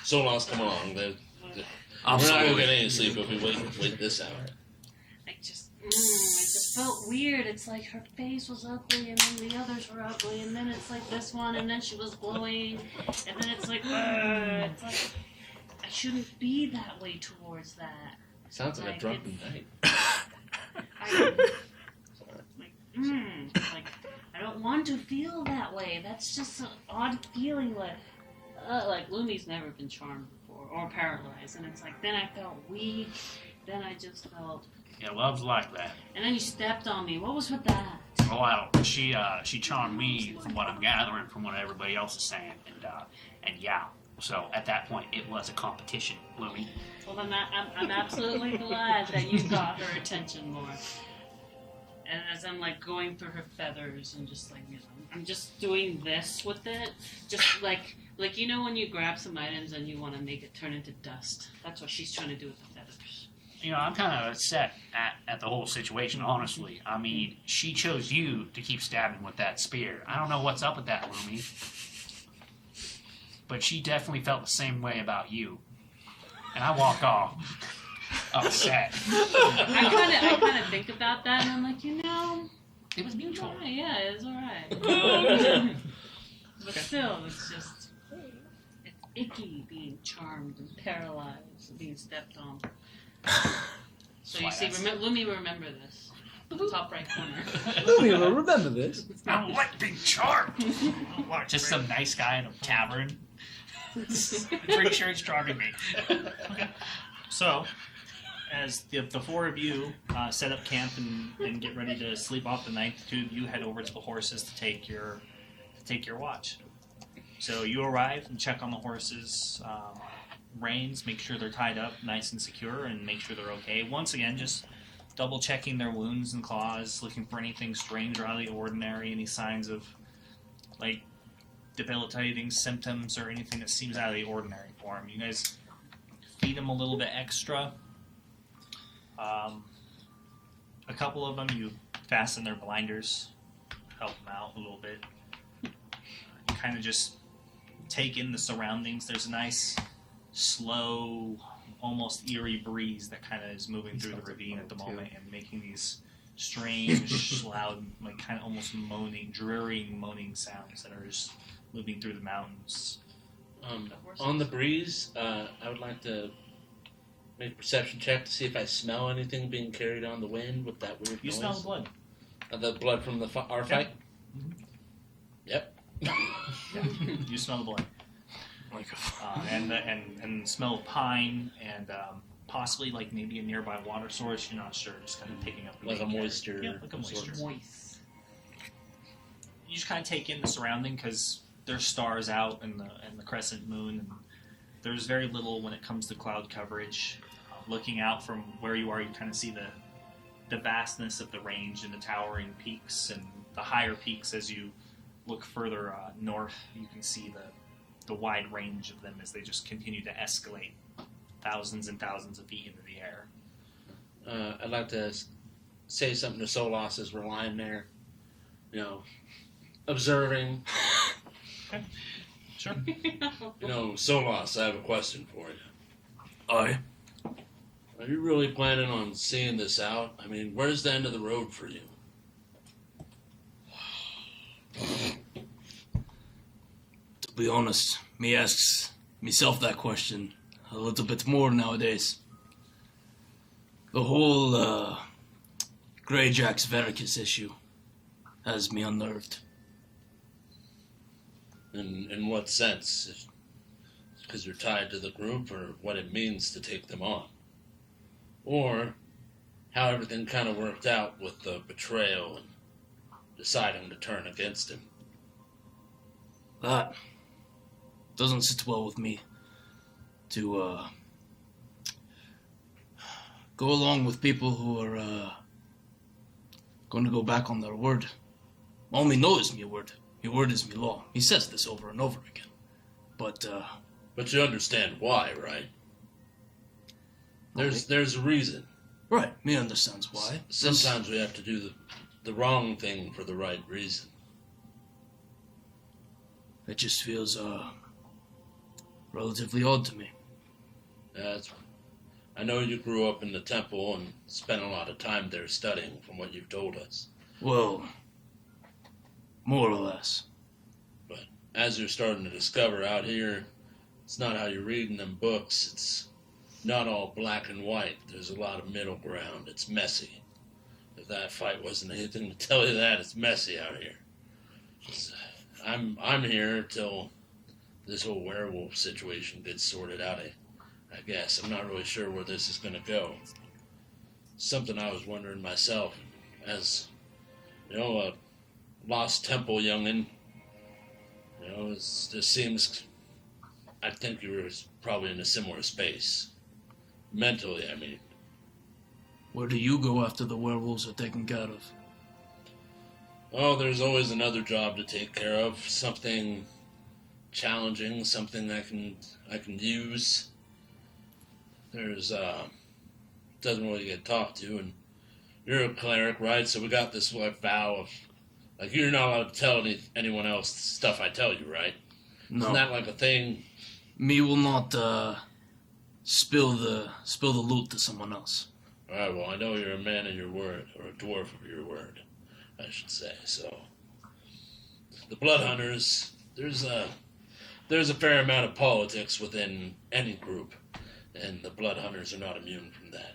Solas, come along. We're not Absolutely. going to get any sleep if we wait this out. it just felt weird. It's like her face was ugly, and then the others were ugly, and then it's like this one, and then she was glowing, and then it's like I shouldn't be that way towards that. Sounds like a Like, drunken night. Like I don't want to feel that way. That's just an odd feeling. Like Lumi's never been charmed before or paralyzed, and it's like then I felt weak. Then I just felt, Yeah, love's like that. and then you stepped on me. What was with that? Oh, well, she charmed me from what I'm gathering from what everybody else is saying, and yeah. So at that point, it was a competition, Lumi. Well, then I'm absolutely glad that you got her attention more. And as I'm like going through her feathers and just like I'm just doing this with it, just like when you grab some items and you want to make it turn into dust. That's what she's trying to do with the feathers. I'm kind of upset at the whole situation, honestly. I mean, she chose you to keep stabbing with that spear. I don't know what's up with that, Lumi. But she definitely felt the same way about you. And I walk off upset. I kind of think about that and I'm like, It was mutual. yeah, it's alright. But still, it's icky being charmed and paralyzed and being stepped on. So you see, Lumi, remember this. Top right corner. Louie will remember this. I don't like being charmed. Just some nice guy in a tavern. I'm pretty sure he's charming me. So, as the four of you set up camp and get ready to sleep off the night, the two of you head over to the horses to take your watch. So you arrive and check on the horses' reins, make sure they're tied up nice and secure, and make sure they're okay. Once again, just double checking their wounds and claws, looking for anything strange or out of the ordinary, any signs of like debilitating symptoms or anything that seems out of the ordinary for them. You guys feed them a little bit extra. A couple of them you fasten their blinders, help them out a little bit. You kind of just take in the surroundings. There's a nice, slow, almost eerie breeze that kind of is moving through the ravine at the moment and making these strange, loud, like kind of almost moaning, dreary moaning sounds that are just moving through the mountains. On the breeze, I would like to make a perception check to see if I smell anything being carried on the wind with that weird You noise. smell the blood. The blood from our fight? Yep. You smell the blood. And the smell of pine and possibly like maybe a nearby water source. You're not sure. Just kind of picking up the Like a main moisture. character. Yeah, like a moisture. Moist. You just kind of take in the surrounding because there's stars out and the crescent moon, and there's very little when it comes to cloud coverage. Looking out from where you are, you kind of see the vastness of the range and the towering peaks and the higher peaks. As you look further north, you can see the wide range of them as they just continue to escalate thousands and thousands of feet into the air. I'd like to say something to Solas as we're lying there, observing. Okay. Sure. Solas, I have a question for you. Aye. Are you really planning on seeing this out? I mean, where's the end of the road for you? To be honest, me asks myself that question a little bit more nowadays. The whole Greyjack's Veracus issue has me unnerved. In what sense? Because you're tied to the group, or what it means to take them on? Or how everything kind of worked out with the betrayal and deciding to turn against him? That doesn't sit well with me to go along with people who are going to go back on their word. All me know is me word. Me word is me law. He says this over and over again. But you understand why, right? There's a reason. Right, me understands why. Sometimes we have to do the wrong thing for the right reason. It just feels relatively odd to me. I know you grew up in the temple and spent a lot of time there studying, from what you've told us. Well, more or less. But as you're starting to discover out here, it's not how you read in them books. It's not all black and white. There's a lot of middle ground. It's messy. If that fight wasn't anything to tell you that, it's messy out here. I'm here till this whole werewolf situation gets sorted out. I guess I'm not really sure where this is going to go. Something I was wondering myself, as a lost temple youngin. It just seems. I think you were probably in a similar space, mentally. I mean. Where do you go after the werewolves are taken care of? Oh, there's always another job to take care of. Something challenging, something I can use. There's doesn't really get talked to, and you're a cleric, right? So we got this vow of you're not allowed to tell anyone else the stuff I tell you, right? No. Isn't that like a thing? Me will not spill the loot to someone else. All right. Well, I know you're a man of your word, or a dwarf of your word, I should say. So the blood hunters, there's a fair amount of politics within any group, and the blood hunters are not immune from that.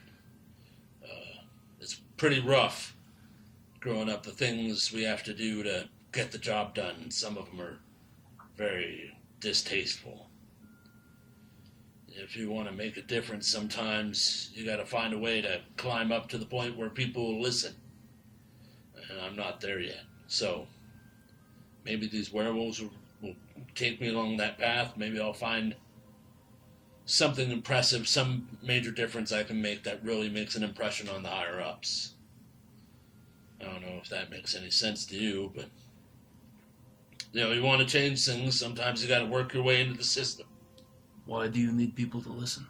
It's pretty rough growing up, the things we have to do to get the job done. Some of them are very distasteful. If you want to make a difference, sometimes you got to find a way to climb up to the point where people will listen. And I'm not there yet. So maybe these werewolves will take me along that path. Maybe I'll find something impressive, some major difference I can make that really makes an impression on the higher-ups. I don't know if that makes any sense to you, but you want to change things, sometimes you got to work your way into the system. Why do you need people to listen?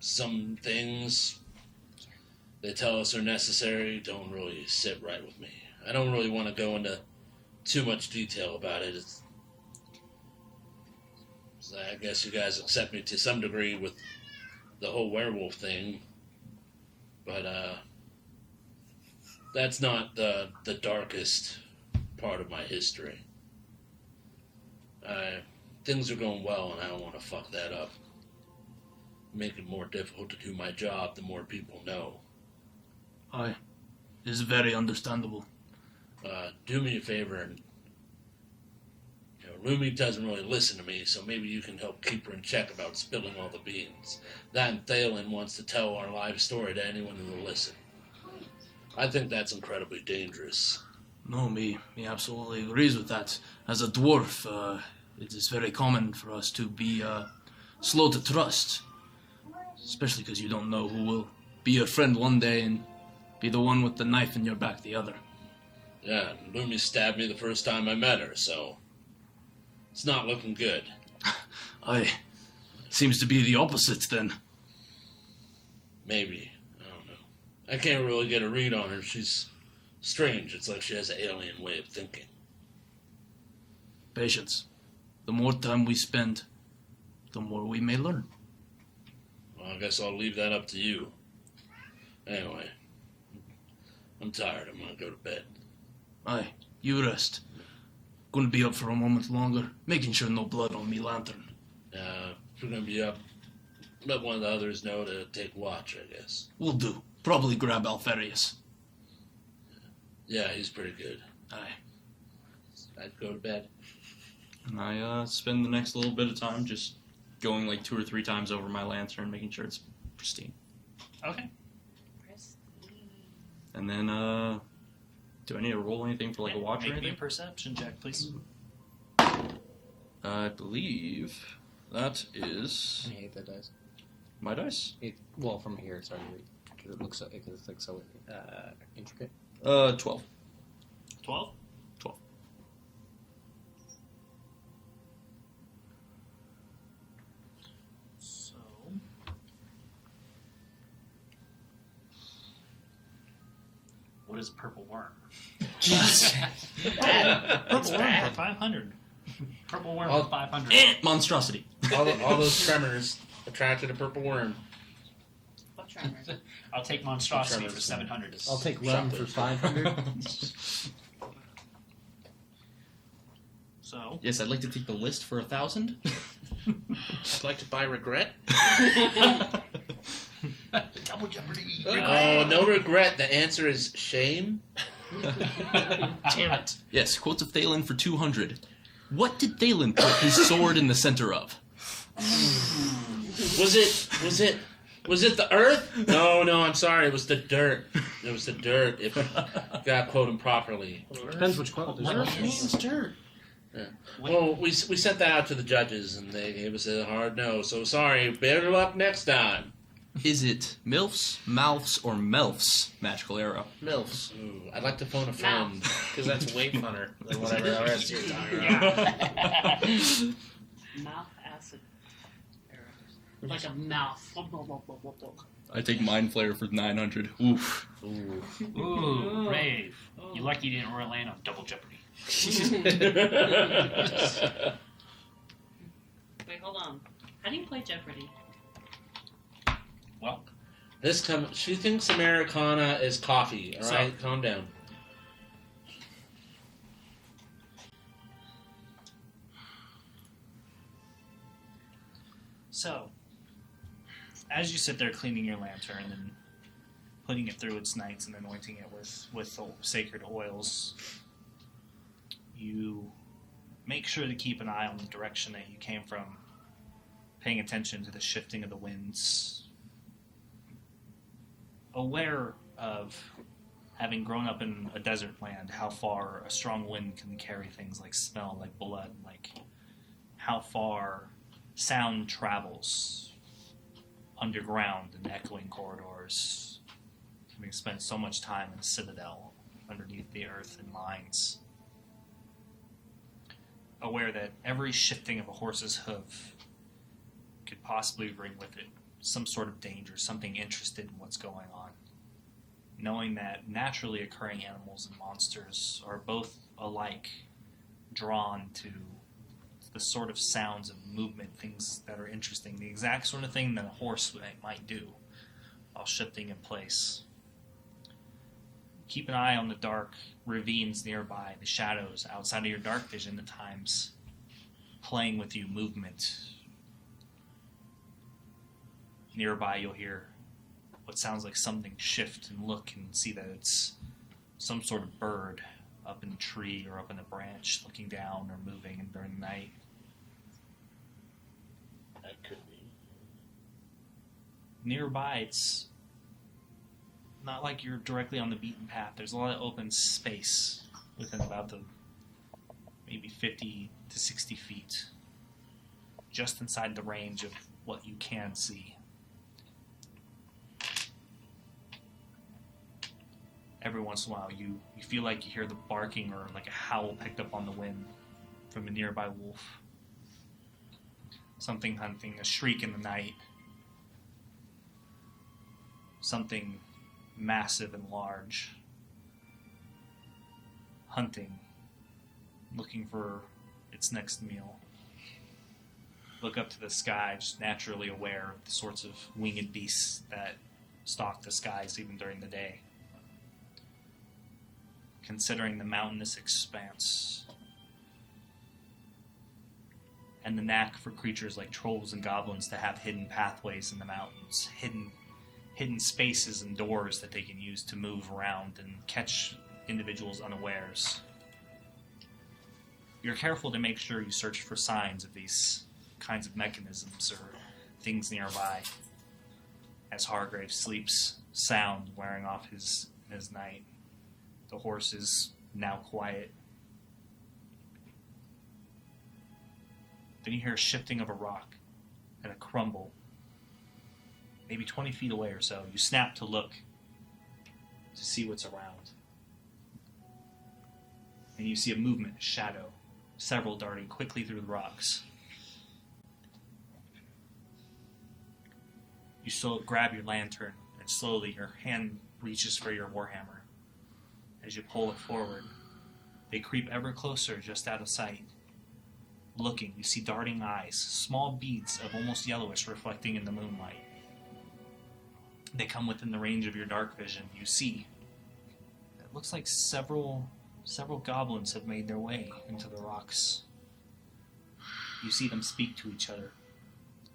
some things they tell us are necessary don't really sit right with me. I don't really want to go into too much detail about it. I guess you guys accept me to some degree with the whole werewolf thing, but that's not the darkest part of my history. Things are going well, and I don't want to fuck that up. Make it more difficult to do my job the more people know. Aye. It's very understandable. Do me a favor, and Rumi doesn't really listen to me, so maybe you can help keep her in check about spilling all the beans. That and Thalen wants to tell our live story to anyone who will listen. I think that's incredibly dangerous. No, me absolutely agrees with that. As a dwarf, it is very common for us to be slow to trust. Especially because you don't know who will be your friend one day and be the one with the knife in your back the other. Yeah, Lumi stabbed me the first time I met her, so it's not looking good. Aye. Seems to be the opposite, then. Maybe. I don't know. I can't really get a read on her. She's strange. It's like she has an alien way of thinking. Patience. The more time we spend, the more we may learn. Well, I guess I'll leave that up to you. Anyway, I'm tired. I'm gonna go to bed. Aye, you rest. Gonna be up for a moment longer, making sure no blood on me lantern. If we're gonna be up, let one of the others know to take watch, I guess. Will do. Probably grab Alfarius. Yeah, he's pretty good. Aye. I'd go to bed. And I spend the next little bit of time just going like 2 or 3 times over my lantern, making sure it's pristine. Okay. And then, do I need to roll anything for like a watch or Make me a anything? perception check, please. I believe that is I hate that dice. my dice. Well, from here it's hard to read because it looks so intricate. 12. 12? 12. So. What is a purple worm? Purple worm for 500. Purple worm for 500. Monstrosity. All those tremors attracted a purple worm. What tremors? I'll take monstrosity for 700. I'll take rum for 500. So. Yes, I'd like to take the list for 1,000. I'd like to buy regret. Double jeopardy. Oh, no regret. The answer is shame. Damn it. Yes, quotes of Thalen for 200. What did Thalen put his sword in the center of? Was it the earth? No, I'm sorry. It was the dirt. It was the dirt. If you gotta quote him properly. Depends which quote. What means dirt? Yeah. Well, we sent that out to the judges, and they gave us a hard no. So sorry. Better luck next time. Is it MILFs, MALFs, or MELFs? Magical arrow. MILFs. Ooh, I'd like to phone a friend. Because that's way funner than whatever else you're talking about. Mouth acid arrows. Like a mouth. I take Mind Flayer for 900. Oof. Ooh, brave. You're lucky you didn't land on double jeopardy. Wait, hold on. How do you play Jeopardy? Well, She thinks Americana is coffee. All right, calm down. So, as you sit there cleaning your lantern and putting it through its nights and anointing it with the sacred oils, you make sure to keep an eye on the direction that you came from, paying attention to the shifting of the winds, aware of having grown up in a desert land, how far a strong wind can carry things like smell, like blood, like how far sound travels underground in echoing corridors, having spent so much time in a citadel underneath the earth in mines. Aware that every shifting of a horse's hoof could possibly bring with it some sort of danger, something interested in what's going on. Knowing that naturally occurring animals and monsters are both alike drawn to the sort of sounds of movement, things that are interesting, the exact sort of thing that a horse might do while shifting in place. Keep an eye on the dark ravines nearby, the shadows outside of your dark vision at times, playing with you, movement. Nearby you'll hear what sounds like something shift and look and see that it's some sort of bird up in the tree or up in the branch looking down or moving during the night. That could be. Nearby, it's not like you're directly on the beaten path. There's a lot of open space within about the maybe 50 to 60 feet, just inside the range of what you can see. Every once in a while, you feel like you hear the barking or like a howl picked up on the wind from a nearby wolf. Something hunting, a shriek in the night. Something massive and large. Hunting, looking for its next meal. Look up to the sky, just naturally aware of the sorts of winged beasts that stalk the skies even during the day. Considering the mountainous expanse and the knack for creatures like trolls and goblins to have hidden pathways in the mountains, hidden spaces and doors that they can use to move around and catch individuals unawares. You're careful to make sure you search for signs of these kinds of mechanisms or things nearby as Hargrave sleeps sound, wearing off his night. The horse is now quiet. Then you hear a shifting of a rock and a crumble. Maybe 20 feet away or so. You snap to look to see what's around. And you see a movement, a shadow, several darting quickly through the rocks. You grab your lantern and slowly your hand reaches for your warhammer. As you pull it forward, they creep ever closer just out of sight. Looking, you see darting eyes, small beads of almost yellowish reflecting in the moonlight. They come within the range of your dark vision. You see, it looks like several goblins have made their way into the rocks. You see them speak to each other,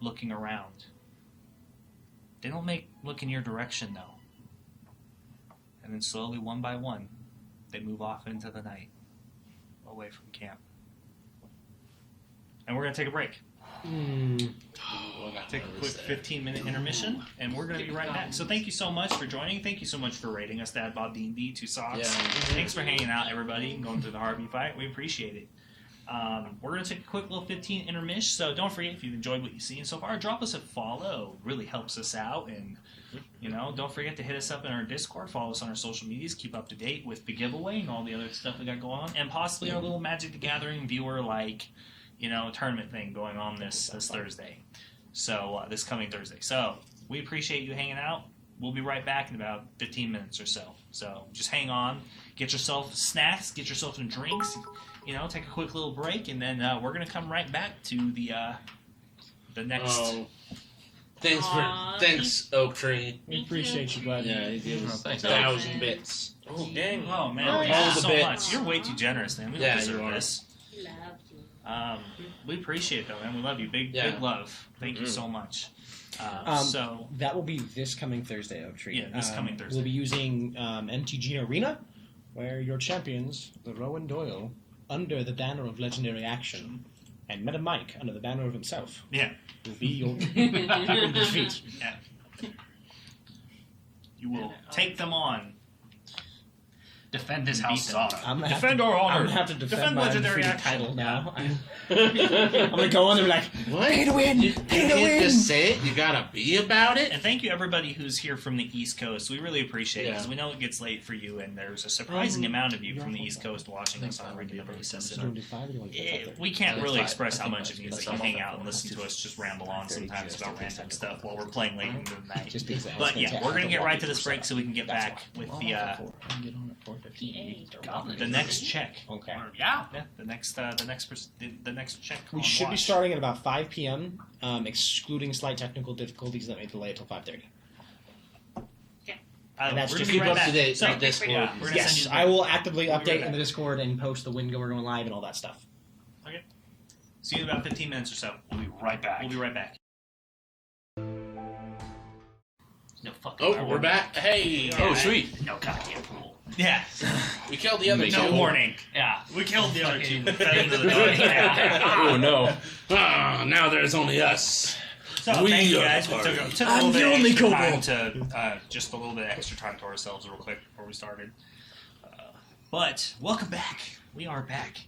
looking around. They don't look in your direction, though. And then slowly, one by one, they move off into the night, away from camp. And we're going to take a break. Take a quick 15-minute intermission, and we're going to be right back. So thank you so much for joining. Thank you so much for rating us, Dad Bob D&D, 2 Socks. Yeah. Thanks for hanging out, everybody, and going through the Harpy fight. We appreciate it. We're going to take a quick little 15 intermission, so don't forget, if you've enjoyed what you've seen so far, drop us a follow. It really helps us out, and don't forget to hit us up in our Discord, follow us on our social medias, keep up to date with the giveaway and all the other stuff we got going on, and possibly our little Magic the Gathering viewer tournament thing going on this Thursday. So this coming Thursday. So we appreciate you hanging out. We'll be right back in about 15 minutes or so. So just hang on, get yourself snacks, get yourself some drinks, take a quick little break, and then we're gonna come right back to the next. Thanks, Oak Tree. We appreciate you, buddy. Yeah, he gave us thanks. 1,000 bits. Oh, dang. Oh man, Oh, thank yeah. you All the so bits. much. You're way too generous, man. We don't Yeah, deserve you are. this. Love you. We appreciate it, though, man. We love you. Big love. Thank you so much. So That will be this coming Thursday, Oak Tree. Yeah, this coming Thursday. We'll be using MTG Arena, where your champions, the Rowan Doyle, under the banner of Legendary Action, and Meta Mike, under the banner of himself, yeah, will be your defeat. you will take them on. Defend this house honor. I'm gonna Defend our honor. I'm gonna have to defend my legendary undefeated action. title now. I'm gonna go on there like, What? pay to win, You pay to can't win. just say it. You gotta be about it. And thank you everybody who's here from the East Coast. We really appreciate it Yeah. because we know it gets late for you, and there's a surprising amount of you from the East Coast watching us on a regular basis. And we can't really express how much of you that you hang out and listen to us just ramble on sometimes about random stuff while we're playing late into the night. Just because I But was yeah, we're gonna get right to this break so we can get back with the next check. Okay. Yeah. Yeah, the next check. We on should be watch. starting at about 5 p.m., excluding slight technical difficulties that may delay it till 5:30. And that's we're just gonna be keep right up back. to date So, on Discord. yeah, we're gonna Yes, send you the I break. will actively We'll be update right in the back. Discord and post the when we're going live and all that stuff. See you in about 15 minutes or so. We'll be right back. We'll be right back. No fucking. Oh, we're back. Hey. Oh, sweet. No goddamn rule. Yeah. We killed the other Make two. No warning. Yeah. We killed the other two. Fucking- Fed into the dog. Oh no. Ah, now there's only us. So We thank you are guys. the We took party. a I'm little the bit only extra kobold. time to just a little bit extra time to ourselves real quick before we started. But welcome back. We are back.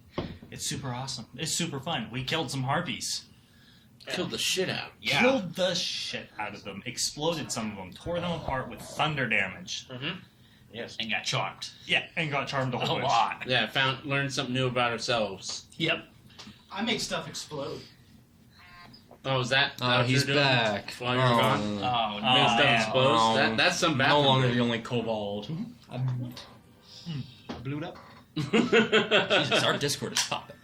It's super awesome. It's super fun. We killed some harpies. Killed the shit out. Yeah. Killed the shit out of them. Exploded some of them. Tore them apart with thunder damage. Yes. And got charmed. Yeah, and got charmed a A whole bunch. lot. Yeah, learned something new about ourselves. Yep. I make stuff explode. Oh, is that? Oh, what he's you're doing back. While you're gone. Oh, Oh, no. Make stuff man. explode. Oh. That's some bad. No longer the only kobold. Blew it up. Jesus, our Discord is popping.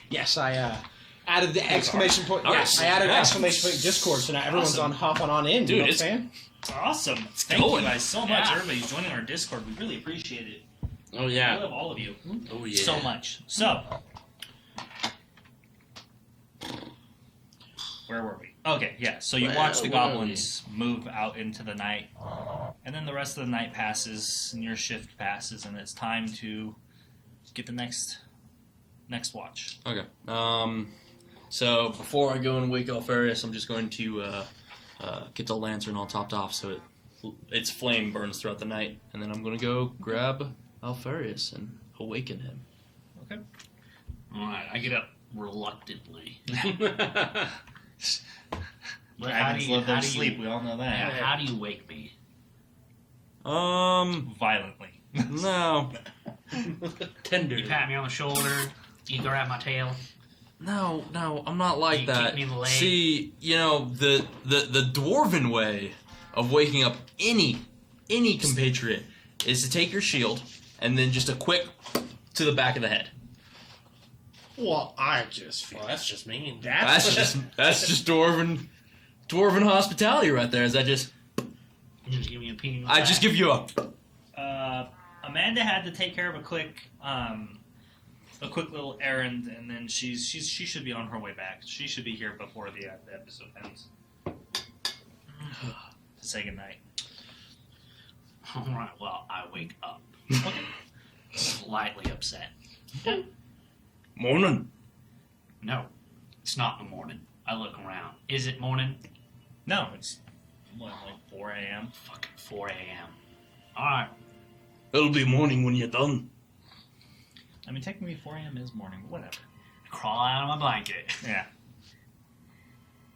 Yes, I added the exclamation point. Yes, I added exclamation point Discord, so now everyone's Awesome. on hopping on in. Dude, you know what I'm it's- saying? Awesome. Thank going. you guys so much. Yeah. Everybody's joining our Discord. We really appreciate it. Oh I yeah. love all of you Oh yeah. so much. So, where were we? Okay, yeah. So you Well, watch the where are goblins move out into the night, and then the rest of the night passes, and your shift passes, and it's time to get the next watch. Okay. So before I go and wake Alfarius, I'm just going to get the lantern all topped off so its flame burns throughout the night, and then I'm going to go grab Alfarius and awaken him. Okay. Alright, I get up reluctantly. But Dragons love their sleep. We all know that. How do you wake me? Violently. No. Tender. You pat me on the shoulder. You grab my tail. No, I'm not like You that. kick me in the leg. See, the dwarven way of waking up any compatriot is to take your shield and then just a quick to the back of the head. Well, I just feel Well, that's just mean. That's just dwarven hospitality right there. Is that just You just give me a ping. I just give you a Amanda had to take care of a quick little errand, and then she should be on her way back. She should be here before the episode ends. To say goodnight. Alright, well, I wake up. Slightly upset. morning. No, it's not the morning. I look around. Is it morning? No, it's like 4 a.m. Fucking 4 a.m. Alright. It'll be morning when you're done. I mean, technically 4 a.m. is morning, but whatever. I crawl out of my blanket. Yeah.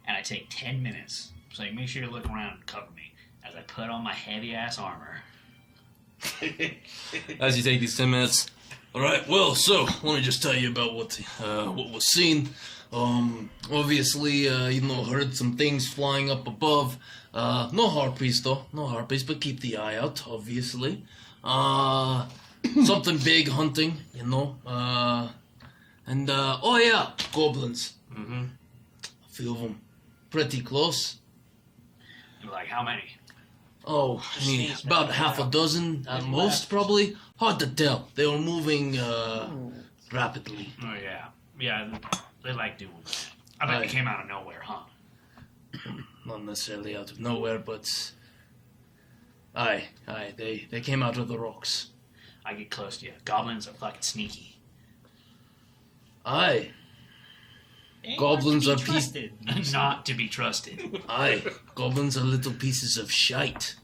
And I take 10 minutes. So you make sure you look around and cover me as I put on my heavy ass armor. As you take these 10 minutes. All right. Well, so let me just tell you about what was seen. Obviously, heard some things flying up above. No harpies though, no harpies, but keep the eye out. Obviously, something big hunting, and oh yeah, goblins. Mm-hmm. A few of them, pretty close. You're like, how many? Oh, I mean, about half a dozen at most, probably. Hard to tell. They were moving rapidly. Oh, yeah. Yeah, they like doing that. I bet Aye. they came out of nowhere, huh? Not necessarily out of nowhere, but aye, they came out of the rocks. I get close to you. Goblins are fucking sneaky. Aye, Ain't Goblins much to are be trusted. Not to be trusted. aye, goblins are little pieces of shite.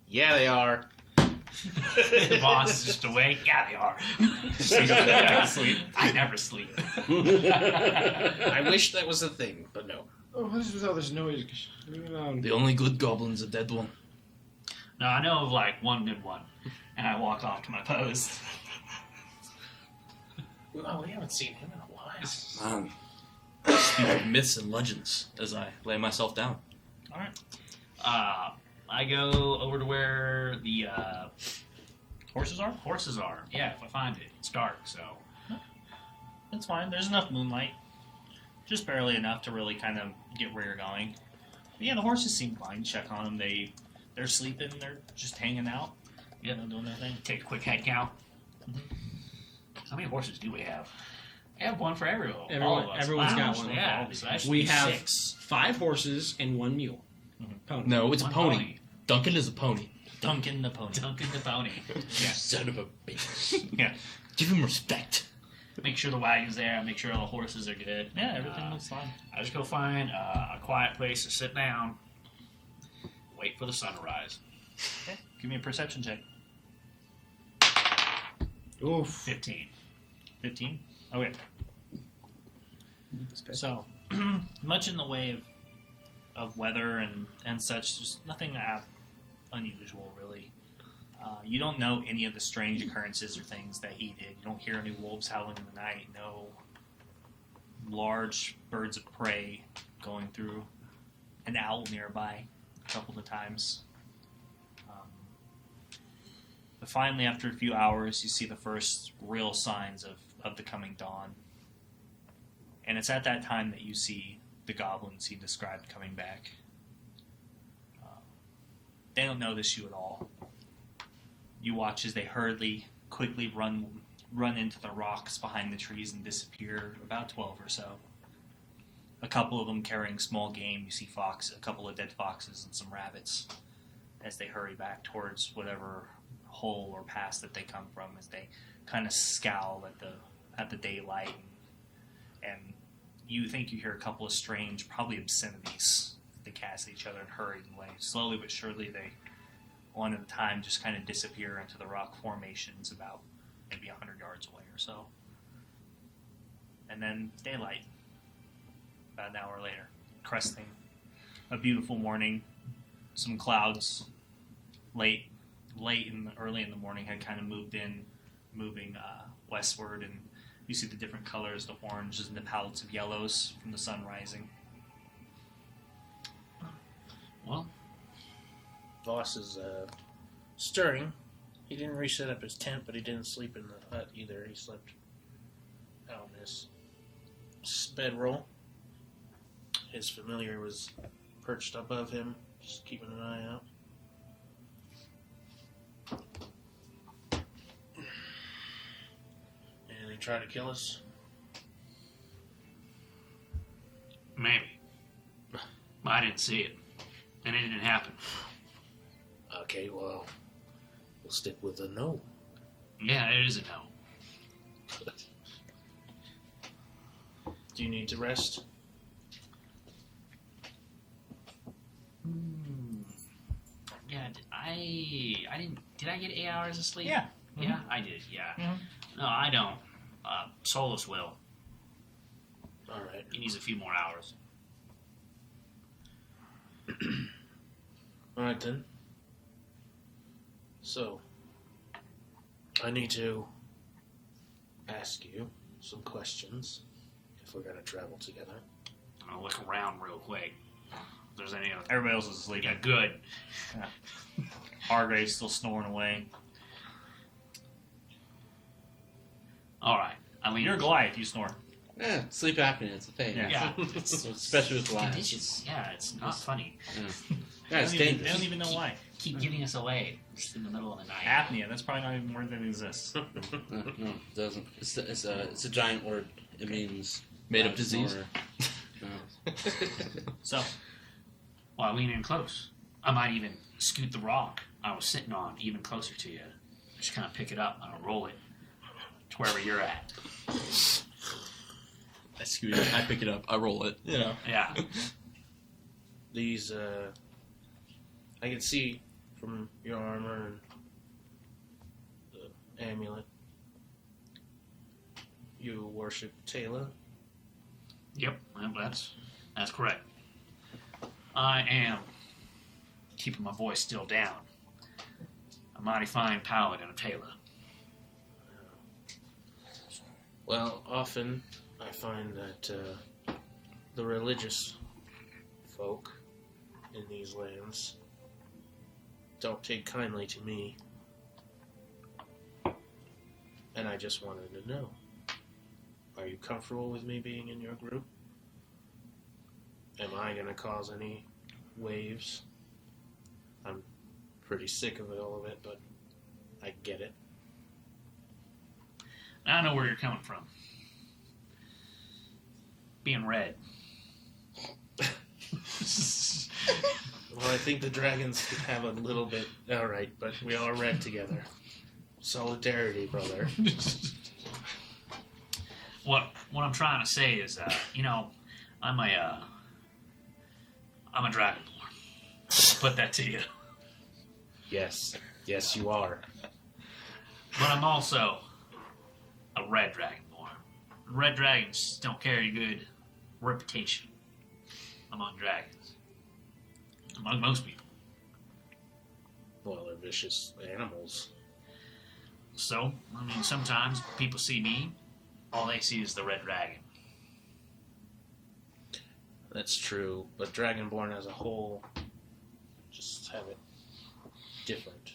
Yeah, they are. The boss is just awake. Yeah, they are. I never sleep. I wish that was a thing, but no. Oh, what is with all this noise? Leave me alone. The only good goblin's a dead one. No, I know of like one good one, and I walk off to my post. Oh, we haven't seen him in a while. Man, Speak of myths and legends as I lay myself down. All right. I go over to where the Horses are? horses are. Yeah, if I find it, it's dark, so It's fine. There's enough moonlight. Just barely enough to really kind of get where you're going. But yeah, the horses seem fine. Check on them. They're sleeping. They're just hanging out. Yeah. Doing their thing. take a quick head count. How many horses do we have? We have one for everyone. Everyone- all of us. everyone's Wow, got one. Yeah, so that should We be have 6. 5 horses and 1 mule. Pony. No, it's a One pony. Duncan is a pony. Duncan the pony. Duncan the pony. son of a bitch. Yeah. Give him respect. Make sure the wagon's there. Make sure all the horses are good. Yeah, everything looks fine. I just go find a quiet place to sit down. Wait for the sun to rise. Okay. Give me a perception check. Oof. 15. 15? Okay. So, much in the way of weather and such, there's nothing unusual, really. You don't know any of the strange occurrences or things that he did. You don't hear any wolves howling in the night, no large birds of prey going through, an owl nearby a couple of times. But finally, after a few hours, you see the first real signs of the coming dawn. And it's at that time that you see the goblins he described coming back. They don't notice you at all. You watch as they hurriedly, quickly run into the rocks behind the trees and disappear, about 12 or so. A couple of them carrying small game. You see a couple of dead foxes and some rabbits as they hurry back towards whatever hole or pass that they come from, as they kind of scowl at the daylight, and you think you hear a couple of strange, probably obscenities they cast at each other and hurry away. Slowly but surely, they, one at a time, just kind of disappear into the rock formations about maybe 100 yards away or so. And then daylight, about an hour later, cresting a beautiful morning. Some clouds early in the morning had kind of moving westward, and you see the different colors, the oranges and the palettes of yellows from the sun rising. Well, Voss is stirring. He didn't reset up his tent, but he didn't sleep in the hut either. He slept out in his bedroll. His familiar was perched above him, just keeping an eye out. And they try to kill us. maybe. I didn't see it. And it didn't happen. Okay, well, we'll stick with a no. Yeah, it is a no. Do you need to rest? Yeah, I didn't. Did I get 8 hours of sleep? Yeah. Yeah, I did. Yeah. Mhm. No, I don't. Solus will. All right. He needs a few more hours. All right then. So, I need to ask you some questions if we're gonna travel together. I'm gonna look around real quick. If there's any other. Everybody else is asleep. Yeah, good. Hargrave's still snoring away. All right. I mean, You're Goliath, you snore. Yeah, sleep apnea, it's a thing. Yeah. Yeah. Especially with lions. Conditions. Yeah, it's not funny. Yeah, it's They dangerous. don't even know why. Keep giving us away just in the middle of the night. Apnea, that's probably not even a word that exists. No, it doesn't. It's a giant word. It means Made of loud disease. snorer. No. So, Well, I lean in close. I might even scoot the rock I was sitting on even closer to you. Just kind of pick it up and I'll roll it to wherever you're at. I scoot it, I pick it up, I roll it. You know. Yeah. These, I can see from your armor and amulet. You worship Taylor? Yep, well, that's correct. I am keeping my voice still down. A mighty fine paladin of Taylor. Well, often I find that the religious folk in these lands don't take kindly to me. And I just wanted to know, are you comfortable with me being in your group? Am I going to cause any waves? I'm pretty sick of it, all of it, but I get it. I know where you're coming from. Being red. Well, I think the dragons have a little bit... Alright, but we all red together. Solidarity, brother. What I'm trying to say is, I'm a dragonborn. Put that to you. Yes, you are. But I'm also a red dragonborn. Red dragons don't carry a good reputation among dragons. Among most people. Well, they're vicious animals. So, sometimes people see me, all they see is the red dragon. That's true, but Dragonborn as a whole just have it different.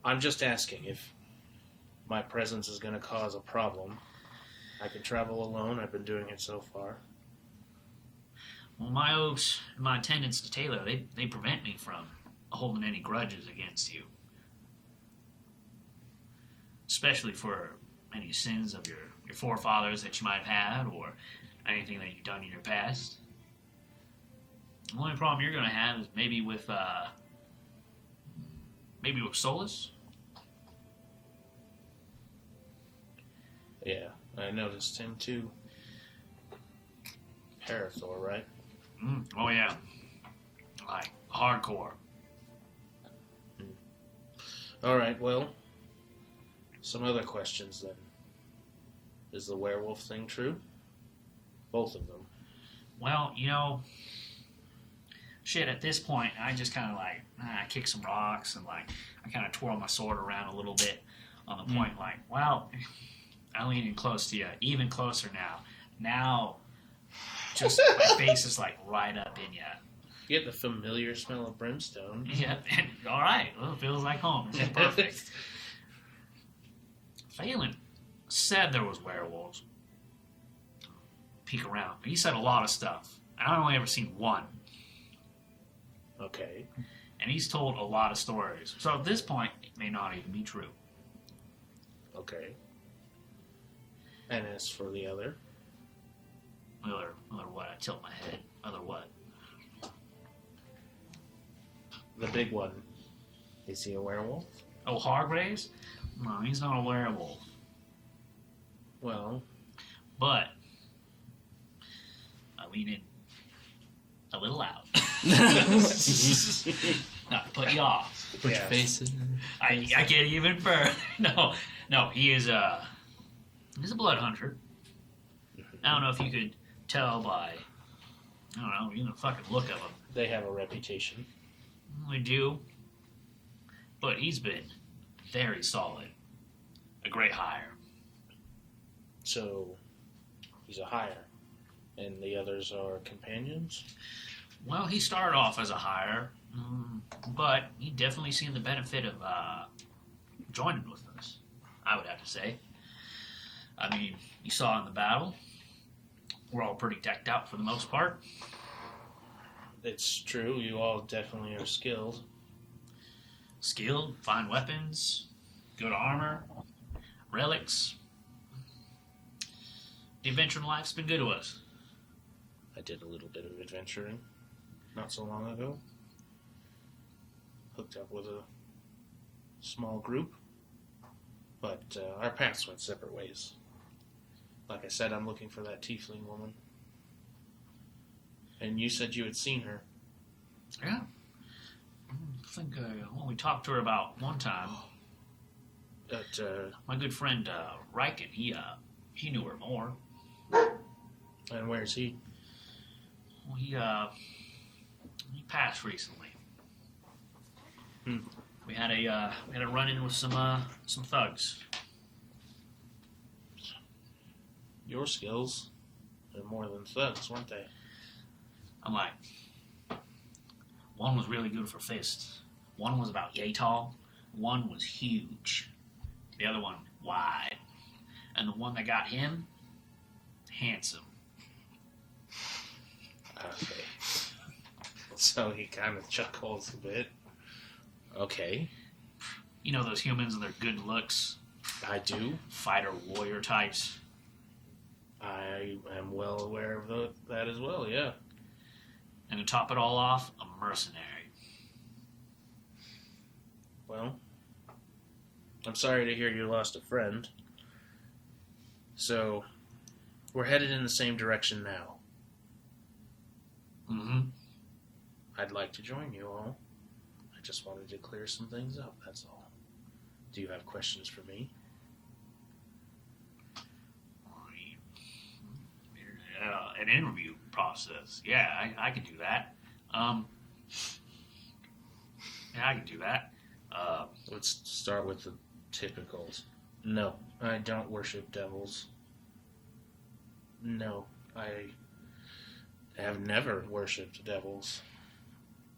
I'm just asking if my presence is going to cause a problem. I can travel alone. I've been doing it so far. Well, my oaths and my attendance to Taylor, they prevent me from holding any grudges against you. Especially for any sins of your forefathers that you might have had, or anything that you've done in your past. The only problem you're going to have is maybe with Solus. Yeah, I noticed him too. Parathor, right? Oh yeah, like hardcore. All right, well, some other questions then. Is the werewolf thing true? Both of them. Well, shit, at this point, I just kind of I kick some rocks and I kind of twirl my sword around a little bit on the point, I lean in close to you, even closer now. Now, just my face is right up in you. You get the familiar smell of brimstone. Yeah, all right. Well, it feels like home. It's perfect. Phelan said there was werewolves. Peek around. He said a lot of stuff. I only ever seen one. Okay. And he's told a lot of stories. So at this point, it may not even be true. Okay. And as for the other? Other what? I tilt my head. Other what? The big one. Is he a werewolf? Oh, Hargraves? No, he's not a werewolf. Well. But I lean in a little loud. Not to put you off. Put your face in. I get even further. No, he's a blood hunter. I don't know if you could tell by, even the fucking look of him. They have a reputation. We do. But he's been very solid. A great hire. So, he's a hire. And the others are companions? Well, he started off as a hire, but he definitely seen the benefit of joining with us, I would have to say. I mean, you saw in the battle, we're all pretty decked out for the most part. It's true, you all definitely are skilled. Skilled, fine weapons, good armor, relics. The adventuring life's been good to us. I did a little bit of adventuring not so long ago. Hooked up with a small group, but our paths went separate ways. Like I said, I'm looking for that tiefling woman. And you said you had seen her. Yeah. I think we talked to her about one time. My good friend Riken, he knew her more. And where's he? Well, he passed recently. We had a run-in with some thugs. Your skills are more than thugs, weren't they? I'm like, one was really good for fists. One was about yay tall. One was huge. The other one wide. And the one that got him, handsome. Okay. So he kind of chuckles a bit. Okay. You know those humans and their good looks? I do. Fighter warrior types. I am well aware of that as well, yeah. And to top it all off, a mercenary. Well, I'm sorry to hear you lost a friend. So, we're headed in the same direction now. Mm-hmm. I'd like to join you all. I just wanted to clear some things up, that's all. Do you have questions for me? An interview process. Yeah, I can do that. Yeah, I can do that. Let's start with the typicals. No, I don't worship devils. No, I have never worshipped devils.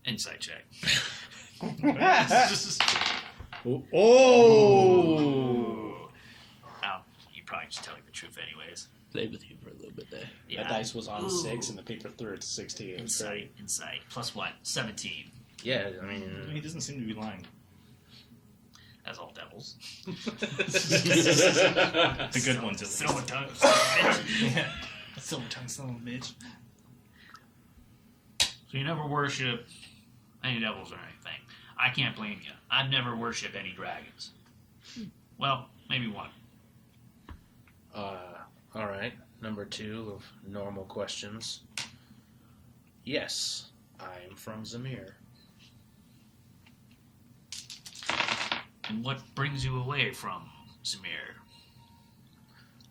Insight check. Oh! You probably just telling the truth anyways. Played with you for a little bit there. Yeah. That dice was on 6 and the paper threw it to 16. Insight. Plus what? 17. Yeah, I mean... He doesn't seem to be lying. As all devils. The good ones, at least. Silver tongue, son of a bitch. Yeah. Silver tongue, son of a bitch. So you never worship any devils or anything. I can't blame you. I've never worshipped any dragons. Well, maybe one. Alright, number 2 of normal questions. Yes, I am from Zamir. And what brings you away from Zamir?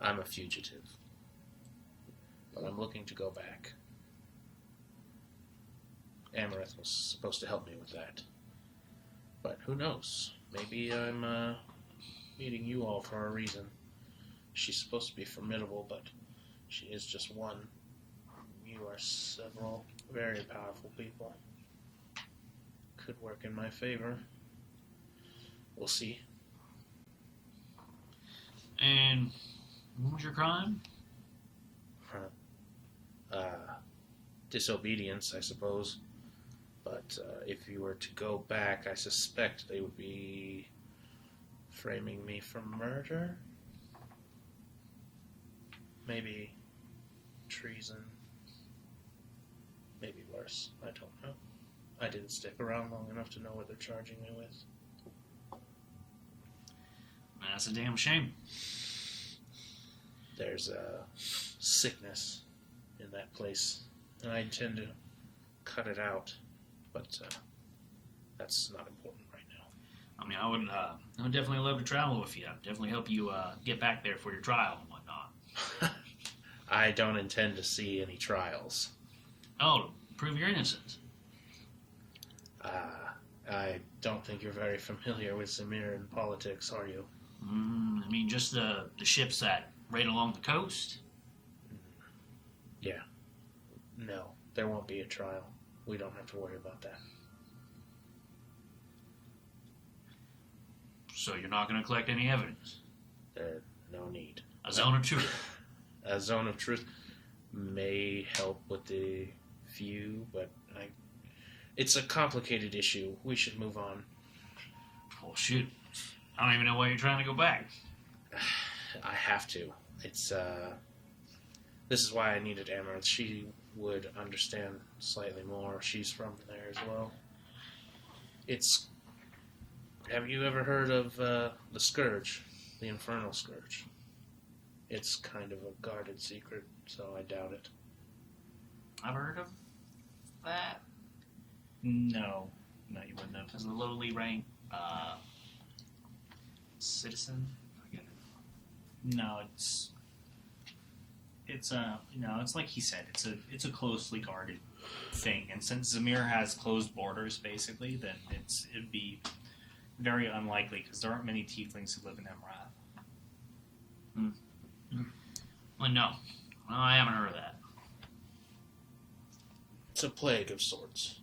I'm a fugitive. But I'm looking to go back. Amareth was supposed to help me with that. But who knows? Maybe I'm meeting you all for a reason. She's supposed to be formidable, but she is just one. You are several very powerful people. Could work in my favor. We'll see. And what was your crime? Disobedience, I suppose. But if you were to go back, I suspect they would be framing me for murder. Maybe treason. Maybe worse. I don't know. I didn't stick around long enough to know what they're charging me with. That's a damn shame. There's a sickness in that place, and I intend to cut it out, but that's not important right now. I mean, I would definitely love to travel with you. I'd definitely help you get back there for your trial and whatnot. I don't intend to see any trials. Oh, prove your innocence. I don't think you're very familiar with Zamir and politics, are you? I mean, just the ships that raid along the coast? Yeah. No, there won't be a trial. We don't have to worry about that. So you're not going to collect any evidence? There's no need. A zone of truth? A zone of truth may help with the few, but it's a complicated issue. We should move on. Well, shoot. I don't even know why you're trying to go back. I have to. It's, this is why I needed Amaranth. She would understand slightly more. She's from there as well. Have you ever heard of, the Scourge? The Infernal Scourge? It's kind of a guarded secret, so I doubt it. I've heard of that. No, you wouldn't have. As a lowly rank citizen? No, it's it's like he said, it's a closely guarded thing, and since Zamir has closed borders, basically, then it'd be very unlikely because there aren't many tieflings who live in Emrath. Well, no, I haven't heard of that. It's a plague of sorts.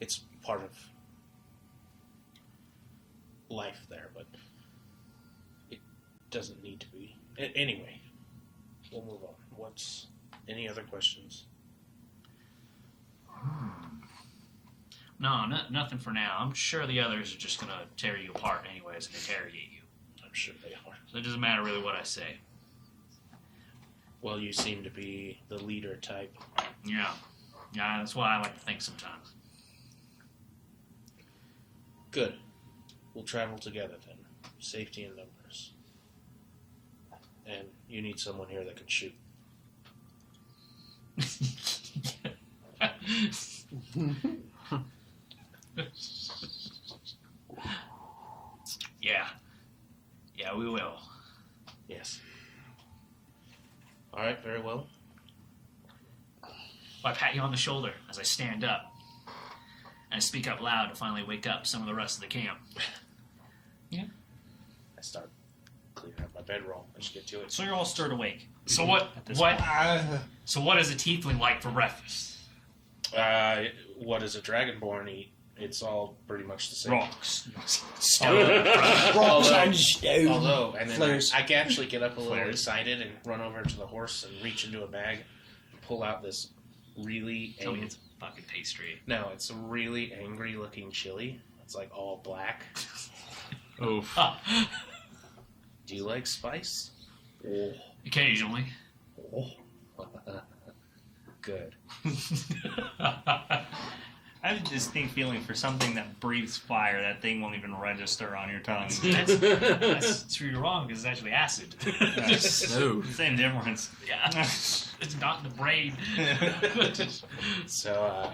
It's part of life there, but it doesn't need to be. Anyway, we'll move on. Any other questions? No, nothing for now. I'm sure the others are just going to tear you apart anyways and interrogate you. I'm sure they are. So it doesn't matter really what I say. Well, you seem to be the leader type. Yeah, that's what I like to think sometimes. Good. We'll travel together then. Safety in numbers. And you need someone here that can shoot. Yeah, we will. Yes. All right, very well. I pat you on the shoulder as I stand up. And I speak up loud to finally wake up some of the rest of the camp. I start cleaning up my bedroll. I just get to it. So you're all stirred awake. So what is a tiefling like for breakfast? What does a dragonborn eat? It's all pretty much the same. Rocks. Rocks and stone. Although, and then Flares. I can actually get up a little Flares. excited and run over to the horse and reach into a bag, pull out this really Tell me angry. it's fucking pastry. No, it's a really angry looking chili. It's like all black. Oof. Do you like spice? Occasionally. Good. I have a distinct feeling for something that breathes fire, that thing won't even register on your tongue. That's true. You're wrong because it's actually acid. No. Same difference. Yeah, it's not in the brain. So,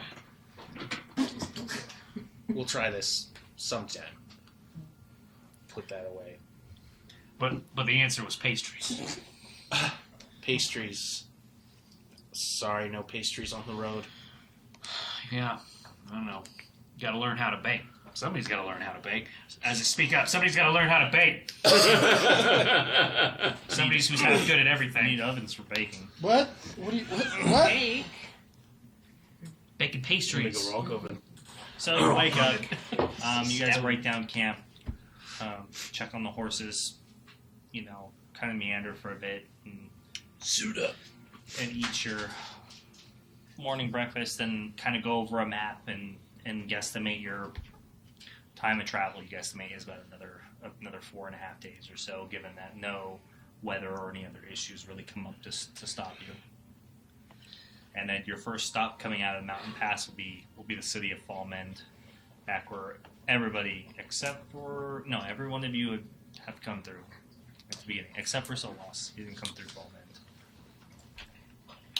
we'll try this sometime. Put that away. But the answer was pastries. Pastries. Sorry, no pastries on the road. Yeah, I don't know. You got to learn how to bake. Somebody's got to learn how to bake. As I speak up, somebody's got to learn how to bake. Somebody's who's half good at I everything. need ovens for baking. What? What? Cake. Baking Make pastries. a rock oven. So you wake up, you guys break down camp, check on the horses, kind of meander for a bit, and Suit up. eat your morning breakfast, and kind of go over a map and guesstimate your time of travel. You guesstimate is about another 4.5 days or so, given that no weather or any other issues really come up to stop you. And then your first stop coming out of Mountain Pass will be the city of Fallmend, back where everybody every one of you have come through at the beginning, except for Solas. He didn't come through Fallmend.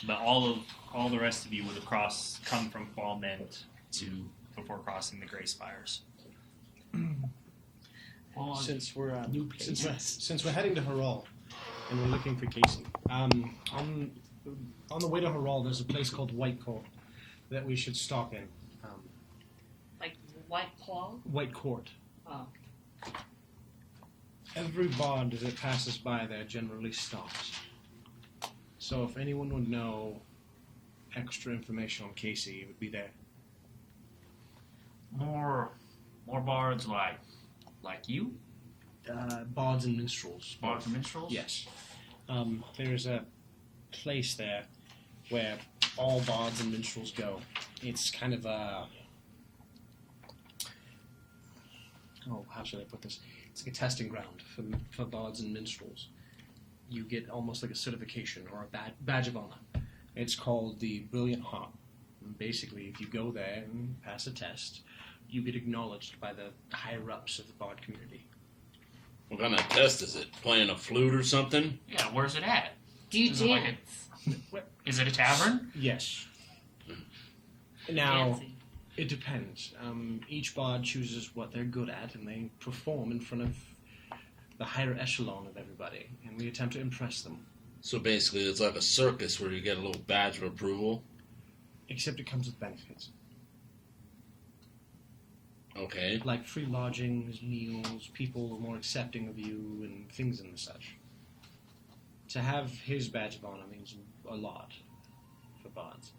But all the rest of you would have come from Fallmend before crossing the Grey Spires. Well, Since we're heading to Harol and we're looking for Casey, on the way to Harol, there's a place called White Court that we should stop in. Like White Claw? White Court. Oh. Every bard that passes by there generally stops. So if anyone would know extra information on Casey, it would be there. more bards like you? Bards and minstrels. Bards and minstrels? Yes. There's a place there where all bards and minstrels go. It's kind of a... how should I put this? It's like a testing ground for bards and minstrels. You get almost like a certification or a badge of honor. It's called the Brilliant Harp. And basically, if you go there and pass a test, you get acknowledged by the higher-ups of the bard community. What kind of test is it? Playing a flute or something? Yeah, where's it at? Do you Is it like dance? Is it a tavern? Yes. Now, Fancy. It depends. Each bard chooses what they're good at, and they perform in front of the higher echelon of everybody, and we attempt to impress them. So basically, it's like a circus where you get a little badge of approval. Except it comes with benefits. Okay. Like free lodgings, meals, people are more accepting of you, and things and such. To have his badge of honor means a lot for bards.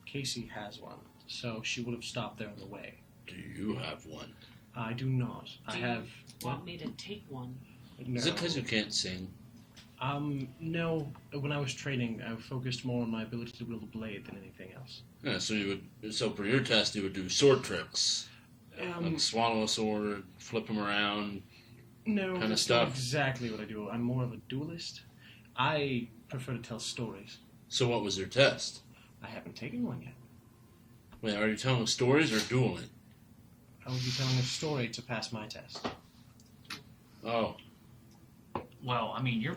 Casey has one, so she would have stopped there on the way. Do you have one? I do not. Do I you have... want me to take one? No. Is it because you can't sing? No. When I was training, I focused more on my ability to wield a blade than anything else. Yeah, so you would. So for your test, you would do sword tricks, like swallow a sword, flip them around. No, kind of that's stuff. not exactly what I do. I'm more of a duelist. I prefer to tell stories. So what was your test? I haven't taken one yet. Wait, are you telling stories or dueling? I will be telling a story to pass my test. Oh, Well, I mean, you're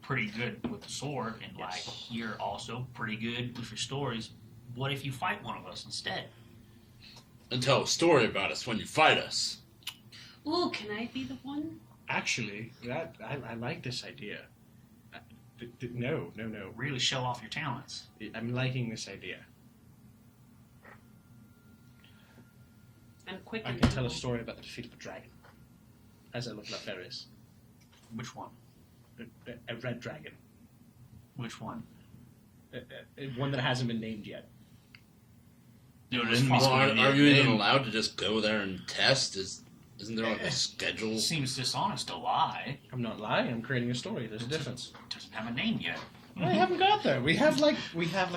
pretty good with the sword, and like you're also pretty good with your stories. What if you fight one of us instead? and tell a story about us when you fight us. Ooh, can I be the one? Actually, I like this idea. No. Really show off your talents. I'm liking this idea. I'm quick I and can tell a nimble. story about the defeat of a dragon. As I look up Ferris. Which one? A red dragon. Which one? One that hasn't been named yet. Dude, Well, are you even allowed to just go there and test? Isn't there like a schedule? Seems dishonest to lie. I'm not lying. I'm creating a story. There's a difference. Doesn't have a name yet. I haven't got there. We have like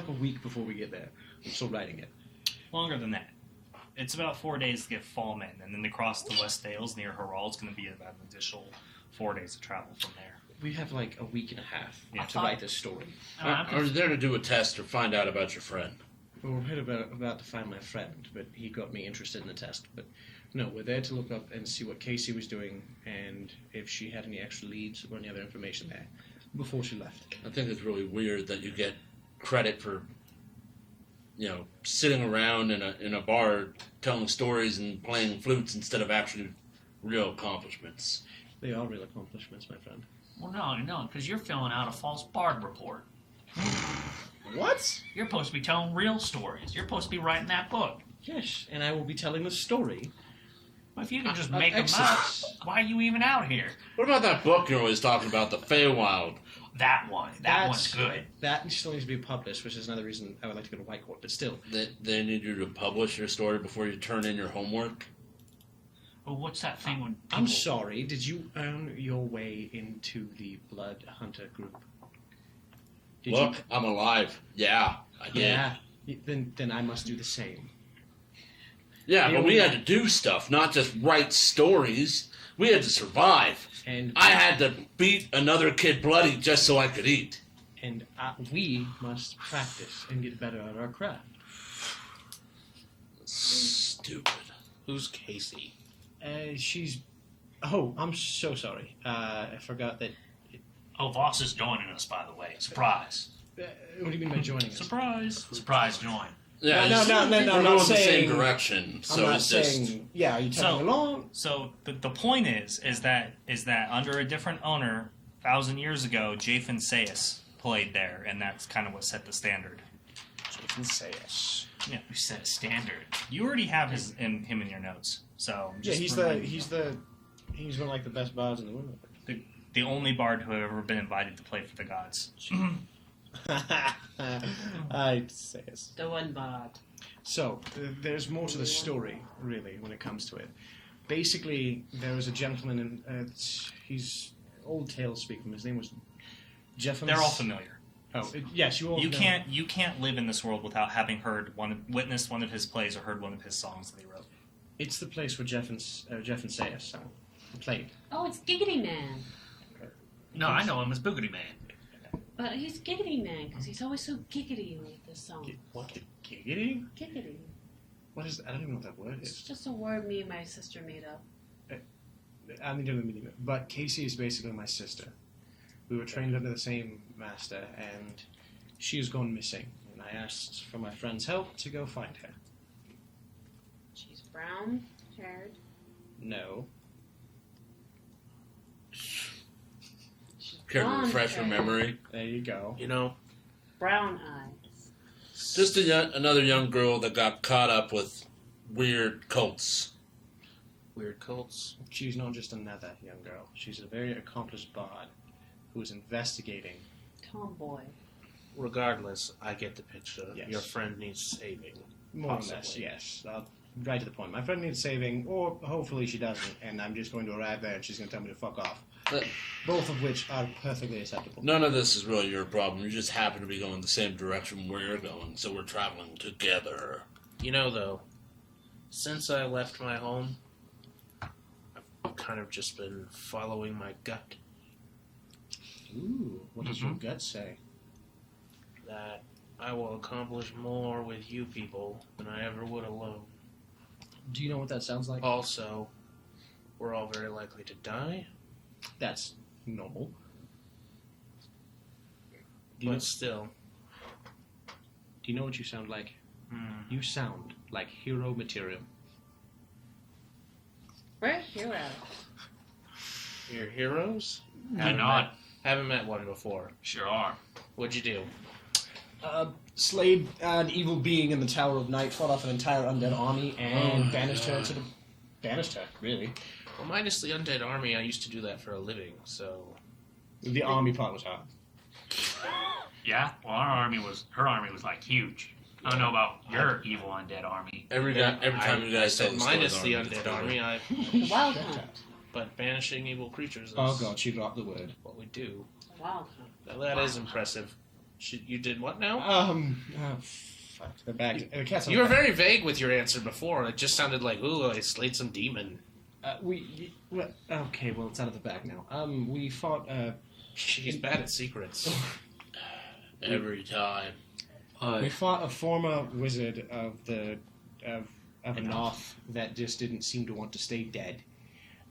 a week before we get there. I'm still writing it. Longer than that. It's about 4 days to get Fallman, and then to cross the West Dales near Harald is going to be about an additional 4 days of travel from there. We have like a week and a half Yeah. to write this story. Are you there to do a test or find out about your friend? Well, we're about to find my friend, but he got me interested in the test. But no, we're there to look up and see what Casey was doing and if she had any extra leads or any other information there before she left. I think it's really weird that you get credit for, sitting around in a bar telling stories and playing flutes instead of actually real accomplishments. They are real accomplishments, my friend. Well, no, because you're filling out a false bard report. What? You're supposed to be telling real stories. You're supposed to be writing that book. Yes, and I will be telling the story. But if you can just Of make them up, Exodus. why are you even out here? What about that book you're always talking about, the Feywild? That one. That one's good. That still needs to be published, which is another reason I would like to go to White Court. But still, They need you to publish your story before you turn in your homework? Well, what's that thing when people... I'm sorry. Did you earn your way into the Blood Hunter group? Did Look, I'm alive. Yeah, I did. Yeah. Then I must do the same. Yeah, The but we only- had to do stuff, not just write stories. We had to survive. And I had to beat another kid bloody just so I could eat. we must practice and get better at our craft. Stupid. Who's Casey? She's. Oh, I'm so sorry. I forgot that. Oh, Voss is joining us, by the way. Surprise. What do you mean by joining us? Surprise. Surprise join. Yeah, No, it's- no, we're I'm not going the same saying- direction. I'm So not it's just saying. Yeah, are you tagging along? So the point is that under a different owner, 1,000 years ago, Jathan Sayus played there, and that's kind of what set the standard. Jason Sayus. Yeah, We set a standard. you already have him in your notes. So Yeah, just he's reminding you. one of like the best bards in the world. The only bard who have ever been invited to play for the gods. I say it. The one bard. So, there's more to the story, really, when it comes to it. Basically, there was a gentleman, and he's old tales speak from. His name was Jeff. They're all familiar. Oh, yes, you all. You know. can't live in this world without having witnessed one of his plays or heard one of his songs that he wrote. It's the place where Jeff and Sayus played. Oh, it's Giggity Man. No, I know him as Boogity Man. But he's Giggity Man because he's always so giggity with the song. What? Giggity? Giggity. What is? I don't even know what that word It's is. just a word me and my sister made up. I don't know the meaning of it. But Casey is basically my sister. We were trained under the same master, and she has gone missing. And I asked for my friend's help to go find her. Brown haired. No. Care to Blonde refresh your hair. memory? There you go. You know, Brown eyes. Just another young girl that got caught up with weird cults. weird cults. She's not just another young girl. She's a very accomplished bard who is investigating. Tomboy. Regardless, I get the picture. Yes. Your friend needs saving. More or less, Possibly. yes. Right to the point. My friend needs saving, or hopefully she doesn't, and I'm just going to arrive there and she's going to tell me to fuck off. Both of which are perfectly acceptable. None of this is really your problem. You just happen to be going the same direction we're going, so we're traveling together. You know, though, since I left my home, I've kind of just been following my gut. Ooh, what does your gut say? That I will accomplish more with you people than I ever would alone. Do you know what that sounds like? Also, we're all very likely to die, That's normal. Do but still. you know what you sound like? Hmm. You sound like hero material. We're heroes. You're heroes? Why not? Haven't met one before. Sure are. What'd you do? Slayed an evil being in the Tower of Night, fought off an entire undead army, and banished her to the... Banished her, really. Well, minus the undead army, I used to do that for a living, so... The army part was hard. Yeah? Well, her army was like huge. I don't know about your evil undead army. Every time you guys said tell the minus story, the I'm gonna undead get army, I... The wild hunt. But banishing evil creatures is Oh god, she dropped the word. what we do. The wild hunt. Now, that is impressive. You did what now? Fuck, the bag. The cat's on You were the back. very vague with your answer before. It just sounded like, ooh, I slayed some demon. Okay, well, it's out of the bag now. We fought, She's bad at secrets. every time. we fought a former wizard of the North that just didn't seem to want to stay dead.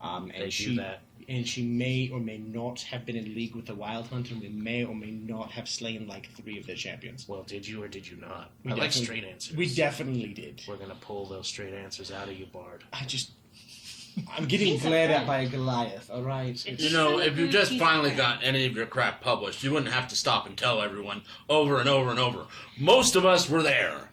They And do that. And she may or may not have been in league with the Wild Hunt, and we may or may not have slain like 3 of their champions. Well, did you or did you not? We I like definitely- straight answers. We definitely did. We're gonna pull those straight answers out of you, Bard. I'm getting glared at by a Goliath, alright? You know, if you just finally got any of your crap published, you wouldn't have to stop and tell everyone over and over and over. Most of us were there.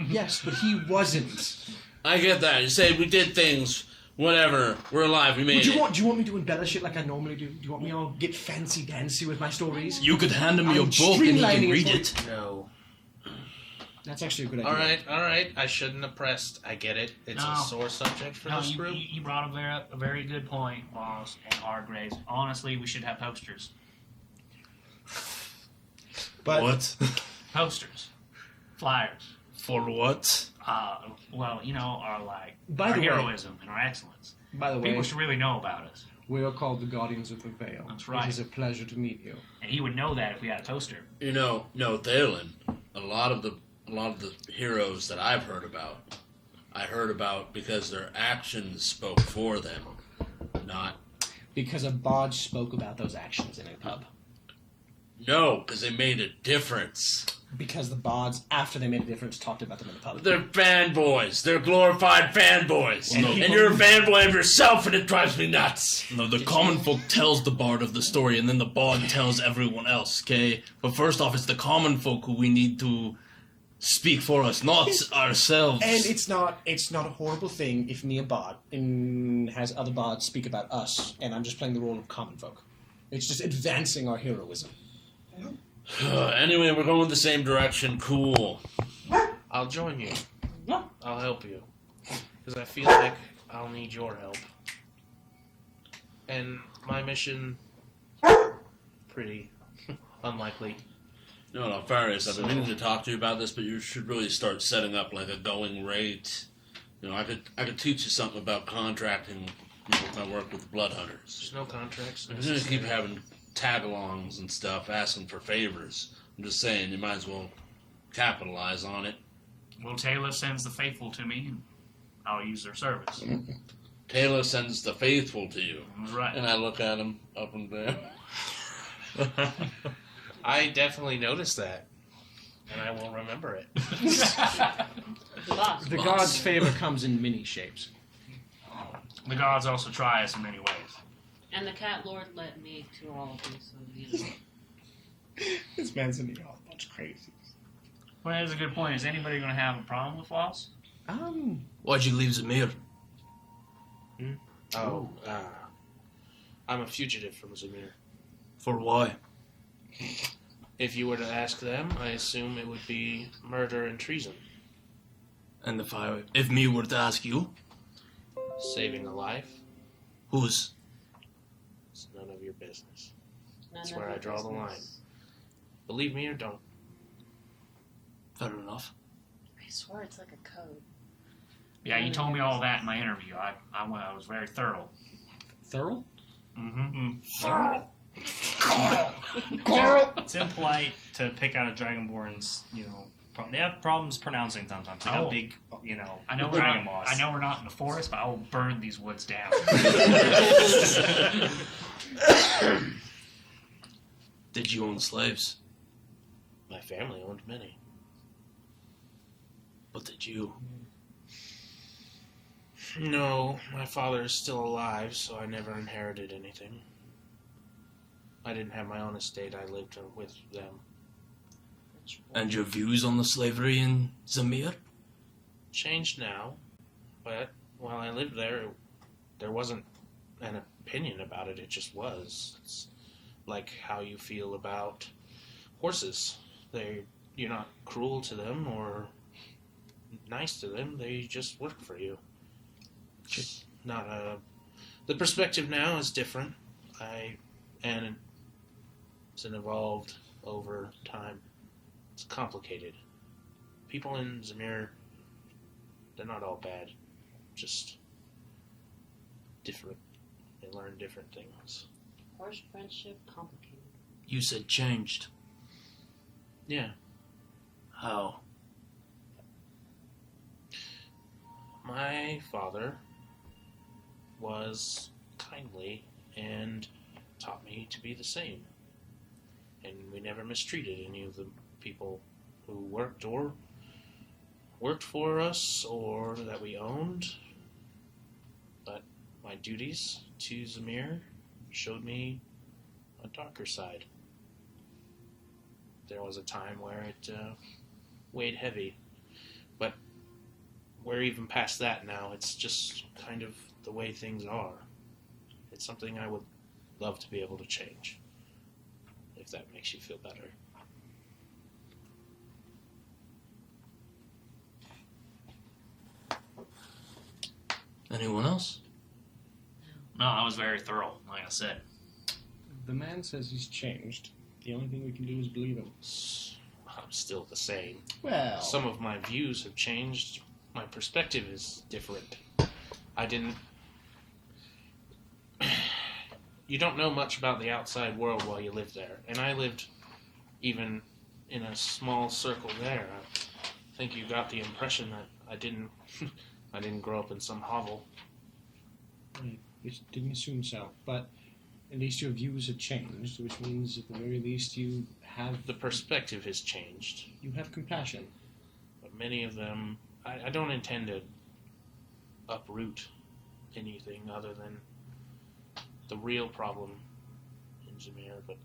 Yes, but he wasn't. I get that. You say we did things, whatever. We're alive. We made Do it. you want me to embellish it like I normally do? Do you want me all get fancy dancy with my stories? You could hand him your I'm book and he streamlining can it read for it. No. That's actually a good idea. All right. I shouldn't have pressed. I get it. It's No. a sore subject for No, this group. you brought a very good point, Boss and Argraves. Honestly, we should have posters. But What? Posters. Flyers. For what? Well, you know, our By our the way- heroism and our excellence. by the way, People should really know about us. we are called the Guardians of Prevail. That's right. It is a pleasure to meet you. And he would know that if we had a poster. You know, no, Thalen. A lot of the heroes that I've heard about, I heard about because their actions spoke for them, not. Because a bard spoke about those actions in a pub. No, because they made a difference. Because the bards, after they made a difference, talked about them in the pub. They're fanboys. They're glorified fanboys. Well, no. And you're a fanboy of yourself, and it drives me nuts. No, the common folk tells the bard of the story, and then the bard tells everyone else, okay? But first off, it's the common folk who we need to speak for us, not ourselves. And it's not a horrible thing if me, a bard, has other bards speak about us, and I'm just playing the role of common folk. It's just advancing our heroism. Anyway, we're going the same direction. Cool. I'll join you. I'll help you. Because I feel like I'll need your help. And my mission, pretty unlikely. No, Farius, I've been meaning to talk to you about this, but you should really start setting up like a going rate. You know, I could teach you something about contracting with my work with blood hunters. There's no contracts. I'm gonna keep having tag-alongs and stuff, asking for favors. I'm just saying, you might as well capitalize on it. Well, Taylor sends the faithful to me, and I'll use their service. Taylor sends the faithful to you. That's right. And I look at him up and down. I definitely noticed that. And I will remember it. Boss. The god's favor comes in many shapes. The gods also try us in many ways. And the cat lord led me to all of these, so you know. This man's in all a bunch of crazy. Well, that's a good point. Is anybody going to have a problem with Voss? Why'd you leave Zamir? Oh, I'm a fugitive from Zamir. For why? If you were to ask them, I assume it would be murder and treason. And if me were to ask you, Saving a life, whose? it's none of your business. None That's of where I your draw the line. business. Believe me or don't. Fair enough. I swear it's like a code. Yeah, you told me all that in my interview. I was very thorough. Thorough? Mm-hmm. It's impolite to pick out a Dragonborn's, they have problems pronouncing sometimes. They have Oh. big, I know dragon moss. I know we're not in the forest, but I will burn these woods down. Did you own slaves? My family owned many. But did you? No, my father is still alive, so I never inherited anything. I didn't have my own estate. I lived with them. And your views on the slavery in Zamir? Changed now, but while I lived there, there wasn't an opinion about it. It just was. It's like how you feel about horses. You're not cruel to them or nice to them. They just work for you. It's not a. The perspective now is different. And it's evolved over time. It's complicated. People in Zamir, they're not all bad. Just different. They learn different things. Horse friendship complicated. You said changed. Yeah. How? My father was kindly and taught me to be the same. And we never mistreated any of the people who worked for us or that we owned. But my duties to Zamir showed me a darker side. There was a time where it weighed heavy. But we're even past that now. It's just kind of the way things are. It's something I would love to be able to change, if that makes you feel better. Anyone else? No, I was very thorough, like I said. The man says he's changed. The only thing we can do is believe him. I'm still the same. Well, Some of my views have changed. My perspective is different. I didn't... You don't know much about the outside world while you live there. And I lived even in a small circle there. I think you got the impression that I didn't grow up in some hovel. We didn't assume so, but at least your views have changed, which means at the very least you have The perspective has changed. compassion. But many of them... I don't intend to uproot anything other than the real problem in Zamir, but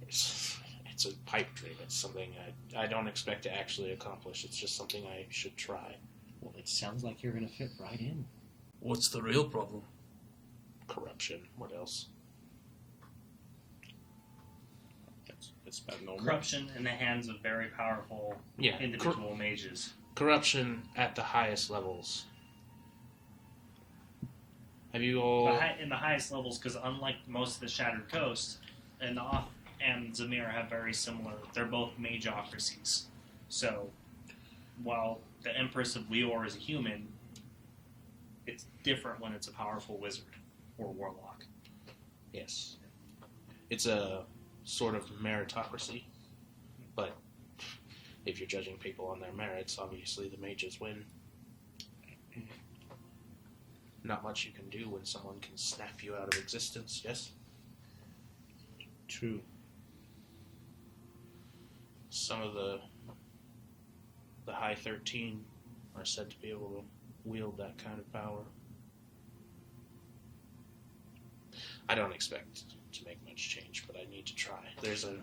it's a pipe dream. It's something I don't expect to actually accomplish. It's just something I should try. Well, it sounds like you're going to fit right in. What's the real problem? Corruption. What else? it's about normal. Corruption in the hands of very powerful Yeah. individual mages. Corruption at the highest levels. Have you all... In the highest levels, because unlike most of the Shattered Coast, and Zamir have very similar. They're both mageocracies. So, while the Empress of Leor is a human, it's different when it's a powerful wizard or warlock. Yes. It's a sort of meritocracy, but if you're judging people on their merits, obviously the mages win. Not much you can do when someone can snap you out of existence, yes? True. Some of the High 13 are said to be able to wield that kind of power. I don't expect to make much change, but I need to try.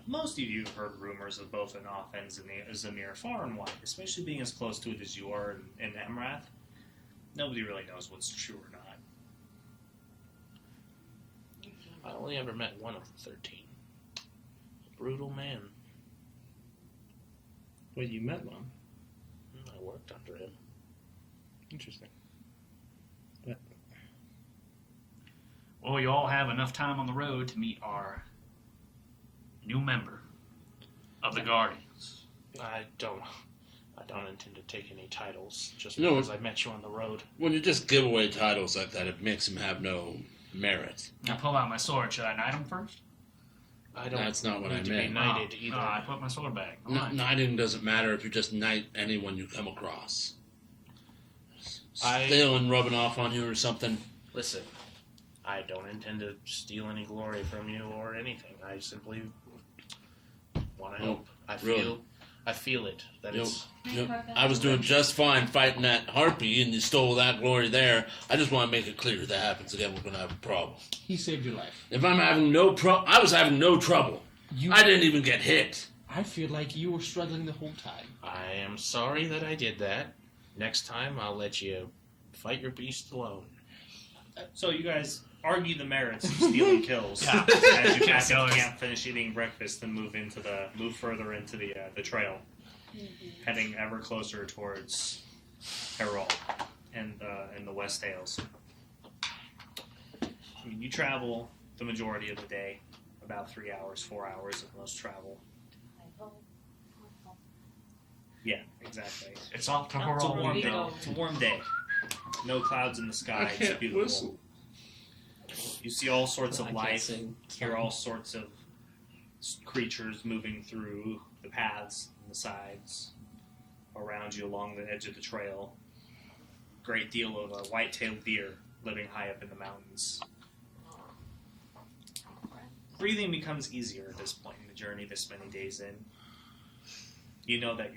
Most of you have heard rumors of both an offense and Zamir far and wide, especially being as close to it as you are in Emrath. Nobody really knows what's true or not. I only ever met one of the 13. A brutal man. Well, you met one. I worked under him. Interesting. Well, you all have enough time on the road to meet our new member of the Guardians. I don't intend to take any titles just No. because I met you on the road. When you just give away titles like that, it makes them have no merit. I pull out my sword. Should I knight him first? I don't That's not what need I to meant. be knighted either. No, I put my sword back. All right. Knighting doesn't matter if you just knight anyone you come across. I- Stealing, rubbing off on you or something. Listen, I don't intend to steal any glory from you or anything. I simply want to help. I feel it. That Nope. it's Nope. I was doing just fine fighting that harpy, and you stole that glory there. I just want to make it clear if that happens again, we're going to have a problem. He saved your life. If I'm having I was having no trouble. I didn't even get hit. I feel like you were struggling the whole time. I am sorry that I did that. Next time, I'll let you fight your beast alone. So you guys argue the merits of stealing kills Yeah. as you pass Killers. the camp, finish eating breakfast, and move further into the trail, heading ever closer towards Herald and the West Dales. I mean, you travel the majority of the day, about 3 hours, 4 hours of most travel. Yeah, exactly. It's off to That's It's a Harrowing. warm we day. go. It's a warm day. No clouds in the sky. It's beautiful. You see all sorts of life. Hear all sorts of creatures moving through the paths and the sides around you along the edge of the trail. Great deal of white-tailed deer living high up in the mountains. Breathing becomes easier at this point in the journey, this many days in. You know that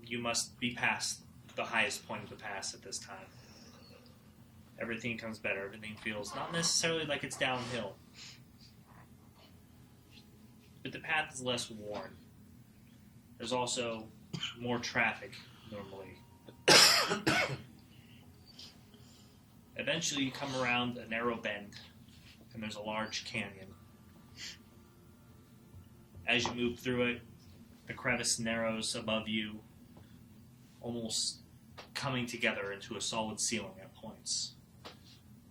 you must be past the highest point of the pass at this time. Everything comes better. Everything feels not necessarily like it's downhill, but the path is less worn. There's also more traffic normally. Eventually, you come around a narrow bend, and there's a large canyon. As you move through it, the crevice narrows above you, almost coming together into a solid ceiling at points.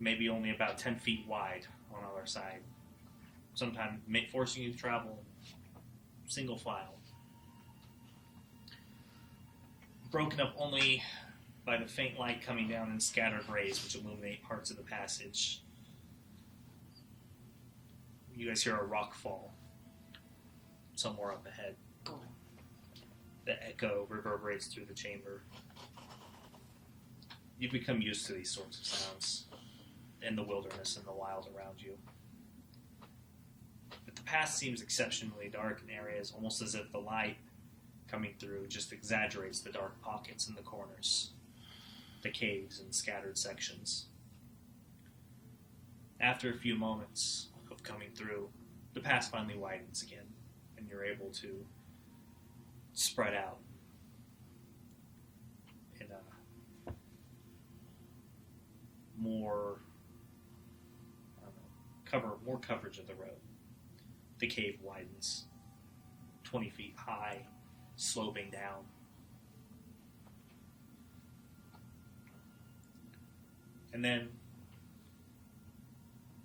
Maybe only about 10 feet wide on either side. Sometimes forcing you to travel single file. Broken up only by the faint light coming down in scattered rays which illuminate parts of the passage. You guys hear a rock fall somewhere up ahead. The echo reverberates through the chamber. You've become used to these sorts of sounds in the wilderness and the wild around you. But the path seems exceptionally dark in areas, almost as if the light coming through just exaggerates the dark pockets in the corners, the caves and scattered sections. After a few moments of coming through, the path finally widens again, and you're able to spread out in a more more coverage of the road. The cave widens 20 feet high, sloping down. And then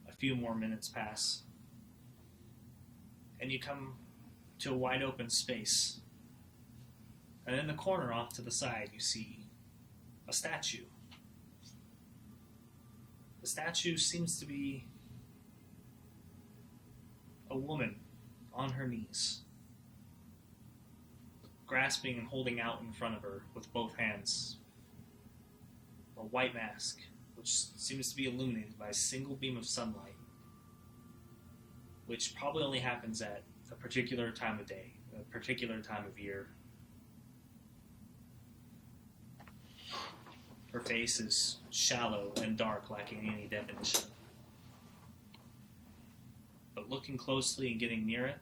a few more minutes pass, and you come to a wide open space. And in the corner off to the side, you see a statue. The statue seems to be a woman on her knees, grasping and holding out in front of her with both hands a white mask, which seems to be illuminated by a single beam of sunlight, which probably only happens at a particular time of day, a particular time of year. Her face is shallow and dark, lacking any definition. But looking closely and getting near it,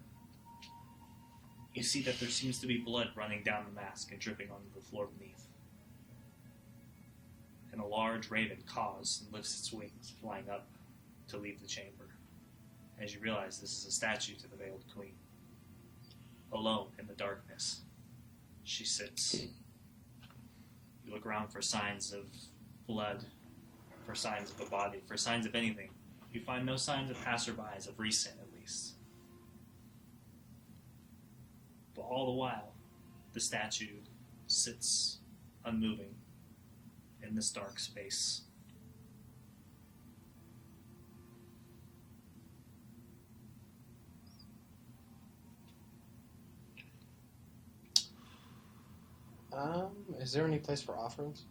you see that there seems to be blood running down the mask and dripping onto the floor beneath. And a large raven caws and lifts its wings, flying up to leave the chamber. As you realize this is a statue to the Veiled Queen. Alone in the darkness, she sits. You look around for signs of blood, for signs of a body, for signs of anything. You find no signs of passerbys, of recent at least. But all the while, the statue sits unmoving in this dark space. Is there any place for offerings?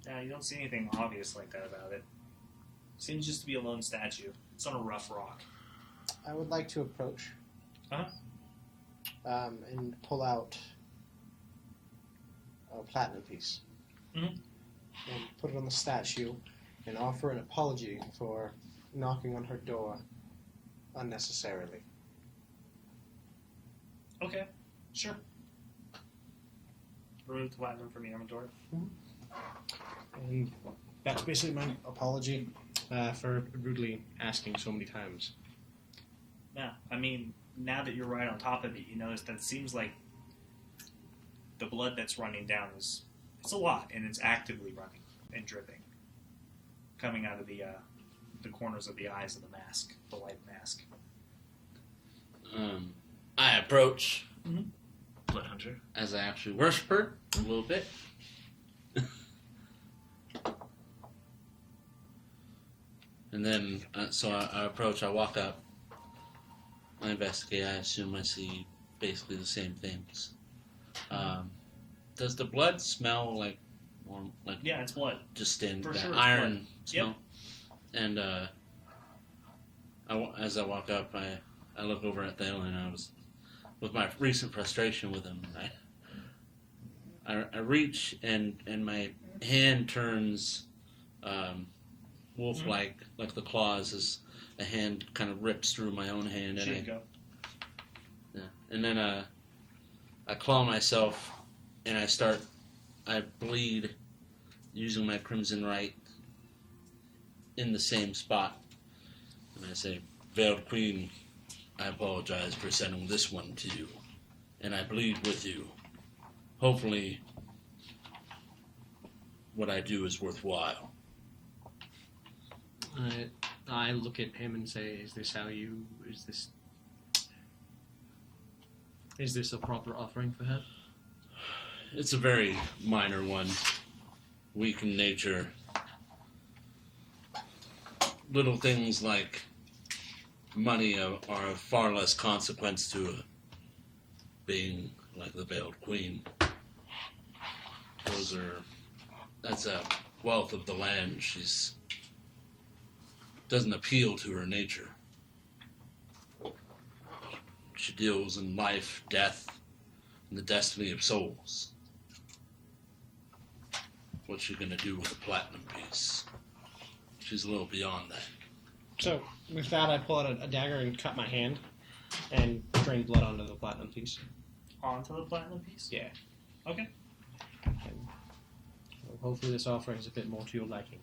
Yeah, you don't see anything obvious like that about it. Seems just to be a lone statue. It's on a rough rock. I would like to approach. Uh-huh. And pull out a platinum piece. Mhm. And put it on the statue and offer an apology for knocking on her door unnecessarily. Okay, sure. Remove the platinum from your inventory. And that's basically my apology for rudely asking so many times. Yeah, I mean, now that you're right on top of it, you notice that it seems like the blood that's running down it's a lot, and it's actively running and dripping, coming out of the corners of the eyes of the mask, the white mask. I approach Blood Hunter. as I actually worship her a little bit. And then, so I approach, I walk up, I investigate, I assume I see basically the same things. Does the blood smell like, more like Yeah, it's blood. just in For that sure it's iron blood. smell? And as I walk up, I look over at Thale, and I was, with my recent frustration with him, I reach and my hand turns wolf-like, like the claws as a hand kind of rips through my own hand, and then I claw myself, and I bleed using my crimson right in the same spot, and I say, "Veiled Queen, I apologize for sending this one to you, and I bleed with you. Hopefully, what I do is worthwhile." I look at him and say, is this a proper offering for her? It's a very minor one, weak in nature. Little things like money are of far less consequence to being like the Veiled Queen. That's a wealth of the land. Doesn't appeal to her nature. She deals in life, death, and the destiny of souls. What's she gonna do with a platinum piece? She's a little beyond that. So, with that, I pull out a dagger and cut my hand and drain blood onto the platinum piece. Onto the platinum piece? Yeah. Okay. And hopefully this offering is a bit more to your liking.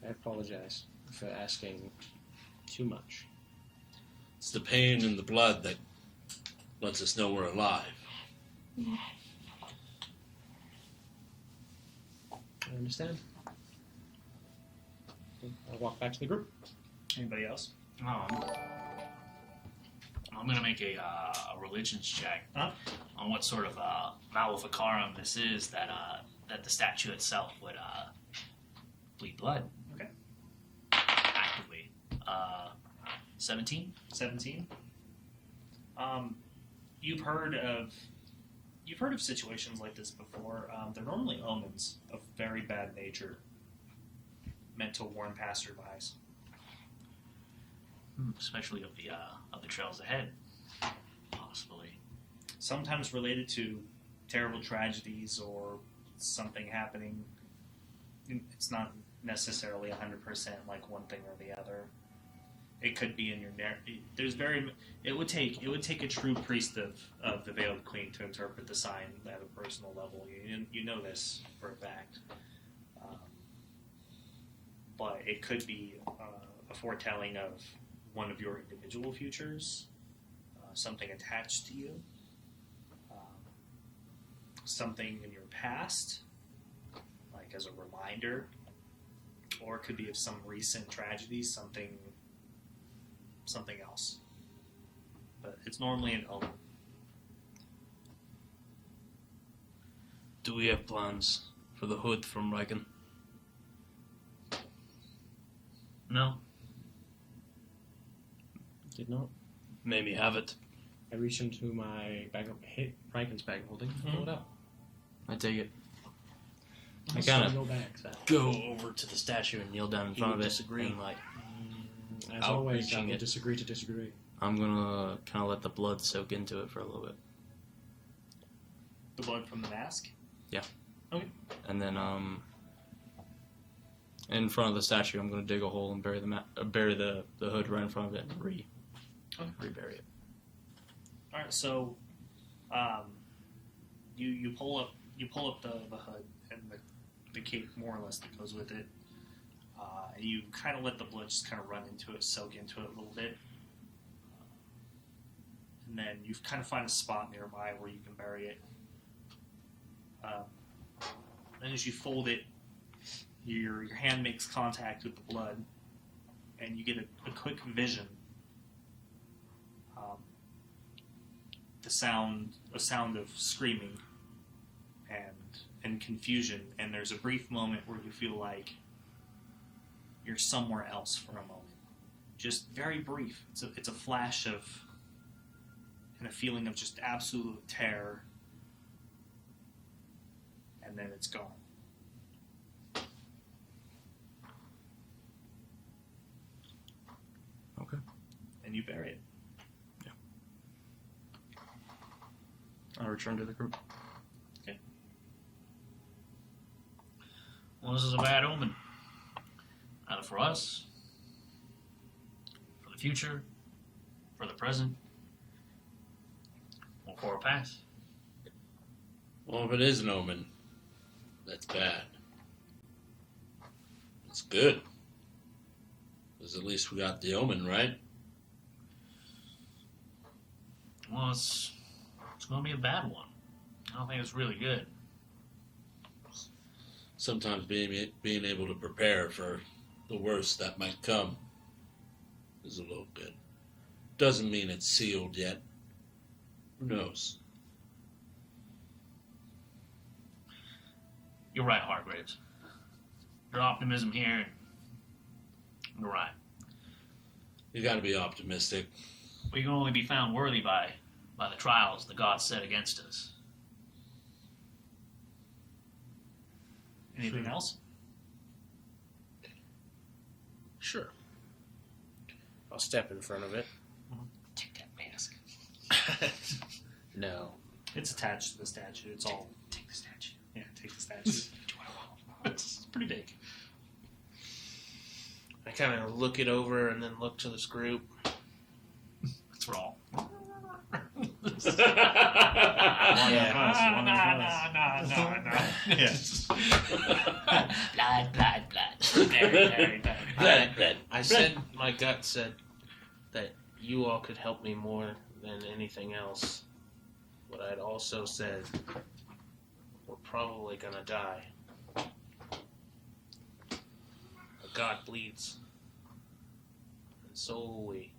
I apologize for asking too much. It's the pain and the blood that lets us know we're alive. I understand. I'll walk back to the group. Anybody else? I'm going to make a religions check on what sort of vow of Acarum this is that the statue itself would bleed blood. Okay. Actively. 17? 17. You've heard of situations like this before. They're normally omens of very bad nature, meant to warn passerbys. Especially of the trails ahead, possibly. Sometimes related to terrible tragedies or something happening it's not necessarily 100% like one thing or the other. It could be in your it would take a true priest of the Veiled Queen to interpret the sign at a personal level. You know this for a fact, but it could be a foretelling of one of your individual futures, something attached to you, something in your past, like as a reminder, or it could be of some recent tragedy, something else. But it's normally an omen. Do we have plans for the hood from Riken? No. Did not. Maybe have it. I reach into my bag of Riken's bag of holding and pull it out. I take it. I Saw kind no of bags out. go over to the statue and kneel down in front of it. disagree. And like, As always, I outreaching will it. disagree to disagree. I'm gonna kind of let the blood soak into it for a little bit, The blood from the mask? and then in front of the statue, I'm gonna dig a hole and bury the hood right in front of it and rebury it. Alright, so you pull up the hood and the cape more or less that goes with it. You kind of let the blood just kind of run into it, soak into it a little bit. And then you kind of find a spot nearby where you can bury it. And as you fold it, your hand makes contact with the blood, and you get a quick vision. A sound of screaming and confusion, and there's a brief moment where you feel like you're somewhere else for a moment. Just very brief. It's a flash of and a feeling of just absolute terror, and then it's gone. Okay. And you bury it. I'll return to the group. Well, this is a bad omen. Either for us, for the future, for the present, or for our past. Well, if it is an omen, that's bad. It's good. Because at least we got the omen, right? Well, it's going to be a bad one. I don't think it's really good. Sometimes being able to prepare for the worst that might come is a little good. Doesn't mean it's sealed yet. Who knows? You're right, Hargraves. Your optimism here, you're right. You got to be optimistic. We can only be found worthy by the trials the gods set against us. Anything else? Sure. I'll step in front of it. Take that mask. No. It's attached to the statue. It's all. Take the statue. Yeah, take the statue. It's pretty big. I kind of look it over and then look to this group. It's wrong. No. Yes. Blood. Very bad. I said, my gut said that you all could help me more than anything else. But I'd also said, we're probably gonna die. A god bleeds. And so will we.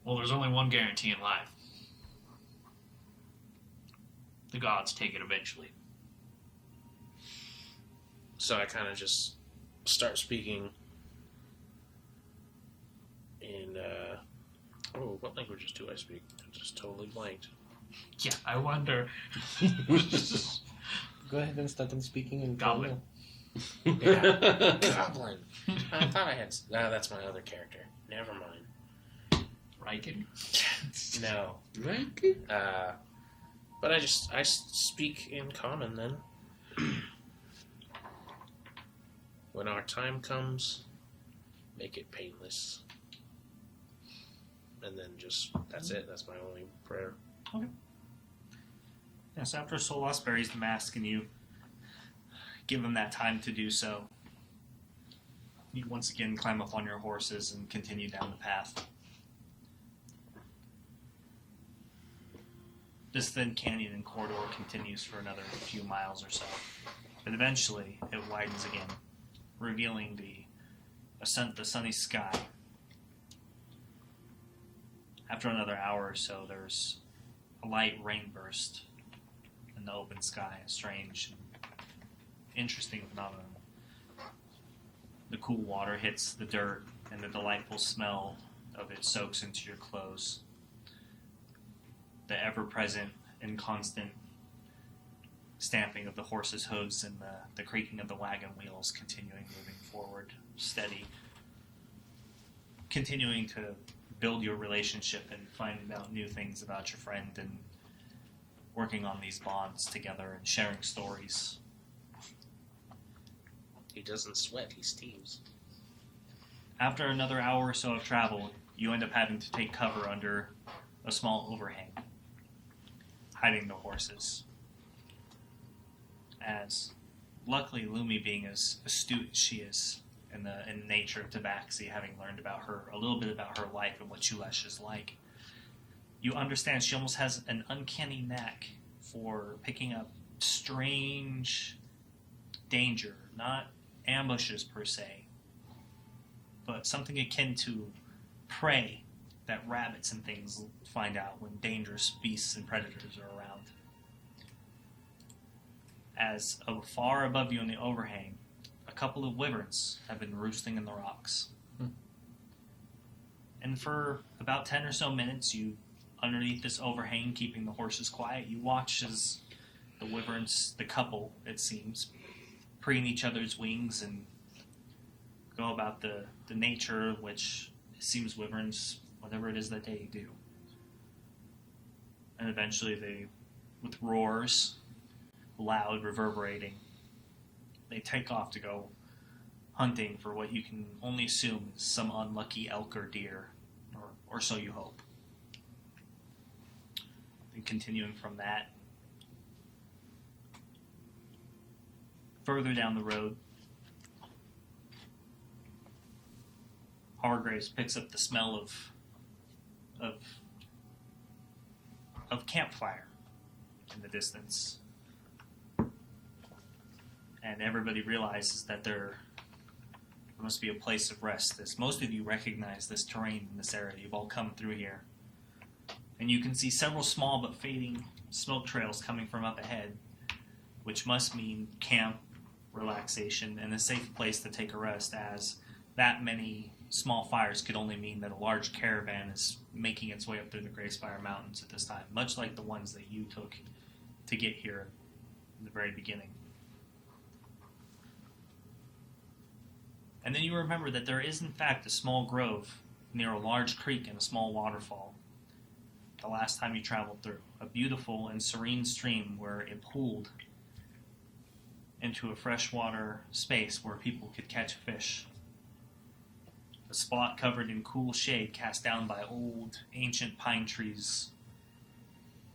Well, there's only one guarantee in life. The gods take it eventually. So I kind of just start speaking in, what languages do I speak? I just totally blanked. Yeah, I wonder. Go ahead and start them speaking in Goblin. Yeah, Goblin. I thought I had... No, that's my other character. Never mind. Riken? No. Right? But I speak in common then. When our time comes, make it painless. And then that's it. That's my only prayer. Yes, after Solas buries the mask and you give him that time to do so, you once again climb up on your horses and continue down the path. This thin canyon and corridor continues for another few miles or so, but eventually it widens again, revealing the sunny sky. After another hour or so, there's a light rain burst in the open sky, a strange and interesting phenomenon. The cool water hits the dirt, and the delightful smell of it soaks into your clothes. The ever-present and constant stamping of the horse's hooves and the creaking of the wagon wheels continuing moving forward, steady, continuing to build your relationship and finding out new things about your friend and working on these bonds together and sharing stories. He doesn't sweat, he steams. After another hour or so of travel, you end up having to take cover under a small overhang, hiding the horses. As, luckily, Lumi, being as astute as she is in the nature of Tabaxi, having learned about her, a little bit about her life and what Chulesh is like, you understand she almost has an uncanny knack for picking up strange danger, not ambushes per se, but something akin to prey that rabbits and things find out when dangerous beasts and predators are around. As far above you in the overhang, a couple of wyverns have been roosting in the rocks. And for about 10 or so minutes, you, underneath this overhang, keeping the horses quiet, you watch as the wyverns, the couple, it seems, preen each other's wings and go about the nature which it seems wyverns, whatever it is that they do. And eventually they, with roars, loud, reverberating, they take off to go hunting for what you can only assume is some unlucky elk or deer, or so you hope. And continuing from that, further down the road, Hargraves picks up the smell of campfire in the distance. And everybody realizes that there must be a place of rest. As most of you recognize this terrain in this area. You've all come through here. And you can see several small but fading smoke trails coming from up ahead, which must mean camp, relaxation, and a safe place to take a rest, as that many small fires could only mean that a large caravan is making its way up through the Greyspire Mountains at this time, much like the ones that you took to get here in the very beginning. And then you remember that there is in fact a small grove near a large creek and a small waterfall. The last time you traveled through, a beautiful and serene stream where it pooled into a freshwater space where people could catch fish. A spot covered in cool shade cast down by old, ancient pine trees,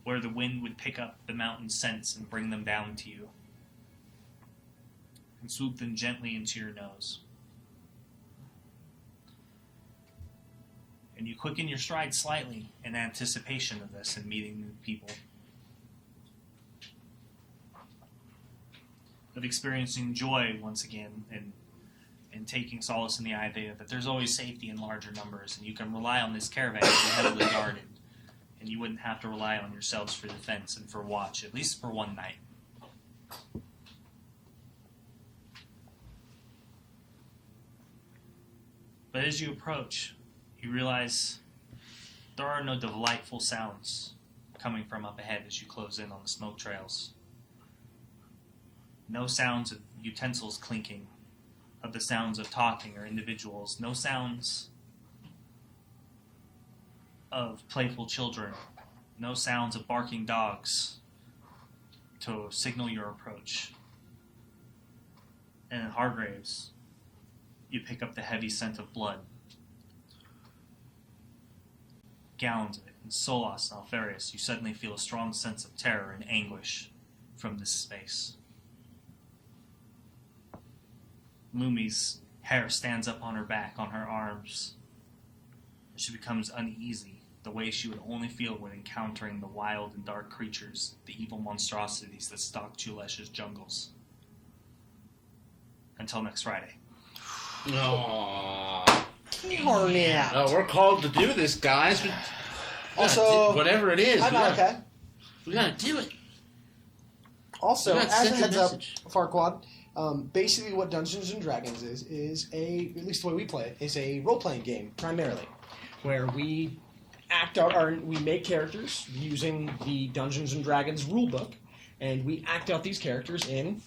where the wind would pick up the mountain scents and bring them down to you, and swoop them gently into your nose. And you quicken your stride slightly in anticipation of this and meeting new people, of experiencing joy once again, and taking solace in the idea that there's always safety in larger numbers, and you can rely on this caravan to be heavily guarded, and you wouldn't have to rely on yourselves for defense and for watch, at least for one night. But as you approach, you realize there are no delightful sounds coming from up ahead as you close in on the smoke trails. No sounds of utensils clinking, of the sounds of talking or individuals. No sounds of playful children. No sounds of barking dogs. to signal your approach. And in Hargraves, you pick up the heavy scent of blood. Gowns in Solas and Alfarius, you suddenly feel a strong sense of terror and anguish from this space. Lumi's hair stands up on her back, on her arms. She becomes uneasy, the way she would only feel when encountering the wild and dark creatures, the evil monstrosities that stalk Julesh's jungles. Until next Friday. Aww. Horny. We're called to do this, guys. We Also, gotta do whatever it is, we we gotta do it. Also, We gotta as a send heads a up, message. Farquad, basically what Dungeons and Dragons is at least the way we play it, is a role-playing game, primarily, where we act out we make characters using the Dungeons and Dragons rulebook, and we act out these characters in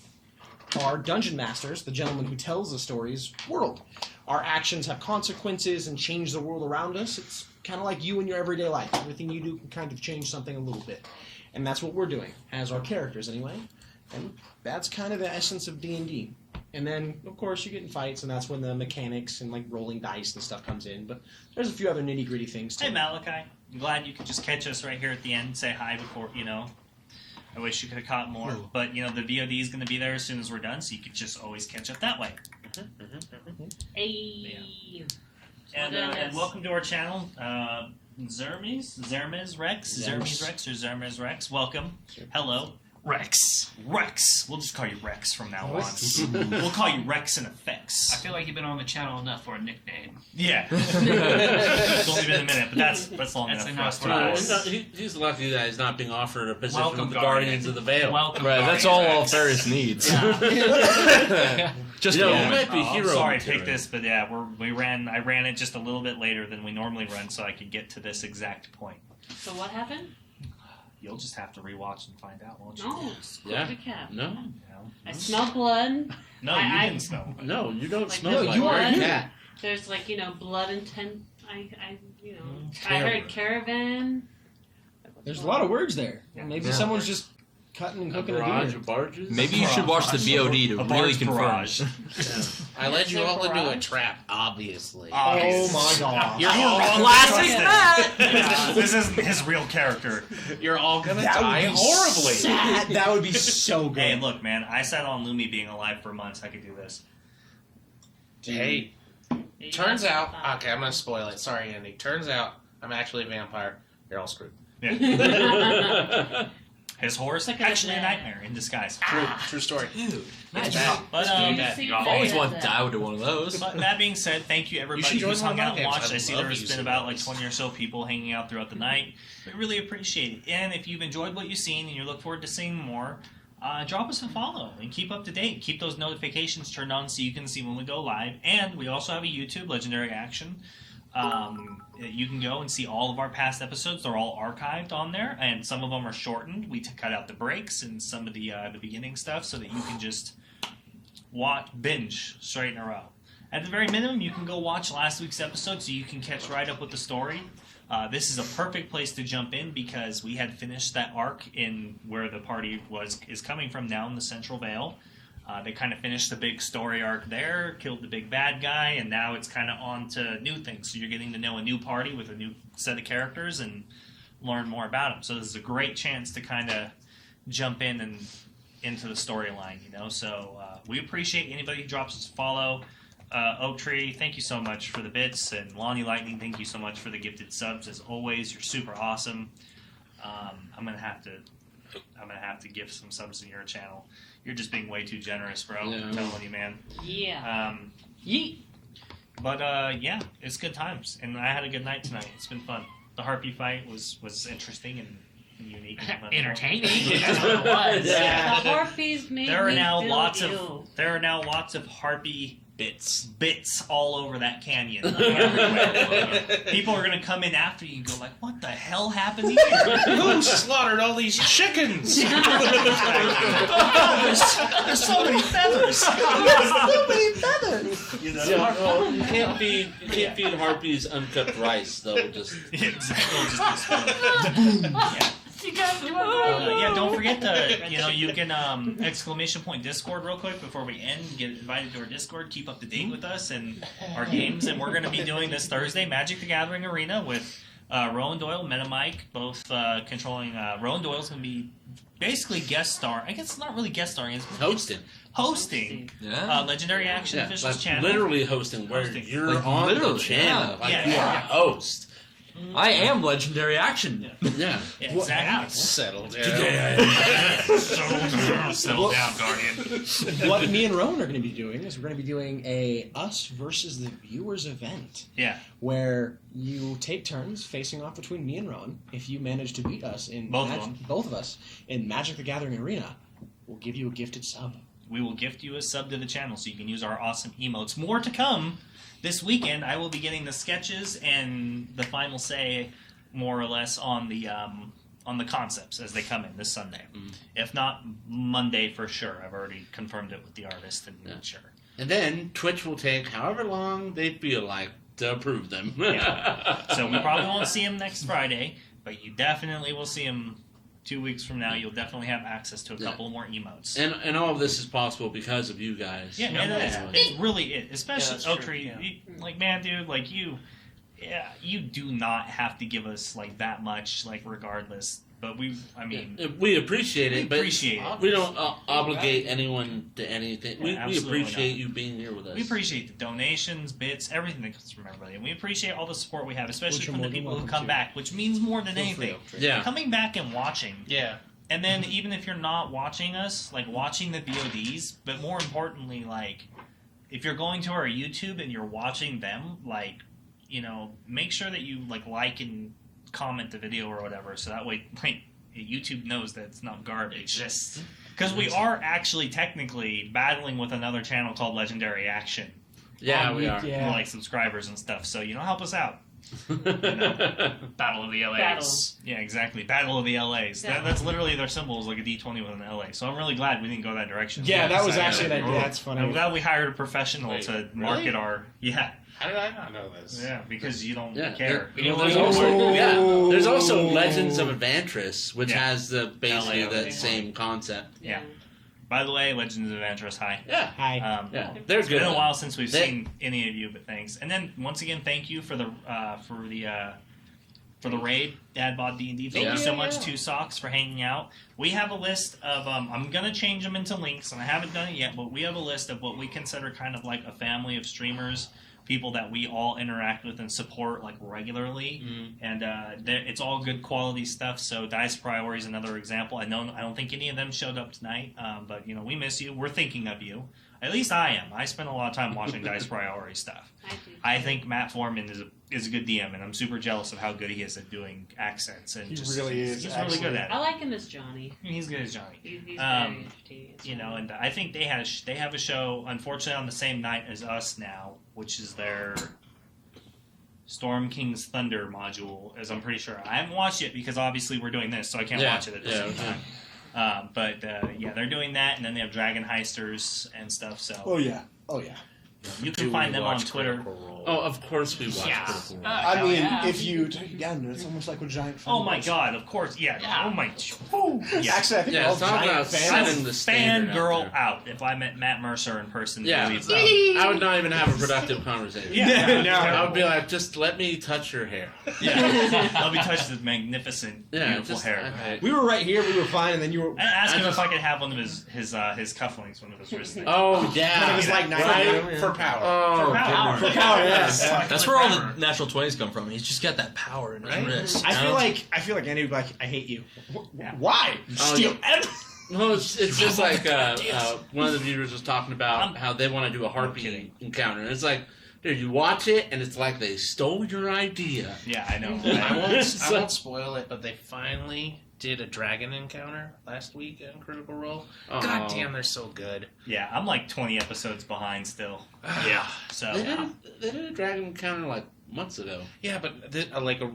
our Dungeon Masters, the gentleman who tells the stories, world. Our actions have consequences and change the world around us. It's kind of like you in your everyday life. Everything you do can kind of change something a little bit. And that's what we're doing, as our characters anyway. And that's kind of the essence of D&D. And then, of course, you get in fights, and that's when the mechanics and like rolling dice and stuff comes in. But there's a few other nitty-gritty things too. Hey, Malachi. I'm glad you could just catch us right here at the end, say hi before, I wish you could have caught more. Ooh. But, the VOD is going to be there as soon as we're done, so you could just always catch up that way. Hey. And welcome to our channel, Zermes Rex, or Zermes Rex. Welcome. Hello. Rex. Rex. We'll just call you Rex from now on. We'll call you Rex and I Effects. feel like you've been on the channel enough for a nickname. Yeah. It's only been a minute, but that's long That's enough for enough us. for to us. He's lucky that he's not being offered a position Welcome, with the Guardians of the Veil. Welcome, Right, that's Guardian all Rex. Alfarius needs. Just You know, one. we might be I'm hero sorry to material. take this, but yeah, I ran it just a little bit later than we normally run, so I could get to this exact point. So what happened? You'll just have to rewatch and find out, won't you? No, it's quick Yeah. recap. No, You know? I smell blood. No, I- you I- didn't smell it. no, you don't Like, smell no, like you a are you. cat. There's blood intent. I Terror. heard caravan. There's a lot of words there. Yeah. Maybe Yeah. someone's just cutting and A cooking a barrage dinner. of barges. Maybe you should watch the VOD to A really barge confirm. barrage. I led you all into a Barrage? trap. Obviously. Oh my god. You're all Classic Matt. This isn't his real character. You're all gonna That would die be horribly. sad. That would be so good. Hey, look, man, I sat on Lumi being alive for months. I could do this. Hey, You turns got out. five. Okay, I'm gonna spoil it. Sorry, Andy. Turns out I'm actually a vampire. You're all screwed. His horse, Look at actually a that. nightmare in disguise. True story. Dude, It's imagine. bad. But, It's really um, bad. See, I've they always have wanted to that. die to one of those. But that being said, thank you You everybody should join who's one hung of my out and games. watched. I I see love there's using been about like those. 20 or so people hanging out throughout the night. We really appreciate it. And if you've enjoyed what you've seen and you look forward to seeing more, drop us a follow and keep up to date. Keep those notifications turned on so you can see when we go live. And we also have a YouTube, Legendary Action. You can go and see all of our past episodes. They're all archived on there, and some of them are shortened. We cut out the breaks and some of the beginning stuff so that you can just binge straight in a row. At the very minimum, you can go watch last week's episode so you can catch right up with the story. This is a perfect place to jump in because we had finished that arc in where the party is coming from now in the Central Vale. They kind of finished the big story arc there, killed the big bad guy, and now it's kind of on to new things. So you're getting to know a new party with a new set of characters and learn more about them. So this is a great chance to kind of jump in and into the storyline, So we appreciate anybody who drops us a follow. Oak Tree, thank you so much for the bits, and Lonnie Lightning, thank you so much for the gifted subs. As always, you're super awesome. I'm gonna have to gift some subs to your channel. You're just being way too generous, bro. Yeah. I'm telling you, man. Yeah. Yeet. But yeah, it's good times, and I had a good night tonight. It's been fun. The Harpy fight was interesting and unique. And fun. Entertaining. That's what it was. Yeah. The Harpies made There are me now feel lots ill. of Harpy bits all over that canyon. Everywhere. People are gonna come in after you and go like, "What the hell happened here?" Who slaughtered all these chickens? There's so many feathers. So many feathers. You can't feed harpies uncut rice. They'll just Exactly. Just explode. Yeah. you guys doing? Yeah, don't forget to, you can ! Discord real quick before we end. Get invited to our Discord. Keep up to date with us and our games. And we're going to be doing this Thursday, Magic the Gathering Arena with Rowan Doyle, Meta Mike, both controlling. Rowan Doyle's going to be basically guest star. I guess not really guest starring. It's hosting. Yeah. Legendary Action official like channel. literally hosting where you're Like, on the literally, channel. yeah. Like Yeah, you are a host. I am Legendary Action. Yeah. Yeah, exactly. Settled down. Settle down, Guardian. What me and Rowan are going to be doing is we're going to be doing a us versus the viewers event. Yeah. Where you take turns facing off between me and Rowan. If you manage to beat us in Both of them. both of us in Magic the Gathering Arena, we'll give you a gifted sub. We will gift you a sub to the channel so you can use our awesome emotes. More to come. This weekend, I will be getting the sketches and the final say, more or less, on the concepts as they come in this Sunday. If not, Monday for sure. I've already confirmed it with the artist and sure. And then Twitch will take however long they feel like to approve them. So we probably won't see him next Friday, but you definitely will see him 2 weeks from now. You'll definitely have access to a couple more emotes. And all of this is possible because of you guys. Yeah, and it's really it. Especially that's Oak true, Tree. yeah. Like, man, dude, like you do not have to give us like that much, like regardless. But we appreciate it, but appreciate it. we don't obligate anyone to anything. We absolutely appreciate not. you being here with us. We appreciate the donations, bits, everything that comes from everybody. And we appreciate all the support we have, especially Which you're from the more than people who welcome come to. back, which means more than anything. Yeah. Coming back and watching. Yeah. And then even if you're not watching us, like watching the VODs, but more importantly, like if you're going to our YouTube and you're watching them, like, make sure that you like and comment the video or whatever, so that way like YouTube knows that it's not garbage. Because we are actually technically battling with another channel called Legendary Action. Yeah, we are. Yeah. Like subscribers and stuff. So help us out. Battle of the LAs. Battle. Yeah, exactly. Battle of the LAs. Yeah. That's literally their symbol is like a D20 with an LA. So I'm really glad we didn't go that direction. Yeah, that was So, actually an idea. That's funny. I'm glad we hired a professional Wait, to really? market our. Yeah, How did I not know this? yeah, because you don't Yeah, care. there's also Legends of Adventures, which Yeah. has basically LA. that same concept. Yeah. By the way, Legends of Adventures, hi. Yeah, Hi. yeah, they're It's good. been a while since we've They- seen any of you, but thanks. And then once again, thank you for the raid, Dadbod D&D. Thank you so much to Socks for hanging out. We have a list of I'm gonna change them into links, and I haven't done it yet, but we have a list of what we consider kind of like a family of streamers, people that we all interact with and support like regularly, and it's all good quality stuff. So Dice Priority is another example. I don't think any of them showed up tonight, but we miss you. We're thinking of you. At least I am. I spend a lot of time watching Dice Priority stuff. I do. I think Matt Foreman is a good DM, and I'm super jealous of how good he is at doing accents. And He just, really is, He's really good at I it. like him as Johnny. He's good as Johnny. He's very Um, entertaining. as well. And I think they have a show, unfortunately, on the same night as us now, which is their Storm King's Thunder module, as I'm pretty sure. I haven't watched it because obviously we're doing this, so I can't watch it at the same time. But they're doing that, and then they have Dragon Heisters and stuff. So Oh yeah. Oh yeah. you can find them on Twitter. Oh, of course we watch Yeah. Critical Role. I mean, yeah. if you take it down, it's almost like we're giant. Oh my fanboys. God! Of course, yeah. Yeah. Oh my. Woo. Yeah. Actually, I think Yeah, we're all it's all giant about fans. setting the standard Fangirl out there. out. If I met Matt Mercer in person, Yeah, really, I would not even have a productive conversation. yeah, No. I would be like, just let me touch your hair. yeah. I'll be touched with magnificent, Yeah, beautiful just, hair. We were right here. We were fine, and then you were. I asked I him just- if I could have one of his cufflinks, one of his wrist things. Oh yeah, It was like right? For power. Oh, For power. goodness. For power, yes. That's where all the natural 20s come from. He's just got that power in his Right? wrist. I you feel know? like Andy would be like, I hate you. Yeah. Why? You Oh, steal yeah. everything. Well, it's just like one of the viewers was talking about I'm- how they want to do a I'm harpy kidding. encounter, and it's like, dude, you watch it, and it's like they stole your idea. Yeah, I know. I won't spoil it, but they finally did a dragon encounter last week in Critical Role. Oh. God damn, they're so good. Yeah, I'm like 20 episodes behind still. Yeah. So They did a dragon encounter like months ago. Yeah, but like a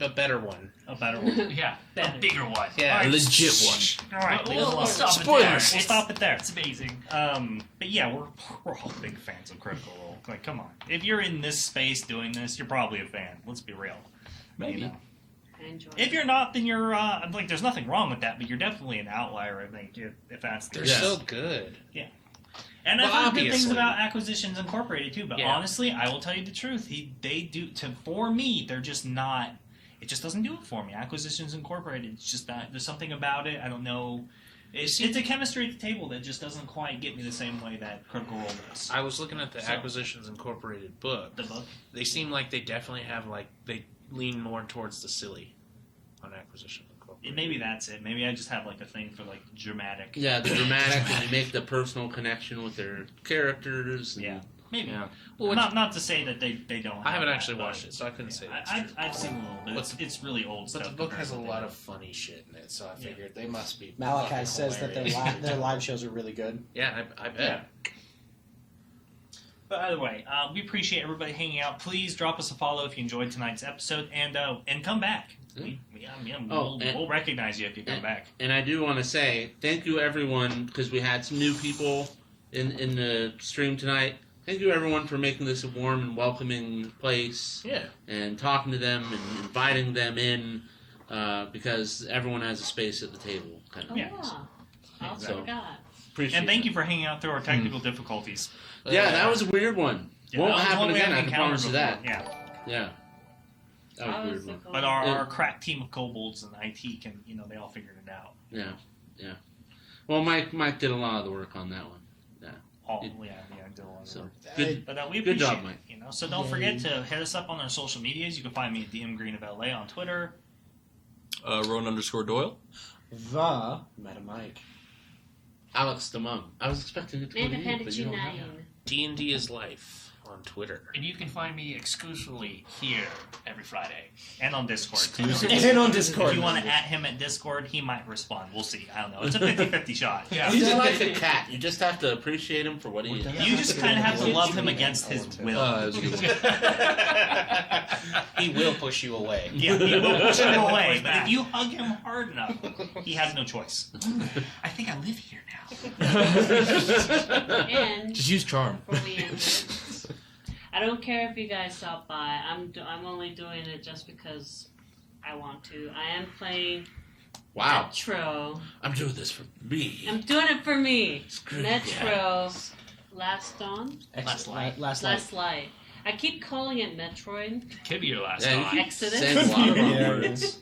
better one. a better one. Yeah, a Better. bigger one. Yeah. All A right, legit one. All right, We'll stop Spoilers. it there. We'll stop it there. It's amazing. But yeah, we're all big fans of Critical Role. Like, come on, if you're in this space doing this, you're probably a fan. Let's be real. Maybe. You know? enjoy If it. you're not, then you're like there's nothing wrong with that, but you're definitely an outlier. I think if that's the They're case. so good. And I've Well, heard good things obviously. about Acquisitions Incorporated too. But Yeah. honestly, I will tell you the truth. For me, they're just not. It just doesn't do it for me. Acquisitions Incorporated. It's just not. There's something about it. I don't know. It's a chemistry at the table that just doesn't quite get me the same way that Critical Role does. I was looking at the So- Acquisitions Incorporated book. The book. They seem like they definitely have they lean more towards the silly on Acquisitions Incorporated. Maybe that's it. Maybe I just have like a thing for like dramatic. Yeah, the dramatic, and they make the personal connection with their characters. And, Yeah. Maybe. Yeah. Well, not to say that they don't. I haven't have actually that, watched but- it, so I couldn't say that. I've seen a little bit. It's really old But stuff. the book has a compared to lot that. of funny shit in it, so I figured they must be. Malachi fucking says that hilarious. their live shows are really good. Yeah, I bet. Yeah. But either way, we appreciate everybody hanging out. Please drop us a follow if you enjoyed tonight's episode, and come back. We'll recognize you if you come back. And I do want to say thank you, everyone, because we had some new people in the stream tonight. Thank you, everyone, for making this a warm and welcoming place. Yeah. And talking to them and inviting them in because everyone has a space at the table. Kind Oh, of. Yeah. I also So- forgot. Appreciate And thank that. you for hanging out through our technical difficulties. Yeah, that was a weird one. Yeah, Won't that was happen one we again. I haven't can promise you encountered that. before. Yeah. Yeah. That was a weird one. But our crack team of kobolds and IT can, they all figured it out. Yeah. Yeah. Well, Mike did a lot of the work on that one. All, It- yeah, did a lot of So work. good. But we Good appreciate job, Mike. it, So don't forget to hit us up on our social medias. You can find me at DM Green of LA on Twitter. Rowan_Doyle. The Meta Mike. Alex Damon. I was expecting it to And be you, handed but you you don't have 9. D&D is life on Twitter. And you can find me exclusively here every Friday. And on Discord. And on Discord. If you want to at him at Discord, he might respond. We'll see. I don't know. It's a 50-50 shot. Yeah. He's like a cat. You just have to appreciate him for what he is. You just kind of have to love him against his will. That was a good one. He will push you away. Yeah, he will push him away. But if you hug him hard enough, he has no choice. I think I live here now. And Just use charm. before we end it, I don't care if you guys stop by. I'm only doing it just because I want to. I am playing Wow. Metro. I'm doing this for me. I'm doing it for me. Screw Metro. Last Dawn? Last Light. Last Light. Last Light. I keep calling it Metroid, Could be your last Yeah, you time. keep Exodus? saying a lot of Yeah. words.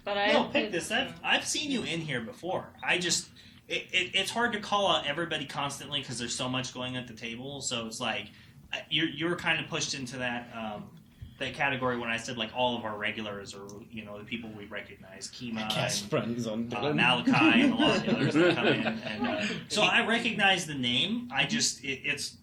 but I No, pick this. I've seen you in here before. It's hard to call out everybody constantly because there's so much going at the table. So it's like you're kind of pushed into that category when I said like all of our regulars or the people we recognize, Kima Cast and friends on Malachi and a lot of the others that come in. And, so I recognize the name. I just it's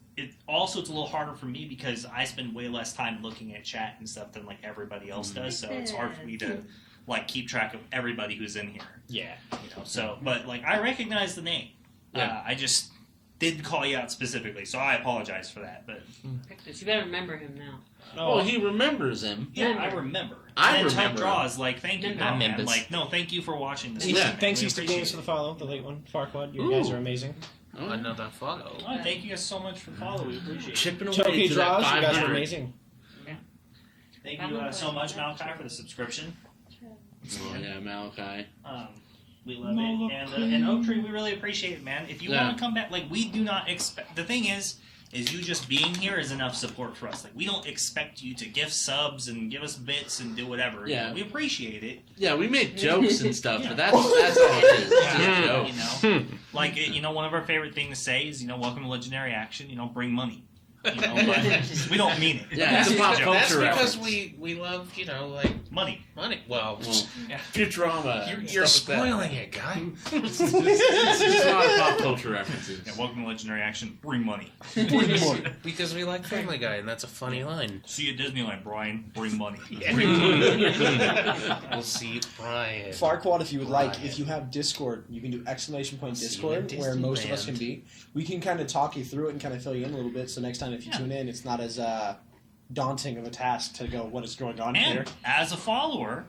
a little harder for me because I spend way less time looking at chat and stuff than like everybody else does. So it's hard for me to like keep track of everybody who's in here. Yeah. So but like I recognize the name. Yeah. I just didn't call you out specifically, so I apologize for that. But You better remember him now. Oh, he remembers him. yeah, I remember. I and then remember. Type Draws like thank you, Remember. man. Like no, thank you for watching this. Yeah. man. Thanks, We Easter appreciate Games, for it. the follow. The late one. Farquad, you Ooh. guys are amazing. Oh, Another follow. Oh, thank you guys so much for following. We appreciate it. chipping away Choky to Draws, that you guys are 500. amazing. Thank you so much, Malachi, for the subscription. Oh, yeah, Malachi. We love it. And Oak Tree, we really appreciate it, man. If you Yeah. want to come back, like, we do not expect... The thing is you just being here is enough support for us. Like, we don't expect you to gift subs and give us bits and do whatever. Yeah. We appreciate it. Yeah, we make jokes and stuff, Yeah. but that's all it is. It's just Yeah. jokes. Like, one of our favorite things to say is, welcome to Legendary Action, bring money. But we don't mean it. Yeah, it's a pop joke. culture That's reference. because we love, Money. money. Well, Well, Futurama. you're stuff like that. spoiling it, guy. It's a lot of pop culture references. Yeah, welcome to Legendary Action, bring money. Because we like Family Guy, and that's a funny line. See you at Disneyland, Brian, bring money. We'll see Brian. Farquad, if you would like, Brian. if you have Discord, you can do ! See you Discord, in where most of us Disneyland. can be. We can kind of talk you through it and kind of fill you in a little bit, so next time if you Yeah. tune in, it's not as daunting of a task to go, what is going on here? And as a follower,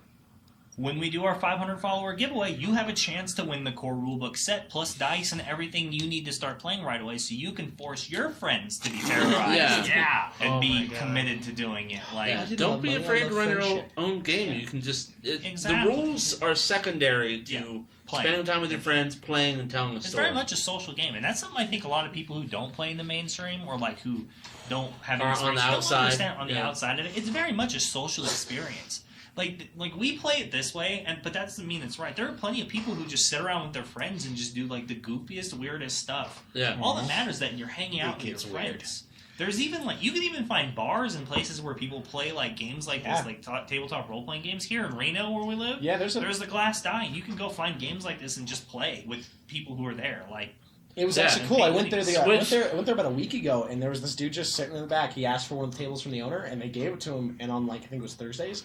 when we do our 500 follower giveaway, you have a chance to win the core rulebook set plus dice and everything you need to start playing right away, so you can force your friends to be terrorized. Yeah. And Oh my be God. committed to doing it. Like, Yeah, I didn't don't love be money, I afraid to love run your friendship. own game. You can just Exactly. the rules are secondary to Yeah. Play. spending time with your friends, playing and telling a It's story. very much a social game, and that's something I think a lot of people who don't play in the mainstream or like who don't have Are on experience the don't outside, understand on the yeah. outside of it. It's very much a social experience. Like we play it this way, but that doesn't mean it's right. There are plenty of people who just sit around with their friends and just do like the goofiest, weirdest stuff. Yeah. All that matters is that you're hanging out with your gets friends. There's even like you can even find bars and places where people play like games like this, Yeah. like tabletop role playing games here in Reno where we live. Yeah, there's the Glass Dying. You can go find games like this and just play with people who are there. Like It was Yeah, actually and cool. I big went there. winnings. I went there about a week ago, and there was this dude just sitting in the back. He asked for one of the tables from the owner, and they gave it to him. And on like I think it was Thursdays,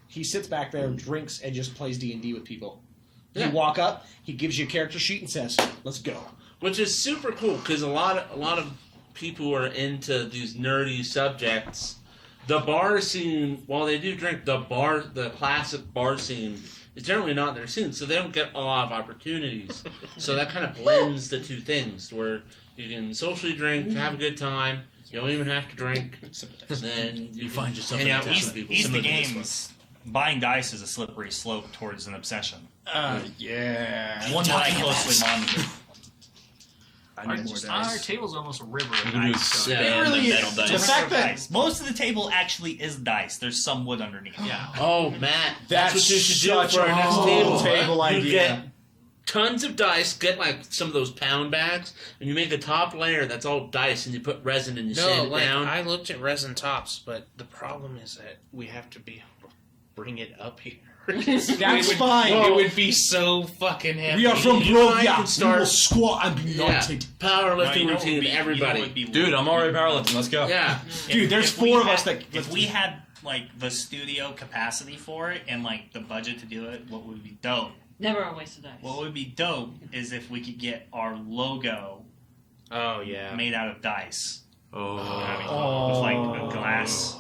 he sits back there, drinks, and just plays D&D with people. Yeah. You walk up, he gives you a character sheet and says, "Let's go." Which is super cool because a lot of people who are into these nerdy subjects, the bar scene, while they do drink, the classic bar scene is generally not their scene, so they don't get a lot of opportunities. So that kind of blends the two things, where you can socially drink, have a good time, you don't even have to drink, then you find yourself yeah, in ease, people. ease the games. Buying dice is a slippery slope towards an obsession. Yeah. One that I closely monitor. Our table's almost a river of gonna do dice. So. Yeah. It really metal is. dice. The fact that Dice. Most of the table actually is dice. There's some wood underneath. Yeah. Oh, Matt, That's what you should do such for our a next whole table. table You idea. get tons of dice, get like some of those pound bags, and you make a top layer that's all dice, and you put resin and you No, sand it like down. I looked at resin tops, but the problem is that we have to be able to bring it up here. That's fine. It would be so fucking heavy. We are from You and I Brovia. can start- We will squat and be Yeah, united. powerlifting routine, everybody. Dude, I'm already powerlifting. Let's go. Yeah, Dude, there's we four of had- us that. If we had like the studio capacity for it and like the budget to do it, what would be dope? Never a waste of dice. What would be dope is if we could get our logo Oh yeah. made out of dice. Oh. With like a glass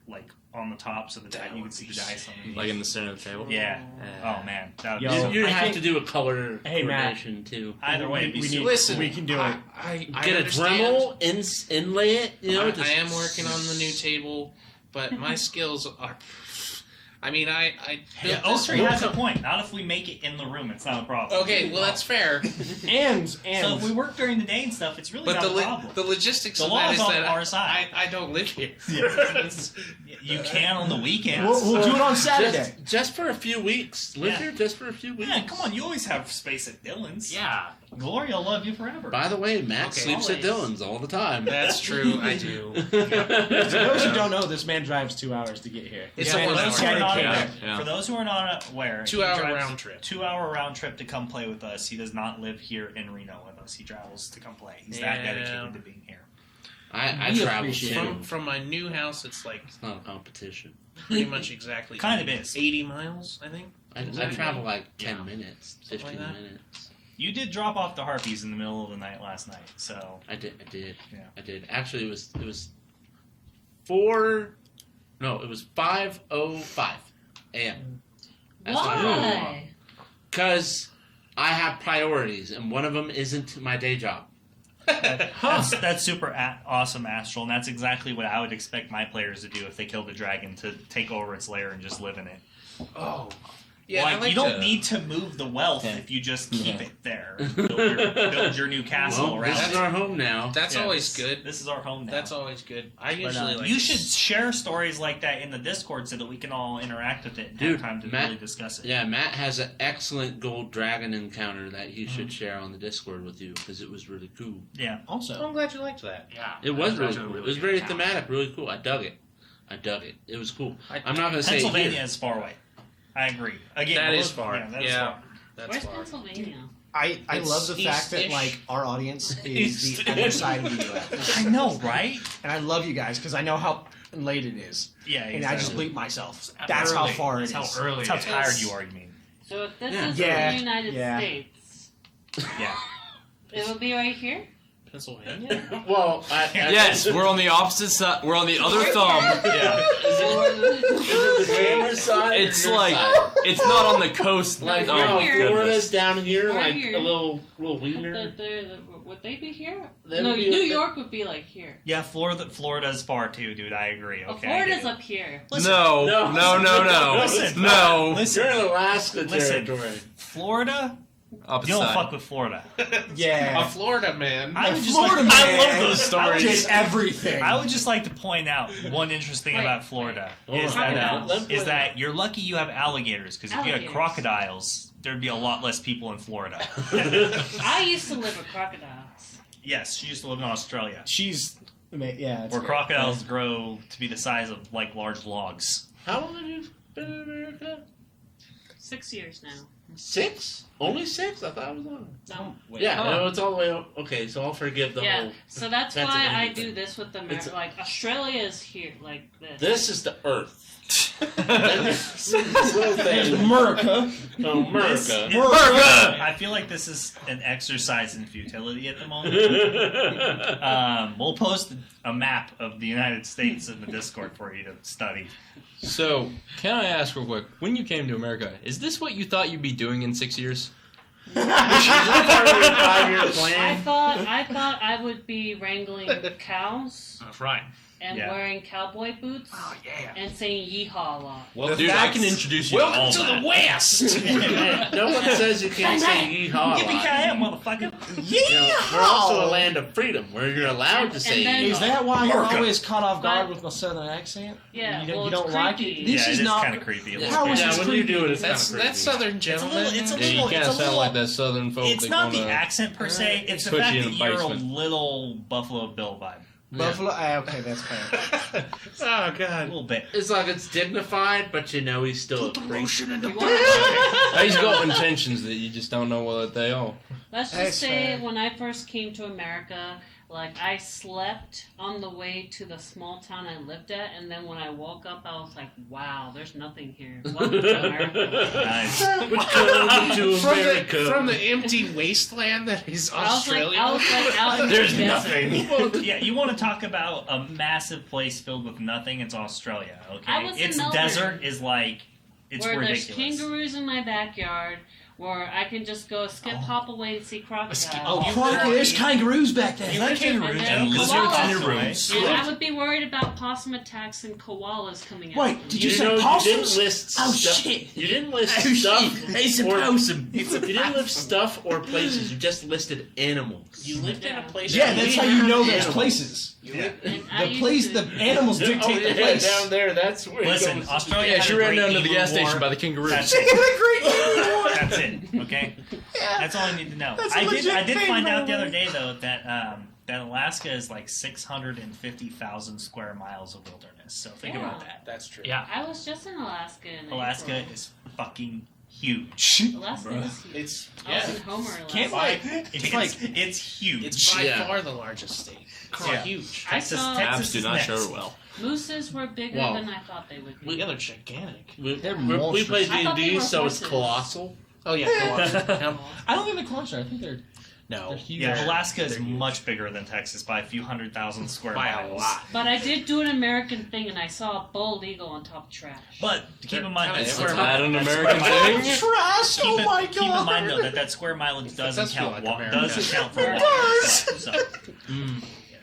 like on the top so that you would see the dice on the Like in the center of the table? Yeah. Oh man. That would Yo, be so you I have think- to do a color Hey, Matt. coordination too. Either way, it'd be we super need- Listen, we can do it. I Get a understand. Dremel, inlay it. You know, I am working on the new table, but my skills are. I mean, I Yeah, built this Oak Tree has a point. Not if we make it in the room. It's not a problem. Okay, well that's fair, And So if we work during the day and stuff, it's really but not the a problem. the logistics The of law that is is on that our side. I don't live here. You can on the weekends. we'll do it on Saturday. just for a few weeks. Live Yeah. here just for a few weeks. Yeah, come on. You always have space at Dylan's. Yeah. Gloria will love you forever. By the way, Matt Okay. sleeps at Always. Dylan's all the time. That's true. I do. For those who don't know, this man drives 2 hours to get here. It's For a 1 those who are hour. not Yeah. aware, Yeah. for those who are not aware, 2 he hour drives round trip. 2 hour round trip to come play with us. He does not live here in Reno with us. He travels to come play. He's that Yeah. dedicated to being here. I We travel appreciate too. From my new house, it's like It's not a competition. pretty much exactly Kind of is. 80 miles, I think. I travel like 10 Yeah. minutes, Something 15 like that. minutes. You did drop off the Harpies in the middle of the night last night, so I did. Yeah. I did. Actually, it was 4. No, it was 5:05 a.m. That's what I drove off. Why? Because I have priorities, and one of them isn't my day job. that's super awesome, Astral, and that's exactly what I would expect my players to do if they killed a dragon, to take over its lair and just live in it. Oh. Yeah, I like, like you don't to- need to move the wealth Yeah. if you just keep it there. Build your new castle Well, around this is it. our home now. That's Yeah, always this- good. This is our home now. That's always good. I But, usually like you should share stories like that in the Discord so that we can all interact with it and Dude, have time to Matt- really discuss it. Yeah, Matt has an excellent gold dragon encounter that he should share on the Discord with you because it was really cool. Yeah. Also, I'm glad you liked that. Yeah. It was really That's a cool. It really was good very account. thematic, really cool. I dug it. It was cool. I'm not going to say Pennsylvania here. is far away. I agree. Again, That is both- far. Yeah, that is Yeah. far. That's Where's far. Pennsylvania? I It's love the fact that east-ish. like our audience is the other side of the U.S. I know, right? And I love you guys because I know how late it is, Yeah, and I just exactly. bleep myself. That's how Early. far it is. That's how early That's how it is. tired you are, you mean. So if this Yeah. is Yeah, the United yeah. States, Yeah. it will be right here? Pennsylvania? Well, Yes, we're on the opposite side. We're on the other thumb. Yeah. Is it the grammar side? or It's your like side? it's not on the coast. Like, oh you know, my goodness. Florida's down here, We're like here. a little wiener. Would they be here? They No, would be New up there. York would be like here. Yeah, Florida's far too, dude. I agree. Oh, Okay. Florida's up here. No, No. no. Listen. No. Listen. You're in Alaska Listen. territory. Florida. Opposite You don't side. fuck with Florida. Yeah. A Florida man. I would just Florida like, man. I love those stories. Did everything. I would just like to point out one interesting Wait, about Florida wait. is Crocodiles. that you're lucky you have alligators, because if you had Alligators. crocodiles, there'd be a lot less people in Florida. I used to live with crocodiles. Yes, she used to live in Australia, She's. Yeah. It's where crocodiles grow to be the size of like large logs. How long have you been in America? 6 years now. 6? Only 6? I thought it was longer. No. Yeah, no, it's all the way up. Okay, so I'll forgive the Yeah, whole. so that's That's why I anything. do this with It's America. a- Like, Australia is here, like this. This is the Earth. This little thing. America. America. I feel like this is an exercise in futility at the moment. We'll post a map of the United States in the Discord for you to study. So, can I ask real quick? When you came to America, is this what you thought you'd be doing in 6 years? Part of your 5-year I plan. thought I would be wrangling cows That's right. and Yeah. wearing cowboy boots Oh, yeah. and saying yeehaw a lot. Well, dude, I can introduce you to all Welcome to that. the West! No one says you can't say yeehaw a lot. Yippee-ki-yay, motherfucker! You know, we're also a land of freedom where you're allowed to say then- yeehaw. Is that why you're America. always caught off guard But- with my southern accent? Yeah, You well, don't it's like creepy. it? This yeah, is it is not. kind of creepy. a little How bit. is Yeah, this when you do it, it's That's kind of that's Southern It's a gentleman. little. It's a Yeah, you little. can't It's a sound little. like that southern folk. It's that not the wanna- accent per se. It's the Put fact you that in a you're a basement. little Buffalo Bill vibe. Buffalo. Okay, that's fair. Oh A god. little bit. It's like it's dignified, but you know he's still a creep. He's got intentions that you just don't know what they are. Let's That's just say fair. when I first came to America, like I slept on the way to the small town I lived at, and then when I woke up, I was like, "Wow, there's nothing here." Welcome to America. Nice. Welcome to America. From the empty wasteland that is I was Australia. like out in There's the desert. nothing. Yeah, you want to talk about a massive place filled with nothing? It's Australia. Okay, I was in its Melbourne. desert is like it's Where ridiculous. there's kangaroos in my backyard, where I can just go skip, hop away and see crocodiles. Oh, Crikey, there's kangaroos back there. You like kangaroos And and then lizards in your koalas. rooms. And I would be worried about possum attacks and koalas coming out. Wait, did you You say know, possums? you didn't list Oh, stuff. shit. You didn't list Oh, stuff. shit. It's a or- possum. You didn't list stuff or places. You just listed animals. You lived in a place. Yeah, that's how you know there's Animals. places. Yeah. And I The used place, to- the animals dictate the place. down there. That's where. Listen, it goes. Australia. Yeah, had she a ran great down to the evil gas station war. by the kangaroos. That's They it. had a great That's it. Okay. That's all I need to know. That's a I legit did thing, find by out the the way. other day though that Alaska is like 650,000 square miles of wilderness. So think Yeah. about that. That's true. Yeah. I was just in Alaska. In Alaska April. is fucking huge. Alaska is huge. It's I was in Homer. Can't Alaska. wait. It's huge. it's by Yeah. far the largest state. It's Yeah. huge. I Texas, saw- Texas Abs do is not next. show her well. Mooses were bigger Wow. than I thought they would be. Yeah, they're gigantic. We They're play monstrous. I thought they D&D, were so it's horses. colossal. Oh yeah, go on. I don't think they're closer. I think they're No. huge. Yeah, Alaska is They're huge. much bigger than Texas by a few 100,000 square By a miles. lot. But I did do an American thing, and I saw a bald eagle on top of trash. But keep in mind that That's square that an that American square thing? mileage- Trash! Keep, Oh in, my keep in god! mind though that square mileage doesn't does feel count. like America. Doesn't count for It walking. does. So,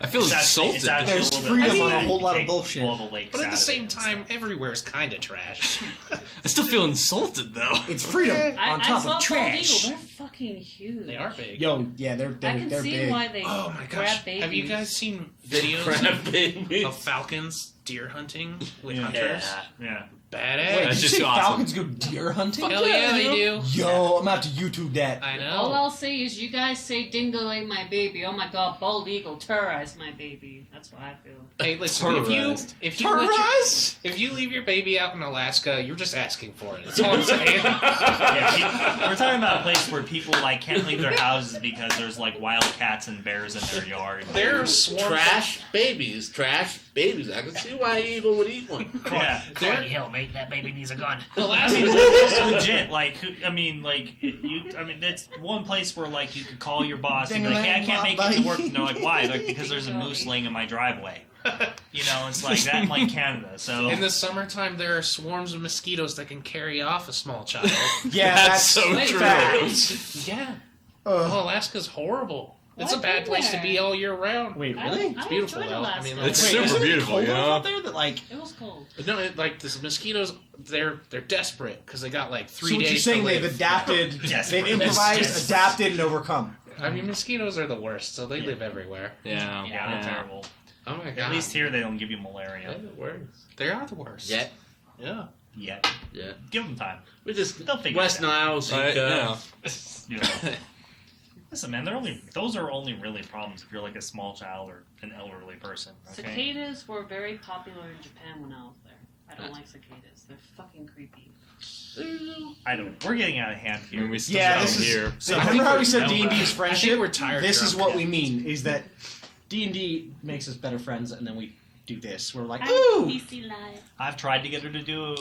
I feel it's actually- insulted. it's actually There's a little bit freedom less on a than whole lot of take bullshit. all the lakes But at out the of same it. time, everywhere's kind of trash. I still feel insulted though. It's freedom I, on I top saw of a bald eagle. trash. They're fucking huge. They are big. Yo, yeah, they're I can they're see big. why they Oh my grab gosh! babies. Have you guys seen Crab videos babies. of falcons deer hunting with Yeah. hunters? Yeah. Wait, Badass. did That's you just say awesome. falcons go deer hunting? Hell yeah, they do. Yo, I'm about to YouTube that. I All know. I'll say is you guys say dingo ate my baby. Oh my god, bald eagle terrorized my baby. That's what I feel. Hey, listen. Terrorized. If you let your, Terrorized? if you leave your baby out in Alaska, you're just asking for it. That's all I'm saying. Yeah, we're talking about a place where people like can't leave their houses because there's like wild cats and bears in their yard. They're swarm. Trash babies. Trash babies. I can see why evil would eat one. Yeah. Crikey hell, man. mate. That baby needs a gun. I mean, it's legit. That's one place where like you could call your boss and be like, "Hey, I can't make it to work." And they're like, "Why?" Like, because there's a moose laying in my driveway. It's like that in like Canada. So In the summertime, there are swarms of mosquitoes that can carry off a small child. Yeah, That's so true. fact. Yeah. Ugh. Oh, Alaska's horrible. It's a I've bad been place to there. be all year round. Wait, I- really? It's beautiful, enjoyed though. I Alaska. mean, It's like, super isn't it beautiful, cold you know? out there that like. It was cold. no, like the mosquitoes, they're desperate because they got like 3 So what days. you're saying to they've live. adapted, Yes, they've yes, improvised, yes. adapted, and overcome. I mean, mosquitoes are the worst, so they live everywhere. Yeah. yeah, they're terrible. Oh my god. At least here they don't give you malaria They're the worst. They are the worst. Yet. Yeah. yet. Yeah. Give them time. We just They'll figure West it out. Nile, Zika. Yeah. Listen, man, those are only really problems if you're like a small child or an elderly person. Okay. Cicadas were very popular in Japan when I was there. I don't like cicadas. They're fucking creepy. I don't. We're getting out of hand I here. mean, we still Yeah, down this is. here. So I remember think how we we're said done D&D with is that. friendship? I think we're tired This is drunk. what we mean. Is that D&D makes us better friends, and then we do this. We're like, I'm ooh, PC Live. I've tried to get her to do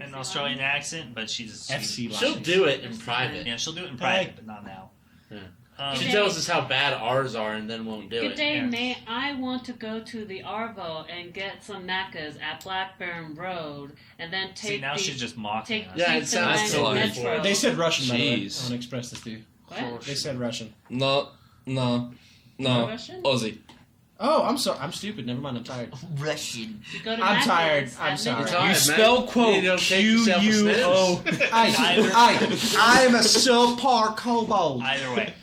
an Australian accent, but she's FC She'll Live. do it in private. Yeah, she'll do it in private, but not now. Yeah. Um, She Good tells us how bad ours are and then won't do Good it. day, Yeah. mate. I want to go to the Arvo and get some macas at Blackburn Road, and then take see, now the she's just mocking take us. Yeah, it take the sounds line so of like- Metro. They said Russian, by the way. Jeez. I want to express this to you. What? They said Russian. No. Russian? Aussie. Oh, I'm sorry. I'm stupid. Never mind. I'm tired. Russian. You go to I'm Macca's tired. at I'm sorry. Metro. You spell quote Q-U-O. I'm a subpar kobold. Either way,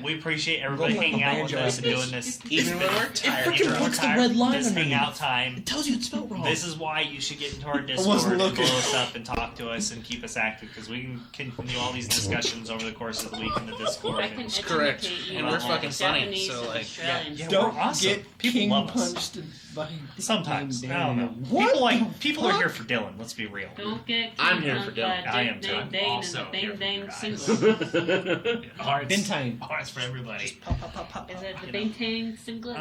we appreciate everybody Go play hanging out with banjo. us and doing this. Even when we're tired. freaking Even puts the tired, red line this underneath. hangout time. It tells you it's spelled wrong. This is why you should get into our Discord wasn't and blow looking. us up and talk to us and keep us active because we can continue all these discussions over the course of the week in the Discord. I can And correct. educate you And on we're all fucking funny, Japanese so, and like, Australian yeah, stuff. we're awesome. Get People king love us. punched by Sometimes. I don't know. What? People are here for Dylan. Let's be real. Don't get I'm here kicked for out by Dylan. I am Dick too. Dane Dane Also and the here Bang for Dang you guys. singlet. Hearts. Bintang. Hearts for everybody. Is it the Bang Dang singlet?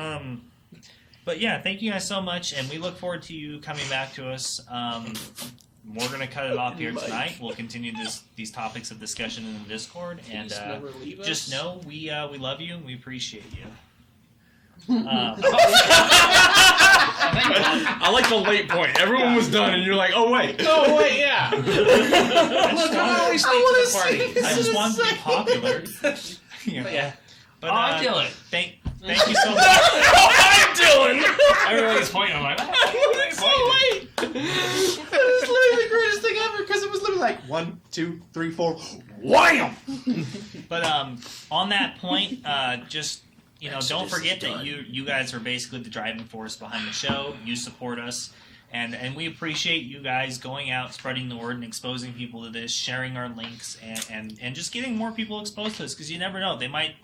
But yeah, thank you guys so much, and we look forward to you coming back to us. We're gonna cut it off here tonight. We'll continue these topics of discussion in the Discord, and Please never leave us. just know we love you and we appreciate you. I like the late point. Everyone was done, and you're like, oh wait. Oh, wait, yeah. I just want to be popular. Yeah. But I'm Dylan. Thank you so much. I'm Dylan. Everybody's pointing. I'm like, That is literally the greatest thing ever because it was literally like 1, 2, 3, 4, wham! But on that point, just don't forget that you guys are basically the driving force behind the show. You support us, and we appreciate you guys going out, spreading the word, and exposing people to this, sharing our links, and just getting more people exposed to this because you never know, they might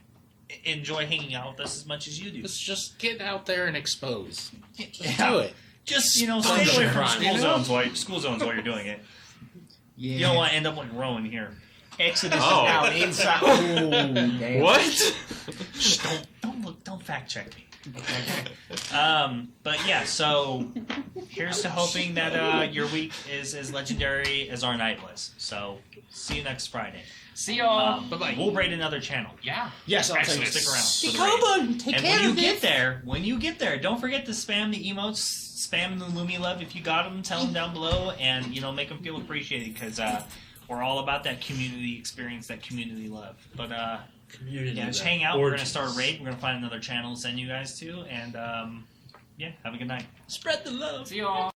enjoy hanging out with us as much as you do. Let's just get out there and expose. Yeah. Do it. Just stay away from school zones while you're doing it. Yeah. You don't want to end up like Rowan here. Exodus is Oh. now inside. Oh, damn. What? Shh, don't fact check me. But yeah, so here's to hoping that your week is as legendary as our night was. So see you next Friday. see y'all. Bye-bye. We'll raid another channel. Yeah. Yes, I'll take Excellent. it. Stick around. Hey, for the raid. Coburn, take And care when you of get it. there, don't forget to spam the emotes, spam the Lumi love if you got them. Tell them down below, and make them feel appreciated because we're all about that community experience, that community love. But Community. yeah, just hang out. We're gonna start a raid. We're gonna find another channel to send you guys to, and yeah, have a good night. Spread the love. See y'all.